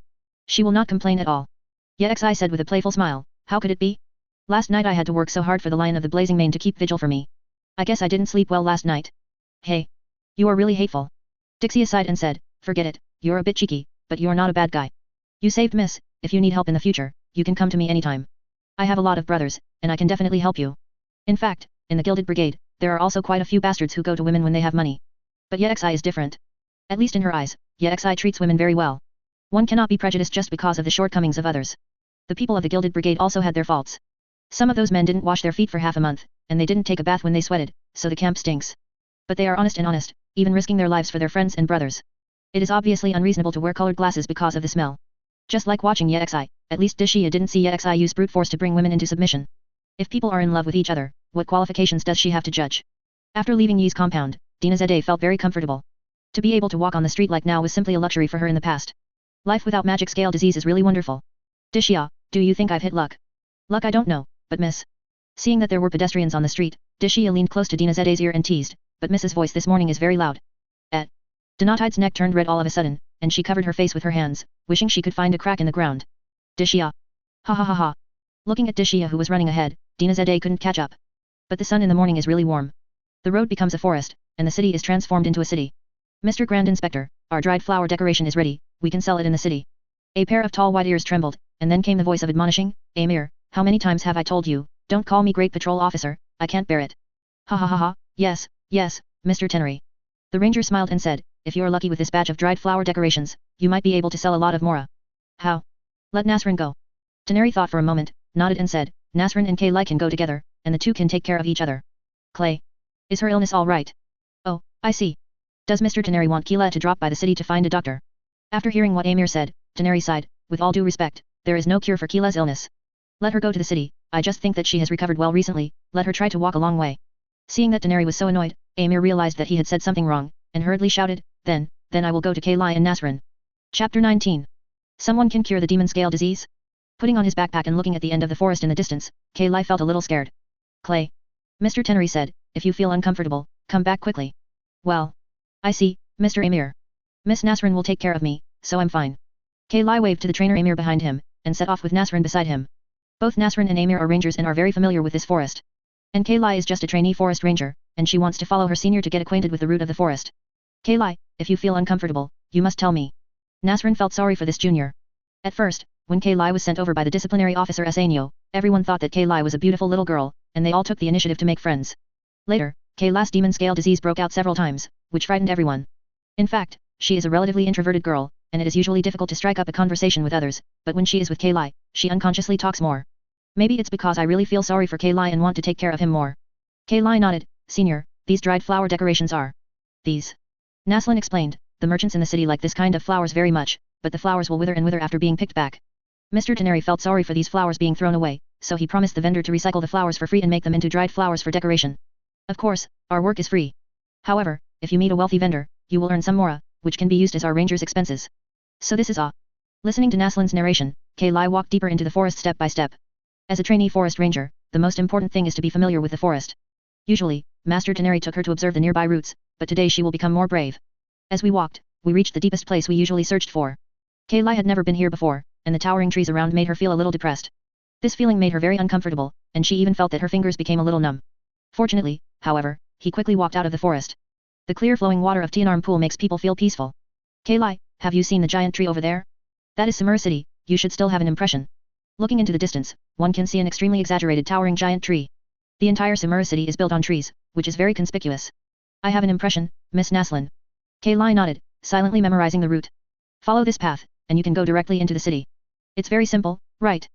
She will not complain at all. Yexi said with a playful smile, how could it be? Last night I had to work so hard for the Lion of the Blazing Mane to keep vigil for me. I guess I didn't sleep well last night. Hey. You are really hateful. Dixie sighed and said, forget it, you're a bit cheeky, but you're not a bad guy. You saved Miss, if you need help in the future, you can come to me anytime. I have a lot of brothers, and I can definitely help you. In fact, in the Gilded Brigade, there are also quite a few bastards who go to women when they have money. But Yexi is different. At least in her eyes, Yexi treats women very well. One cannot be prejudiced just because of the shortcomings of others. The people of the Gilded Brigade also had their faults. Some of those men didn't wash their feet for half a month, and they didn't take a bath when they sweated, so the camp stinks. But they are honest and honest, even risking their lives for their friends and brothers. It is obviously unreasonable to wear colored glasses because of the smell. Just like watching Yexi, at least Dixie didn't see Yexi use brute force to bring women into submission. If people are in love with each other, what qualifications does she have to judge? After leaving Yi's compound, Dinazede felt very comfortable. To be able to walk on the street like now was simply a luxury for her in the past. Life without magic scale disease is really wonderful. Dixie, do you think I've hit luck? Luck I don't know, but miss. Seeing that there were pedestrians on the street, Dixie leaned close to Dinazede's ear and teased, but Mrs. voice this morning is very loud. Donatide's neck turned red all of a sudden, and she covered her face with her hands, wishing she could find a crack in the ground. Dixie. Ha ha ha ha. Looking at Dixie who was running ahead, Dinazede couldn't catch up. But the sun in the morning is really warm. The road becomes a forest, and the city is transformed into a city. Mr. Grand Inspector, our dried flower decoration is ready, we can sell it in the city. A pair of tall white ears trembled, and then came the voice of admonishing, Amir, how many times have I told you, don't call me Great Patrol Officer, I can't bear it. Ha ha ha ha, yes, Mr. Tenri. The ranger smiled and said, if you're lucky with this batch of dried flower decorations, you might be able to sell a lot of mora. How? Let Nasrin go. Tenri thought for a moment, nodded and said, Nasrin and Kay can go together, and the two can take care of each other. Clay. Is her illness all right? Oh, I see. Does Mr. Tenri want Keqing to drop by the city to find a doctor? After hearing what Amir said, Tenri sighed, with all due respect, there is no cure for Keqing's illness. Let her go to the city, I just think that she has recovered well recently, let her try to walk a long way. Seeing that Tenri was so annoyed, Amir realized that he had said something wrong, and hurriedly shouted, then I will go to Keqing and Nasrin. Chapter 19. Someone can cure the demon scale disease? Putting on his backpack and looking at the end of the forest in the distance, Keqing felt a little scared. Clay. Mr. Tenri said, if you feel uncomfortable, come back quickly. Well. I see, Mr. Amir. Miss Nasrin will take care of me, so I'm fine. Khaenri'ah waved to the trainer Amir behind him, and set off with Nasrin beside him. Both Nasrin and Amir are rangers and are very familiar with this forest. And Khaenri'ah is just a trainee forest ranger, and she wants to follow her senior to get acquainted with the root of the forest. Khaenri'ah, if you feel uncomfortable, you must tell me. Nasrin felt sorry for this junior. At first, when Khaenri'ah was sent over by the disciplinary officer Asanyo, everyone thought that Khaenri'ah was a beautiful little girl, and they all took the initiative to make friends. Later, Khaenri'ah's demon scale disease broke out several times, which frightened everyone. In fact, she is a relatively introverted girl, and it is usually difficult to strike up a conversation with others, but when she is with Khaenri'ah, she unconsciously talks more. Maybe it's because I really feel sorry for Khaenri'ah and want to take care of him more. Khaenri'ah nodded. Senior, these dried flower decorations are. These. Naslin explained, the merchants in the city like this kind of flowers very much, but the flowers will wither and wither after being picked back. Mr. Tenri felt sorry for these flowers being thrown away, so he promised the vendor to recycle the flowers for free and make them into dried flowers for decoration. Of course, our work is free. However, if you meet a wealthy vendor, you will earn some mora, which can be used as our ranger's expenses. So this is all. Listening to Naslin's narration, Khaenri'ah walked deeper into the forest step by step. As a trainee forest ranger, the most important thing is to be familiar with the forest. Usually, Master Tenri took her to observe the nearby routes, but today she will become more brave. As we walked, we reached the deepest place we usually searched for. Khaenri'ah had never been here before, and the towering trees around made her feel a little depressed. This feeling made her very uncomfortable, and she even felt that her fingers became a little numb. Fortunately, however, he quickly walked out of the forest. The clear flowing water of Tianarm Pool makes people feel peaceful. Khaenri'ah, have you seen the giant tree over there? That is Samura City, you should still have an impression. Looking into the distance, one can see an extremely exaggerated towering giant tree. The entire Samura City is built on trees, which is very conspicuous. I have an impression, Miss Naslin. Khaenri'ah nodded, silently memorizing the route. Follow this path, and you can go directly into the city. It's very simple, right?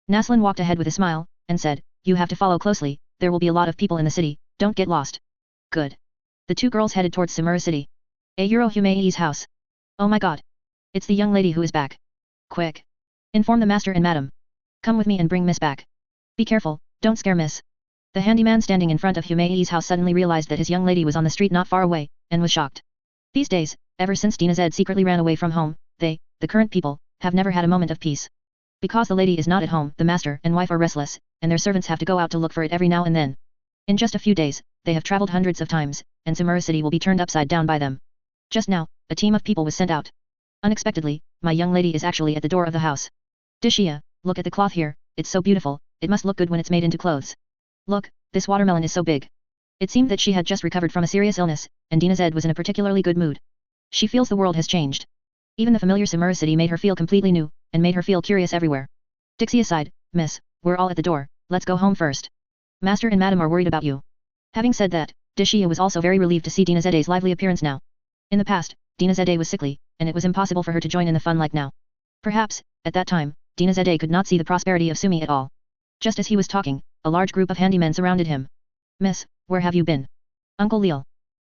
Naslin walked ahead with a smile, and said, you have to follow closely, there will be a lot of people in the city, don't get lost. Good. The two girls headed towards Samura City. Ayuro Humei's house. Oh my god. It's the young lady who is back. Quick. Inform the master and madam. Come with me and bring Miss back. Be careful, don't scare Miss. The handyman standing in front of Humei's house suddenly realized that his young lady was on the street not far away, and was shocked. These days, ever since Dina Zed secretly ran away from home, they, the current people, have never had a moment of peace. Because the lady is not at home, the master and wife are restless, and their servants have to go out to look for it every now and then. In just a few days, they have traveled hundreds of times, and Samura City will be turned upside down by them. Just now, a team of people was sent out. Unexpectedly, my young lady is actually at the door of the house. Dixie, look at the cloth here, it's so beautiful, it must look good when it's made into clothes. Look, this watermelon is so big. It seemed that she had just recovered from a serious illness, and Dina Zed was in a particularly good mood. She feels the world has changed. Even the familiar Samura City made her feel completely new, and made her feel curious everywhere. Dixie aside, Miss, we're all at the door, let's go home first. Master and Madam are worried about you. Having said that, Dixie was also very relieved to see Dina Zede's lively appearance now. In the past, Dina Zede was sickly, and it was impossible for her to join in the fun like now. Perhaps, at that time, Dina Zede could not see the prosperity of Sumi at all. Just as he was talking, a large group of handymen surrounded him. Miss, where have you been? Uncle Leal.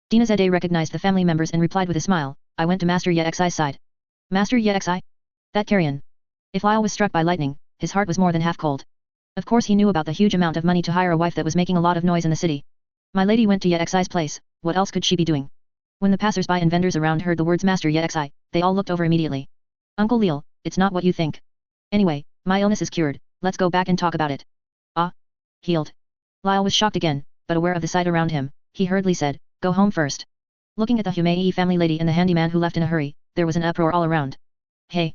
Dina Zede recognized the family members and replied with a smile, I went to Master Yexi's side. Master Yexi? That Kerriyan. If Lyle was struck by lightning, his heart was more than half cold. Of course he knew about the huge amount of money to hire a wife that was making a lot of noise in the city. My lady went to Yexi's place, what else could she be doing? When the passers-by and vendors around heard the words Master Yexi, they all looked over immediately. Uncle Leal, it's not what you think. Anyway, my illness is cured, let's go back and talk about it. Ah? Healed. Lyle was shocked again, but aware of the sight around him, he hurriedly said, go home first. Looking at the Humei family lady and the handyman who left in a hurry, there was an uproar all around. Hey!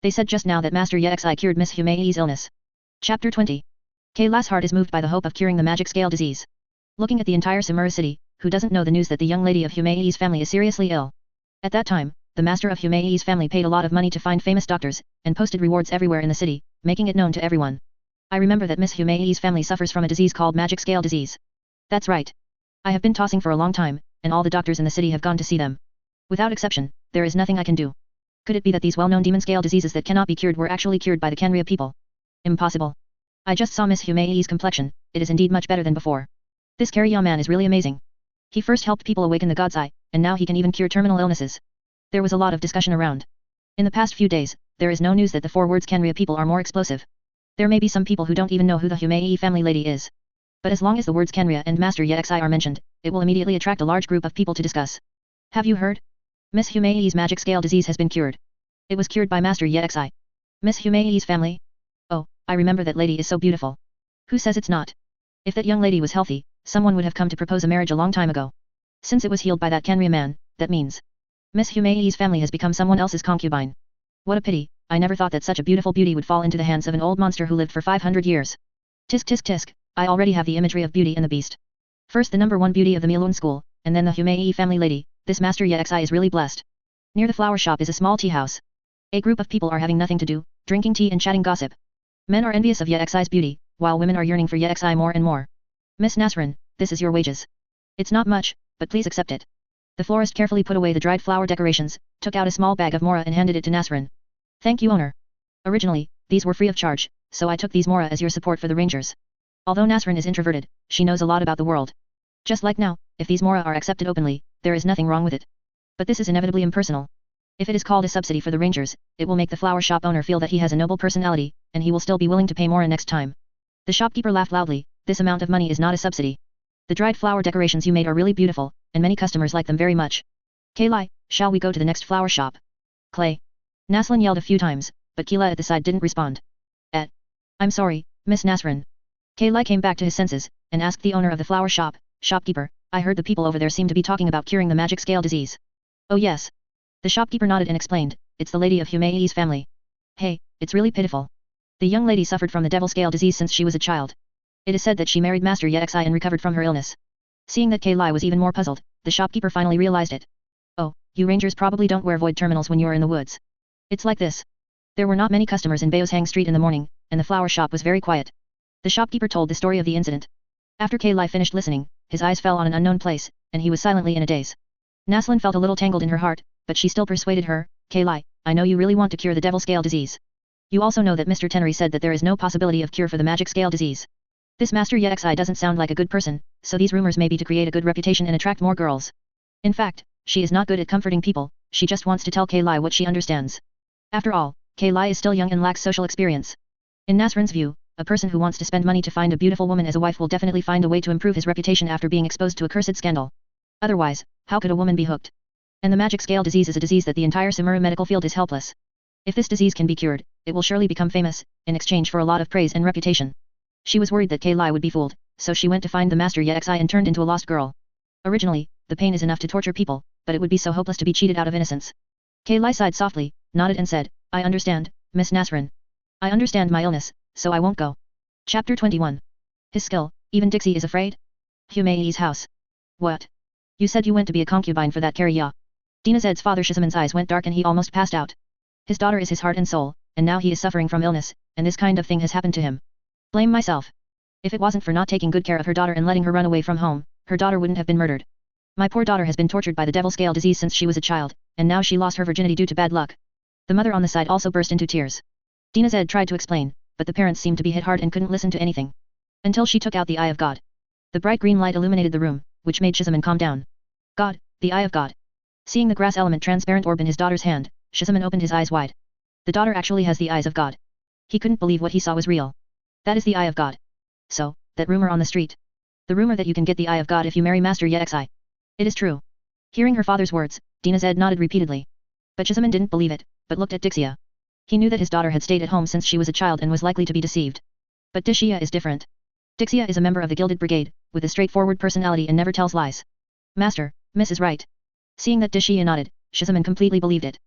They said just now that Master Yexi cured Miss Humei's illness. Chapter 20. Khaenri'ah's heart is moved by the hope of curing the magic scale disease. Looking at the entire Samura City, who doesn't know the news that the young lady of Humei's family is seriously ill? At that time, the master of Humei's family paid a lot of money to find famous doctors, and posted rewards everywhere in the city, making it known to everyone. I remember that Miss Humei's family suffers from a disease called magic scale disease. That's right. I have been tossing for a long time, and all the doctors in the city have gone to see them. Without exception, there is nothing I can do. Could it be that these well-known demon scale diseases that cannot be cured were actually cured by the Kanria people? Impossible. I just saw Miss Humei's complexion, it is indeed much better than before. This Kerriya man is really amazing. He first helped people awaken the God's Eye, and now he can even cure terminal illnesses. There was a lot of discussion around. In the past few days, there is no news that the 4 words Kanria people are more explosive. There may be some people who don't even know who the Humei family lady is. But as long as the words Khaenri'ah and Master Yexi are mentioned, it will immediately attract a large group of people to discuss. Have you heard? Miss Humei's magic scale disease has been cured. It was cured by Master Yexi. Miss Humei's family? Oh, I remember that lady is so beautiful. Who says it's not? If that young lady was healthy, someone would have come to propose a marriage a long time ago. Since it was healed by that Khaenri'ah man, that means Miss Humei's family has become someone else's concubine. What a pity, I never thought that such a beautiful beauty would fall into the hands of an old monster who lived for 500 years. Tisk tisk tisk, I already have the imagery of Beauty and the Beast. First the number one beauty of the Milun school, and then the Humei family lady, this Master Yexi is really blessed. Near the flower shop is a small tea house. A group of people are having nothing to do, drinking tea and chatting gossip. Men are envious of Yexi's beauty, while women are yearning for Yexi more and more. Miss Nasrin, this is your wages. It's not much, but please accept it. The florist carefully put away the dried flower decorations, took out a small bag of mora and handed it to Nasrin. Thank you, owner. Originally, these were free of charge, so I took these mora as your support for the rangers. Although Nasrin is introverted, she knows a lot about the world. Just like now, if these mora are accepted openly, there is nothing wrong with it. But this is inevitably impersonal. If it is called a subsidy for the rangers, it will make the flower shop owner feel that he has a noble personality, and he will still be willing to pay more next time. The shopkeeper laughed loudly. This amount of money is not a subsidy. The dried flower decorations you made are really beautiful, and many customers like them very much. Kailai, shall we go to the next flower shop? Clay. Naslin yelled a few times, but Keela at the side didn't respond. I'm sorry, Miss Nasrin. Kailai came back to his senses, and asked the owner of the flower shop, shopkeeper, I heard the people over there seem to be talking about curing the magic scale disease. Oh yes. The shopkeeper nodded and explained, it's the lady of Humei's family. Hey, it's really pitiful. The young lady suffered from the devil scale disease since she was a child. It is said that she married Master Yexi and recovered from her illness. Seeing that Kailai was even more puzzled, the shopkeeper finally realized it. Oh, you rangers probably don't wear void terminals when you are in the woods. It's like this. There were not many customers in Baoshang Street in the morning, and the flower shop was very quiet. The shopkeeper told the story of the incident. After Kailai finished listening, his eyes fell on an unknown place, and he was silently in a daze. Naslin felt a little tangled in her heart, but she still persuaded her, Kailai, I know you really want to cure the devil scale disease. You also know that Mr. Tenri said that there is no possibility of cure for the magic scale disease. This Master Yexi doesn't sound like a good person, so these rumors may be to create a good reputation and attract more girls. In fact, she is not good at comforting people, she just wants to tell Kailai what she understands. After all, Kailai is still young and lacks social experience. In Nasrin's view, a person who wants to spend money to find a beautiful woman as a wife will definitely find a way to improve his reputation after being exposed to a cursed scandal. Otherwise, how could a woman be hooked? And the magic scale disease is a disease that the entire Samura medical field is helpless. If this disease can be cured, it will surely become famous, in exchange for a lot of praise and reputation. She was worried that Kailai would be fooled, so she went to find the Master Yexi and turned into a lost girl. Originally, the pain is enough to torture people, but it would be so hopeless to be cheated out of innocence. Kailai sighed softly, nodded and said, I understand, Miss Nasrin. I understand my illness, so I won't go. Chapter 21. His skill, even Dixie is afraid? Humei's house. What? You said you went to be a concubine for that Kerriya. Dinazed's father Shizamon's eyes went dark and he almost passed out. His daughter is his heart and soul, and now he is suffering from illness, and this kind of thing has happened to him. Blame myself. If it wasn't for not taking good care of her daughter and letting her run away from home, her daughter wouldn't have been murdered. My poor daughter has been tortured by the devil scale disease since she was a child, and now she lost her virginity due to bad luck. The mother on the side also burst into tears. Dinazed tried to explain, but the parents seemed to be hit hard and couldn't listen to anything. Until she took out the Eye of God. The bright green light illuminated the room, which made Shizamon calm down. God, the Eye of God. Seeing the grass element transparent orb in his daughter's hand, Shizamon opened his eyes wide. The daughter actually has the eyes of God. He couldn't believe what he saw was real. That is the Eye of God. So, that rumor on the street. The rumor that you can get the Eye of God if you marry Master Yexi. It is true. Hearing her father's words, Dinazed nodded repeatedly. But Shizamon didn't believe it, but looked at Dixia. He knew that his daughter had stayed at home since she was a child and was likely to be deceived. But Dixia is different. Dixia is a member of the Gilded Brigade, with a straightforward personality and never tells lies. Master, Miss is right. Seeing that Dixia nodded, Shizamon completely believed it.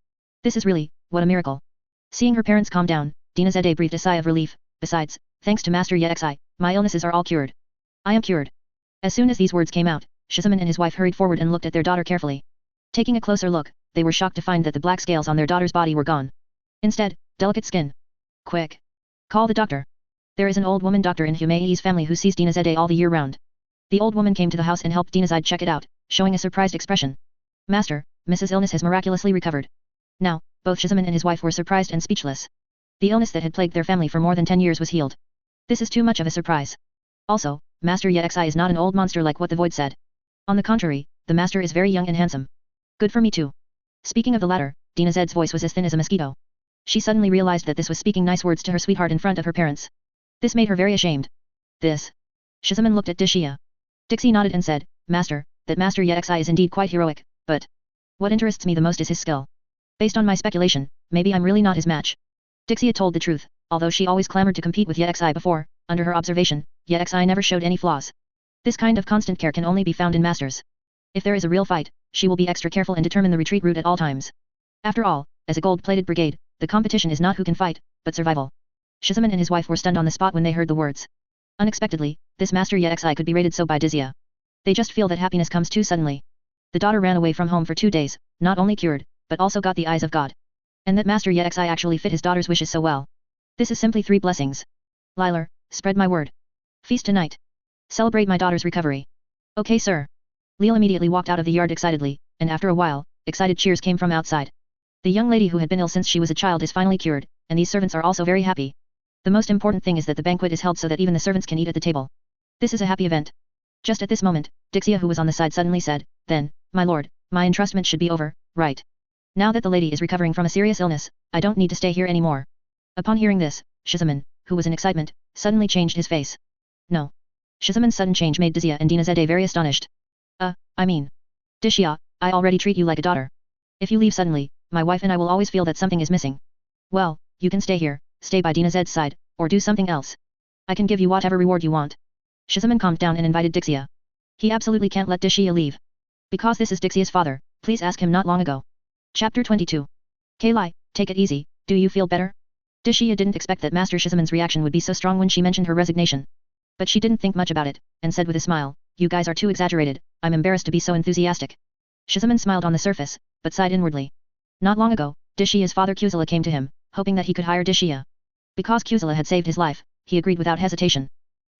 This is really, what a miracle. Seeing her parents calm down, Dinazed breathed a sigh of relief. Besides, thanks to Master Yexi, my illnesses are all cured. I am cured. As soon as these words came out, Shizamon and his wife hurried forward and looked at their daughter carefully. Taking a closer look, they were shocked to find that the black scales on their daughter's body were gone. Instead, delicate skin. Quick. Call the doctor. There is an old woman doctor in Humei's family who sees Dinazed all the year round. The old woman came to the house and helped Dinazed check it out, showing a surprised expression. Master, Mrs. Illness has miraculously recovered. Now, both Shizamon and his wife were surprised and speechless. The illness that had plagued their family for more than 10 years was healed. This is too much of a surprise. Also, Master Yexi is not an old monster like what the Void said. On the contrary, the master is very young and handsome. Good for me too. Speaking of the latter, Dinazed's voice was as thin as a mosquito. She suddenly realized that this was speaking nice words to her sweetheart in front of her parents. This made her very ashamed. This. Shizamon looked at Dixia. Dixie nodded and said, Master, that Master Yexi is indeed quite heroic, but what interests me the most is his skill. Based on my speculation, maybe I'm really not his match. Dixia told the truth, although she always clamored to compete with Yexi before, under her observation, Yexi never showed any flaws. This kind of constant care can only be found in masters. If there is a real fight, she will be extra careful and determine the retreat route at all times. After all, as a gold-plated brigade, the competition is not who can fight, but survival. Shizaman and his wife were stunned on the spot when they heard the words. Unexpectedly, this master Yexi could be rated so by Dizia. They just feel that happiness comes too suddenly. The daughter ran away from home for 2 days, not only cured, but also got the eyes of God. And that master Yexi actually fit his daughter's wishes so well. This is simply 3 blessings. Lilar, spread my word. Feast tonight. Celebrate my daughter's recovery. Okay, sir. Leal immediately walked out of the yard excitedly, and after a while, excited cheers came from outside. The young lady who had been ill since she was a child is finally cured, and these servants are also very happy. The most important thing is that the banquet is held so that even the servants can eat at the table. This is a happy event. Just at this moment, Dixie who was on the side suddenly said, "Then, my lord, my entrustment should be over, right? Now that the lady is recovering from a serious illness, I don't need to stay here anymore." Upon hearing this, Shizaman, who was in excitement, suddenly changed his face. No. Shizaman's sudden change made Dizia and Dinazade very astonished. I mean. Dixie, I already treat you like a daughter. If you leave suddenly, my wife and I will always feel that something is missing. Well, you can stay here, stay by Dinazad's side, or do something else. I can give you whatever reward you want. Shizaman calmed down and invited Dixie. He absolutely can't let Dixie leave. Because this is Dixie's father, please ask him not long ago. Chapter 22. Kayli, take it easy, do you feel better? Dixie didn't expect that Master Shizaman's reaction would be so strong when she mentioned her resignation. But she didn't think much about it, and said with a smile, "You guys are too exaggerated, I'm embarrassed to be so enthusiastic." Shizaman smiled on the surface, but sighed inwardly. Not long ago, Dixie's father Kuzila came to him, hoping that he could hire Dixie. Because Kuzila had saved his life, he agreed without hesitation.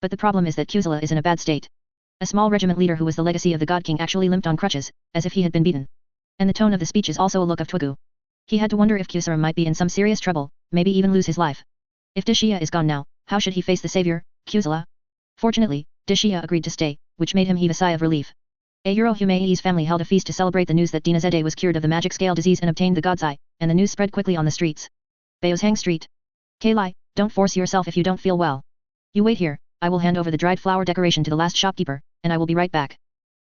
But the problem is that Kuzila is in a bad state. A small regiment leader who was the legacy of the God King actually limped on crutches, as if he had been beaten. And the tone of the speech is also a look of Twigu. He had to wonder if Kuzira might be in some serious trouble, maybe even lose his life. If Dixie is gone now, how should he face the savior, Kuzila? Fortunately, Dixie agreed to stay, which made him heave a sigh of relief. Ayuro Humei's family held a feast to celebrate the news that Dinazade was cured of the magic scale disease and obtained the God's Eye, and the news spread quickly on the streets. Baozhang Street. Kayli, don't force yourself if you don't feel well. You wait here, I will hand over the dried flower decoration to the last shopkeeper, and I will be right back.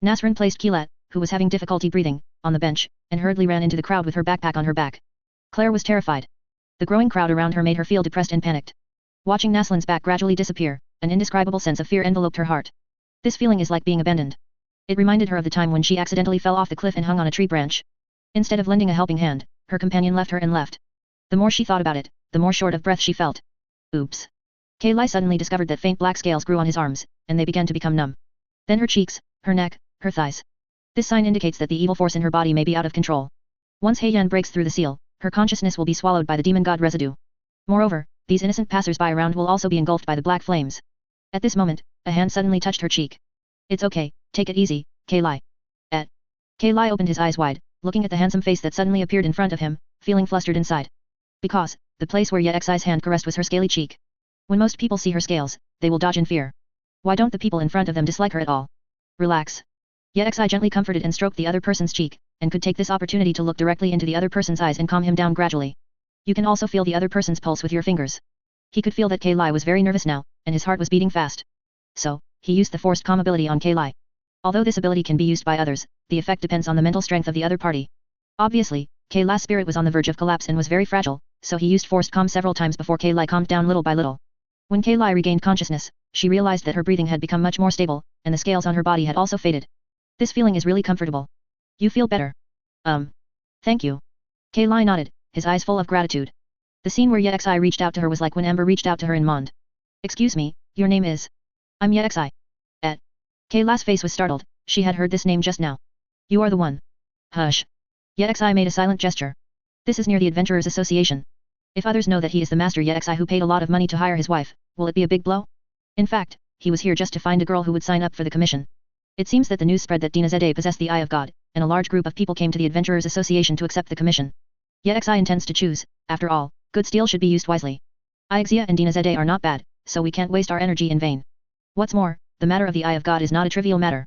Nasrin placed Keelat, who was having difficulty breathing, on the bench, and hurriedly ran into the crowd with her backpack on her back. Claire was terrified. The growing crowd around her made her feel depressed and panicked. Watching Naslin's back gradually disappear, an indescribable sense of fear enveloped her heart. This feeling is like being abandoned. It reminded her of the time when she accidentally fell off the cliff and hung on a tree branch. Instead of lending a helping hand, her companion left her and left. The more she thought about it, the more short of breath she felt. Oops. Kayli suddenly discovered that faint black scales grew on his arms, and they began to become numb. Then her cheeks, her neck, her thighs. This sign indicates that the evil force in her body may be out of control. Once Heian breaks through the seal, her consciousness will be swallowed by the demon god residue. Moreover, these innocent passers-by around will also be engulfed by the black flames. At this moment, a hand suddenly touched her cheek. It's okay, take it easy, Kayli. Kayli opened his eyes wide, looking at the handsome face that suddenly appeared in front of him, feeling flustered inside. Because, the place where Yexi's hand caressed was her scaly cheek. When most people see her scales, they will dodge in fear. Why don't the people in front of them dislike her at all? Relax. Yexi gently comforted and stroked the other person's cheek, and could take this opportunity to look directly into the other person's eyes and calm him down gradually. You can also feel the other person's pulse with your fingers. He could feel that Kayli was very nervous now, and his heart was beating fast. So, he used the forced calm ability on Kayli. Although this ability can be used by others, the effect depends on the mental strength of the other party. Obviously, Kayli's spirit was on the verge of collapse and was very fragile, so he used forced calm several times before Kayli calmed down little by little. When Kayli regained consciousness, she realized that her breathing had become much more stable, and the scales on her body had also faded. This feeling is really comfortable. You feel better? Thank you. Kayli nodded, his eyes full of gratitude. The scene where Yexi reached out to her was like when Amber reached out to her in Mond. Excuse me, your name is? I'm Yexi. Kayla's face was startled, she had heard this name just now. You are the one. Hush. Yexi made a silent gesture. This is near the Adventurers Association. If others know that he is the master Yexi who paid a lot of money to hire his wife, will it be a big blow? In fact, he was here just to find a girl who would sign up for the commission. It seems that the news spread that Dinazade possessed the Eye of God, and a large group of people came to the Adventurers Association to accept the commission. Yexi intends to choose, after all, good steel should be used wisely. Ixia and Dinazade are not bad, so we can't waste our energy in vain. What's more, the matter of the Eye of God is not a trivial matter.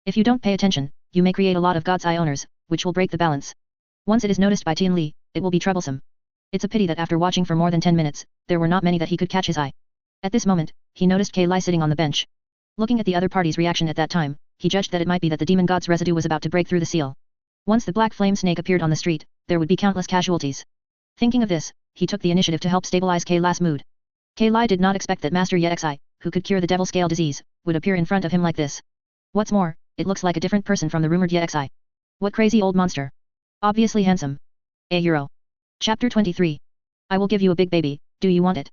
If you don't pay attention, you may create a lot of God's Eye owners, which will break the balance. Once it is noticed by Tian Li, it will be troublesome. It's a pity that after watching for more than 10 minutes, there were not many that he could catch his eye. At this moment, he noticed Kayli sitting on the bench. Looking at the other party's reaction at that time, he judged that it might be that the demon god's residue was about to break through the seal. Once the black flame snake appeared on the street, there would be countless casualties. Thinking of this, he took the initiative to help stabilize Kayli's mood. Kayli did not expect that Master Yexi, who could cure the devil scale disease, would appear in front of him like this. What's more, it looks like a different person from the rumored Yexi. What crazy old monster. Obviously handsome. Euro. Chapter 23. I will give you a big baby, do you want it?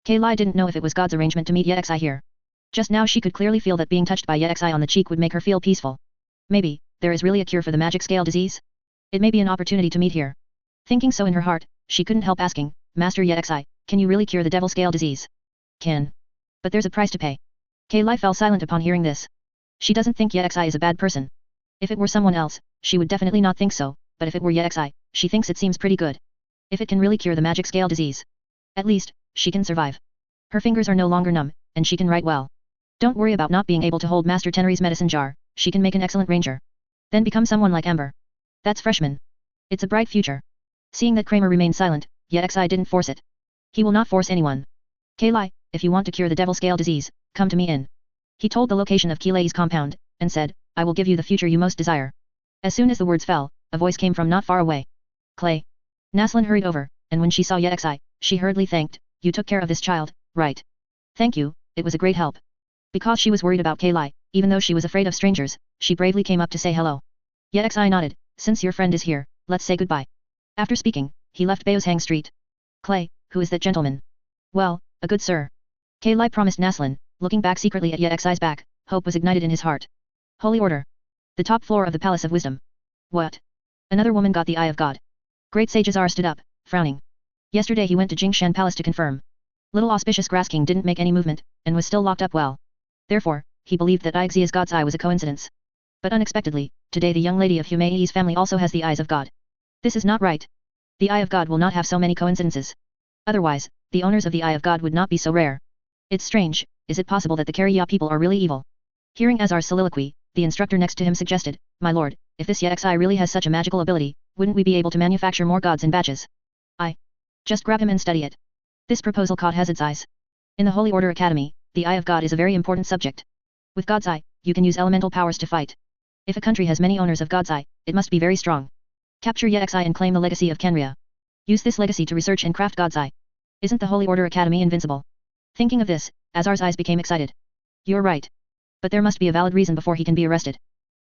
Kayli didn't know if it was God's arrangement to meet Yexi here. Just now she could clearly feel that being touched by Yexi on the cheek would make her feel peaceful. Maybe, there is really a cure for the magic scale disease? It may be an opportunity to meet here. Thinking so in her heart, she couldn't help asking, Master Yexi, can you really cure the devil scale disease? Can. But there's a price to pay. Kayli fell silent upon hearing this. She doesn't think Yexi is a bad person. If it were someone else, she would definitely not think so, but if it were Yexi, she thinks it seems pretty good. If it can really cure the magic scale disease. At least, she can survive. Her fingers are no longer numb, and she can write well. Don't worry about not being able to hold Master Tenri's medicine jar, she can make an excellent ranger. Then become someone like Ember. That's freshman. It's a bright future. Seeing that Kramer remained silent, Yexi didn't force it. He will not force anyone. Kayli, if you want to cure the devil scale disease, come to me in. He told the location of Kilei's compound, and said, I will give you the future you most desire. As soon as the words fell, a voice came from not far away. Clay. Naslin hurried over, and when she saw Yexi, she hurriedly thanked, you took care of this child, right? Thank you, it was a great help. Because she was worried about Kayli, even though she was afraid of strangers, she bravely came up to say hello. Yexi nodded, since your friend is here, let's say goodbye. After speaking, he left Baoshang Street. Clay, who is that gentleman? Well, a good sir. Kayli promised Naslin, looking back secretly at Yexi's back, hope was ignited in his heart. Holy Order. The top floor of the Palace of Wisdom. What? Another woman got the Eye of God. Great Sage Azar stood up, frowning. Yesterday he went to Jingshan Palace to confirm. Little auspicious Grass King didn't make any movement, and was still locked up well. Therefore, he believed that Ixia's God's Eye was a coincidence. But unexpectedly, today the young lady of Humei's family also has the Eyes of God. This is not right. The Eye of God will not have so many coincidences. Otherwise, the owners of the Eye of God would not be so rare. It's strange, is it possible that the Kerriya people are really evil? Hearing Azar's soliloquy, the instructor next to him suggested, My lord, if this Yexi really has such a magical ability, wouldn't we be able to manufacture more gods in batches? Just grab him and study it. This proposal caught Hazard's eyes. In the Holy Order Academy, the Eye of God is a very important subject. With God's Eye, you can use elemental powers to fight. If a country has many owners of God's Eye, it must be very strong. Capture Yexi and claim the legacy of Khaenri'ah. Use this legacy to research and craft God's Eye. Isn't the Holy Order Academy invincible? Thinking of this, Azar's eyes became excited. You're right. But there must be a valid reason before he can be arrested.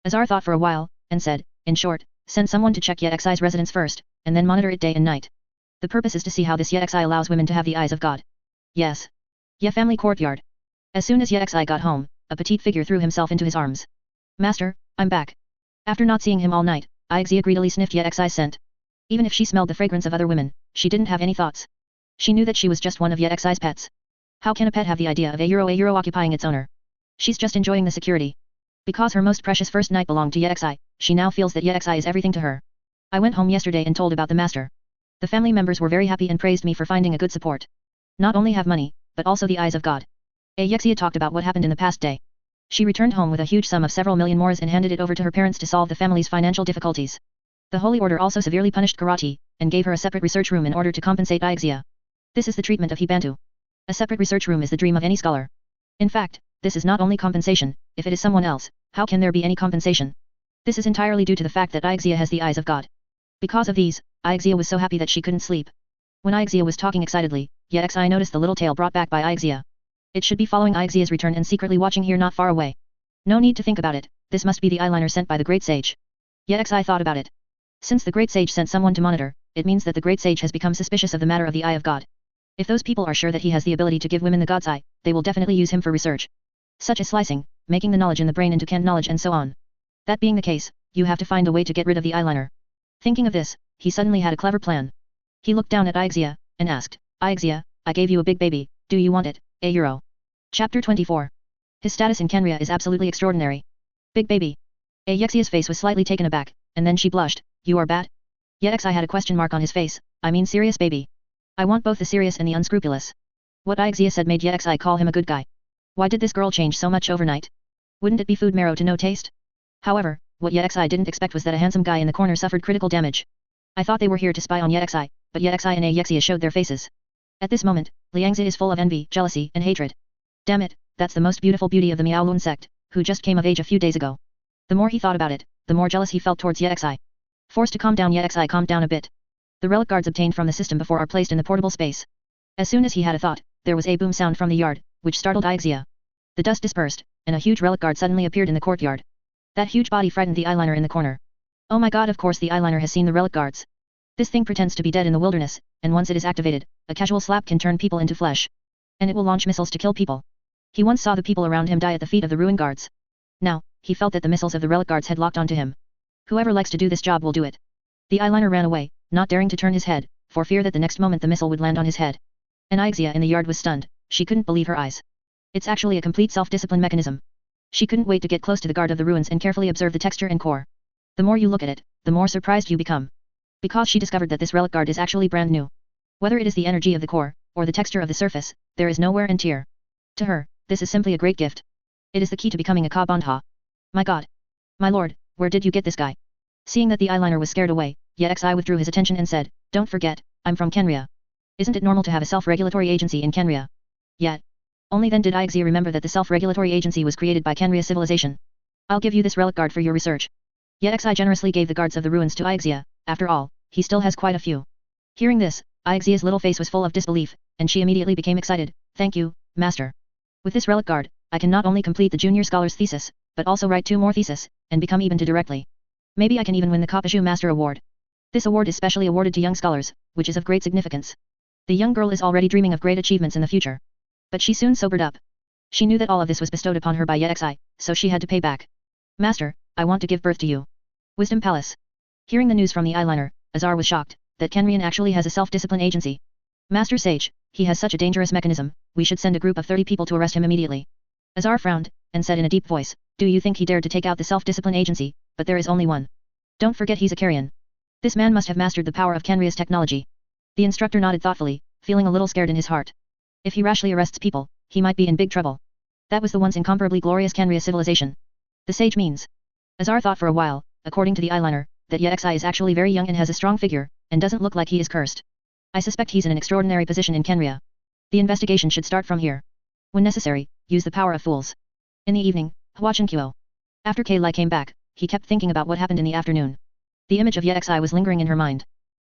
Azar thought for a while, and said, in short, send someone to check Yexi's residence first, and then monitor it day and night. The purpose is to see how this Yexi allows women to have the eyes of God. Yes. Ye family courtyard. As soon as Yexi got home, a petite figure threw himself into his arms. Master, I'm back. After not seeing him all night, Ixia greedily sniffed Yexi's scent. Even if she smelled the fragrance of other women, she didn't have any thoughts. She knew that she was just one of Yexi's pets. How can a pet have the idea of a euro occupying its owner? She's just enjoying the security. Because her most precious first night belonged to Yexi, she now feels that Yexi is everything to her. I went home yesterday and told about the master. The family members were very happy and praised me for finding a good support. Not only have money, but also the eyes of God. Yexia talked about what happened in the past day. She returned home with a huge sum of several million mores and handed it over to her parents to solve the family's financial difficulties. The Holy Order also severely punished Karate, and gave her a separate research room in order to compensate Ixia. This is the treatment of Hibantu. A separate research room is the dream of any scholar. In fact, this is not only compensation, if it is someone else, how can there be any compensation? This is entirely due to the fact that Ixia has the eyes of God. Because of these, Ixia was so happy that she couldn't sleep. When Ixia was talking excitedly, Yexi noticed the little tail brought back by Ixia. It should be following Ixia's return and secretly watching here not far away. No need to think about it, this must be the eyeliner sent by the Great Sage. Yexi thought about it. Since the Great Sage sent someone to monitor, it means that the Great Sage has become suspicious of the matter of the Eye of God. If those people are sure that he has the ability to give women the God's Eye, they will definitely use him for research. Such as slicing, making the knowledge in the brain into canned knowledge and so on. That being the case, you have to find a way to get rid of the eyeliner. Thinking of this, he suddenly had a clever plan. He looked down at Ixia, and asked, Ixia, I gave you a big baby, do you want it, a euro? Chapter 24. His status in Kanria is absolutely extraordinary. Big baby. Yexia's face was slightly taken aback, and then she blushed, you are bad? Yexi had a question mark on his face, I mean serious baby. I want both the serious and the unscrupulous. What Ixia said made Yexi call him a good guy. Why did this girl change so much overnight? Wouldn't it be food marrow to no taste? However, what Yexi didn't expect was that a handsome guy in the corner suffered critical damage. I thought they were here to spy on Yexi, but Yexi and Yexia showed their faces. At this moment, Liangzi is full of envy, jealousy, and hatred. Damn it, that's the most beautiful beauty of the Miaolun sect, who just came of age a few days ago. The more he thought about it, the more jealous he felt towards Yexi. Forced to calm down, Yexi calmed down a bit. The relic guards obtained from the system before are placed in the portable space. As soon as he had a thought, there was a boom sound from the yard, which startled Ixia. The dust dispersed, and a huge relic guard suddenly appeared in the courtyard. That huge body frightened the eyeliner in the corner. Oh my god, of course the eyeliner has seen the relic guards. This thing pretends to be dead in the wilderness, and once it is activated, a casual slap can turn people into flesh. And it will launch missiles to kill people. He once saw the people around him die at the feet of the ruin guards. Now, he felt that the missiles of the relic guards had locked onto him. Whoever likes to do this job will do it. The eyeliner ran away, not daring to turn his head, for fear that the next moment the missile would land on his head. And Ixia in the yard was stunned, she couldn't believe her eyes. It's actually a complete self-discipline mechanism. She couldn't wait to get close to the guard of the ruins and carefully observe the texture and core. The more you look at it, the more surprised you become. Because she discovered that this relic guard is actually brand new. Whether it is the energy of the core, or the texture of the surface, there is no wear and tear. To her, this is simply a great gift. It is the key to becoming a Ka-Bandha. My god. My lord, where did you get this guy? Seeing that the eyeliner was scared away, Yexi withdrew his attention and said, don't forget, I'm from Khaenri'ah. Isn't it normal to have a self-regulatory agency in Khaenri'ah? Yet. Only then did Ixia remember that the self-regulatory agency was created by Khaenri'ah civilization. I'll give you this relic guard for your research. Yexi generously gave the guards of the ruins to Ixia, after all, he still has quite a few. Hearing this, Ixia's little face was full of disbelief, and she immediately became excited. Thank you, master. With this relic guard, I can not only complete the junior scholar's thesis, but also write 2 more theses, and become even to directly. Maybe I can even win the Kapashu Master Award. This award is specially awarded to young scholars, which is of great significance. The young girl is already dreaming of great achievements in the future. But she soon sobered up. She knew that all of this was bestowed upon her by Yexi, so she had to pay back. Master, I want to give birth to you. Wisdom Palace. Hearing the news from the eyeliner, Azar was shocked, that Khaenri'ah actually has a self-discipline agency. Master Sage, he has such a dangerous mechanism, we should send a group of 30 people to arrest him immediately. Azar frowned, and said in a deep voice, do you think he dared to take out the self-discipline agency, but there is only one. Don't forget he's a Kerriyan. This man must have mastered the power of Khaenri'ah's technology. The instructor nodded thoughtfully, feeling a little scared in his heart. If he rashly arrests people, he might be in big trouble. That was the once incomparably glorious Khaenri'ah civilization. The sage means. Azar thought for a while, according to the eyeliner, that Yexi is actually very young and has a strong figure, and doesn't look like he is cursed. I suspect he's in an extraordinary position in Khaenri'ah. The investigation should start from here. When necessary, use the power of fools. In the evening, Huachenqiu. After Keqing came back, he kept thinking about what happened in the afternoon. The image of Yexi was lingering in her mind.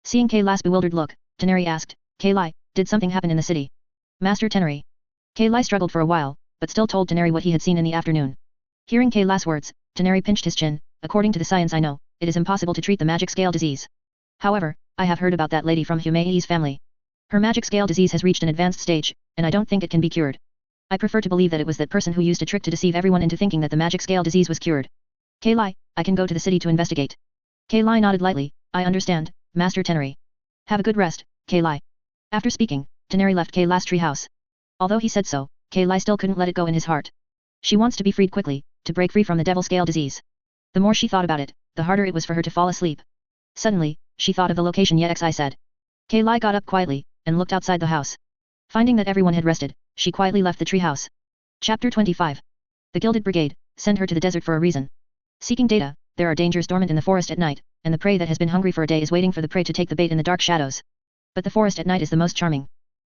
Seeing Keqing's bewildered look, Teneri asked, Keqing, did something happen in the city? Master Teneri. Keqing struggled for a while, but still told Teneri what he had seen in the afternoon. Hearing Keqing's words, Teneri pinched his chin. According to the science I know, it is impossible to treat the magic scale disease. However, I have heard about that lady from Humei's family. Her magic scale disease has reached an advanced stage, and I don't think it can be cured. I prefer to believe that it was that person who used a trick to deceive everyone into thinking that the magic scale disease was cured. Keqing, I can go to the city to investigate. Keqing nodded lightly, I understand, Master Teneri. Have a good rest, Keqing. After speaking, Teneri left Keqing's tree house. Although he said so, Keqing still couldn't let it go in his heart. She wants to be freed quickly, to break free from the devil scale disease. The more she thought about it, the harder it was for her to fall asleep. Suddenly, she thought of the location Yexi said. Keqing got up quietly, and looked outside the house. Finding that everyone had rested, she quietly left the tree house. Chapter 25. The Gilded Brigade, send her to the desert for a reason. Seeking data, there are dangers dormant in the forest at night, and the prey that has been hungry for a day is waiting for the prey to take the bait in the dark shadows. But the forest at night is the most charming.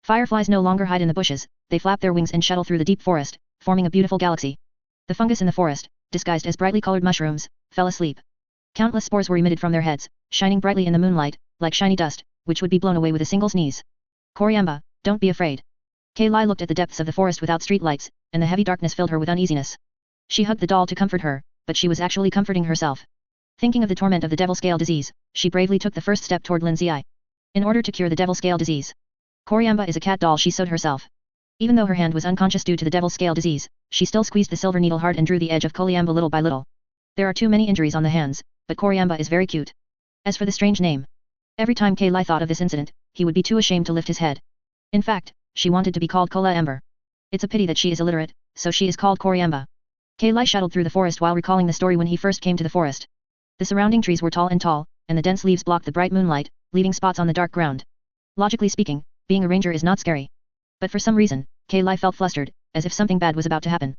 Fireflies no longer hide in the bushes, they flap their wings and shuttle through the deep forest, forming a beautiful galaxy. The fungus in the forest, disguised as brightly colored mushrooms, fell asleep. Countless spores were emitted from their heads, shining brightly in the moonlight, like shiny dust, which would be blown away with a single sneeze. Koriamba, don't be afraid. Keqing looked at the depths of the forest without street lights, and the heavy darkness filled her with uneasiness. She hugged the doll to comfort her, but she was actually comforting herself. Thinking of the torment of the devil scale disease, she bravely took the first step toward Linzi. In order to cure the devil scale disease, Koriamba is a cat doll she sewed herself. Even though her hand was unconscious due to the devil scale disease, she still squeezed the silver needle hard and drew the edge of Koriamba little by little. There are too many injuries on the hands, but Koriamba is very cute. As for the strange name, every time Keqing thought of this incident, he would be too ashamed to lift his head. In fact, she wanted to be called Kola Ember. It's a pity that she is illiterate, so she is called Koriamba. Keqing shuttled through the forest while recalling the story when he first came to the forest. The surrounding trees were tall, and the dense leaves blocked the bright moonlight, leaving spots on the dark ground. Logically speaking, being a ranger is not scary. But for some reason, Keqing felt flustered, as if something bad was about to happen.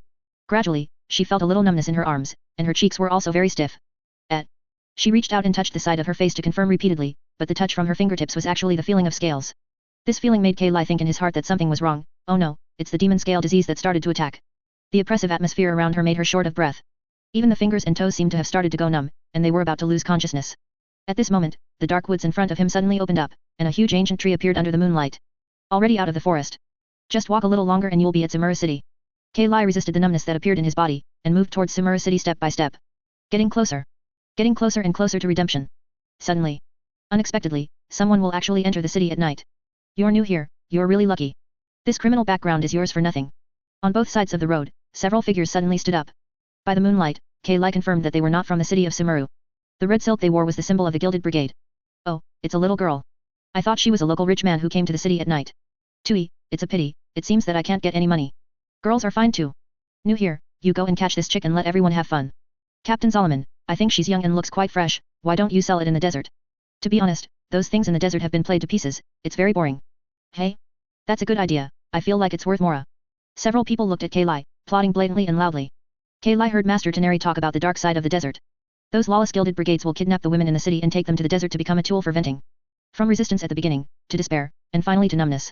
Gradually, she felt a little numbness in her arms, and her cheeks were also very stiff. She reached out and touched the side of her face to confirm repeatedly, but the touch from her fingertips was actually the feeling of scales. This feeling made Keqing think in his heart that something was wrong. Oh no, it's the demon scale disease that started to attack. The oppressive atmosphere around her made her short of breath. Even the fingers and toes seemed to have started to go numb, and they were about to lose consciousness. At this moment, the dark woods in front of him suddenly opened up, and a huge ancient tree appeared under the moonlight. Already out of the forest. Just walk a little longer and you'll be at Zamura City. Khaenri'ah resisted the numbness that appeared in his body, and moved towards Sumeru city step by step. Getting closer. Getting closer and closer to redemption. Suddenly. Unexpectedly, someone will actually enter the city at night. You're new here, you're really lucky. This criminal background is yours for nothing. On both sides of the road, several figures suddenly stood up. By the moonlight, Khaenri'ah confirmed that they were not from the city of Sumeru. The red silk they wore was the symbol of the Gilded Brigade. Oh, it's a little girl. I thought she was a local rich man who came to the city at night. Tui, it's a pity, it seems that I can't get any money. Girls are fine too. New here, you go and catch this chick and let everyone have fun. Captain Solomon, I think she's young and looks quite fresh, why don't you sell it in the desert? To be honest, those things in the desert have been played to pieces, it's very boring. Hey? That's a good idea, I feel like it's worth more. Several people looked at Khaenri'ah, plotting blatantly and loudly. Khaenri'ah heard Master Tenari talk about the dark side of the desert. Those lawless gilded brigades will kidnap the women in the city and take them to the desert to become a tool for venting. From resistance at the beginning, to despair, and finally to numbness.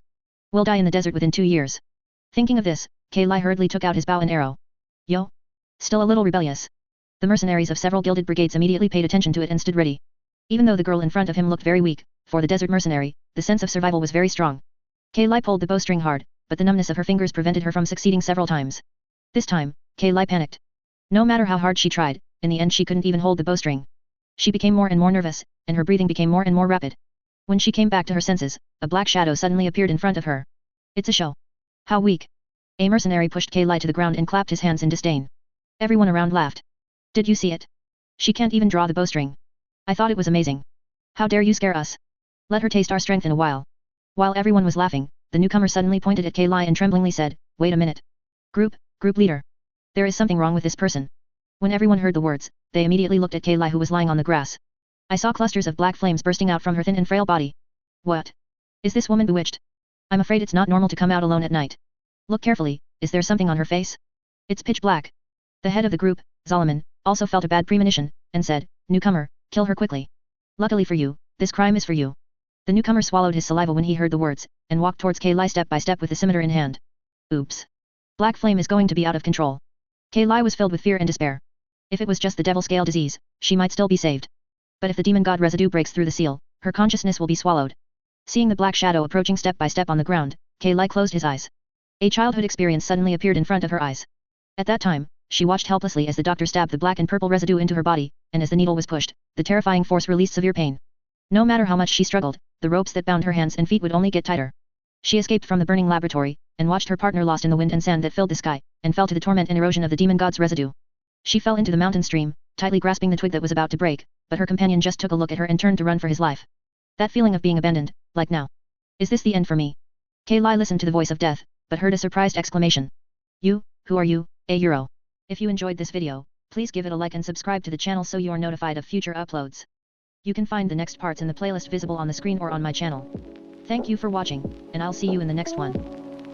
Will die in the desert within 2 years. Thinking of this, Khaenri'ah hurriedly took out his bow and arrow. Yo? Still a little rebellious. The mercenaries of several gilded brigades immediately paid attention to it and stood ready. Even though the girl in front of him looked very weak, for the desert mercenary, the sense of survival was very strong. Khaenri'ah pulled the bowstring hard, but the numbness of her fingers prevented her from succeeding several times. This time, Khaenri'ah panicked. No matter how hard she tried, in the end she couldn't even hold the bowstring. She became more and more nervous, and her breathing became more and more rapid. When she came back to her senses, a black shadow suddenly appeared in front of her. It's a show. How weak. A mercenary pushed Khaenri'ah to the ground and clapped his hands in disdain. Everyone around laughed. Did you see it? She can't even draw the bowstring. I thought it was amazing. How dare you scare us? Let her taste our strength in a while. While everyone was laughing, the newcomer suddenly pointed at Khaenri'ah and tremblingly said, wait a minute. Group leader. There is something wrong with this person. When everyone heard the words, they immediately looked at Khaenri'ah who was lying on the grass. I saw clusters of black flames bursting out from her thin and frail body. What? Is this woman bewitched? I'm afraid it's not normal to come out alone at night. Look carefully, is there something on her face? It's pitch black. The head of the group, Solomon, also felt a bad premonition, and said, newcomer, kill her quickly. Luckily for you, this crime is for you. The newcomer swallowed his saliva when he heard the words, and walked towards Khaenri'ah step by step with the scimitar in hand. Oops. Black flame is going to be out of control. Khaenri'ah was filled with fear and despair. If it was just the devil scale disease, she might still be saved. But if the demon god residue breaks through the seal, her consciousness will be swallowed. Seeing the black shadow approaching step by step on the ground, Khaenri'ah closed his eyes. A childhood experience suddenly appeared in front of her eyes. At that time, she watched helplessly as the doctor stabbed the black and purple residue into her body, and as the needle was pushed, the terrifying force released severe pain. No matter how much she struggled, the ropes that bound her hands and feet would only get tighter. She escaped from the burning laboratory, and watched her partner lost in the wind and sand that filled the sky, and fell to the torment and erosion of the demon god's residue. She fell into the mountain stream, tightly grasping the twig that was about to break, but her companion just took a look at her and turned to run for his life. That feeling of being abandoned, like now. Is this the end for me? Khaenri'ah listened to the voice of death, but heard a surprised exclamation. You, who are you, a Euro? If you enjoyed this video, please give it a like and subscribe to the channel so you are notified of future uploads. You can find the next parts in the playlist visible on the screen or on my channel. Thank you for watching, and I'll see you in the next one.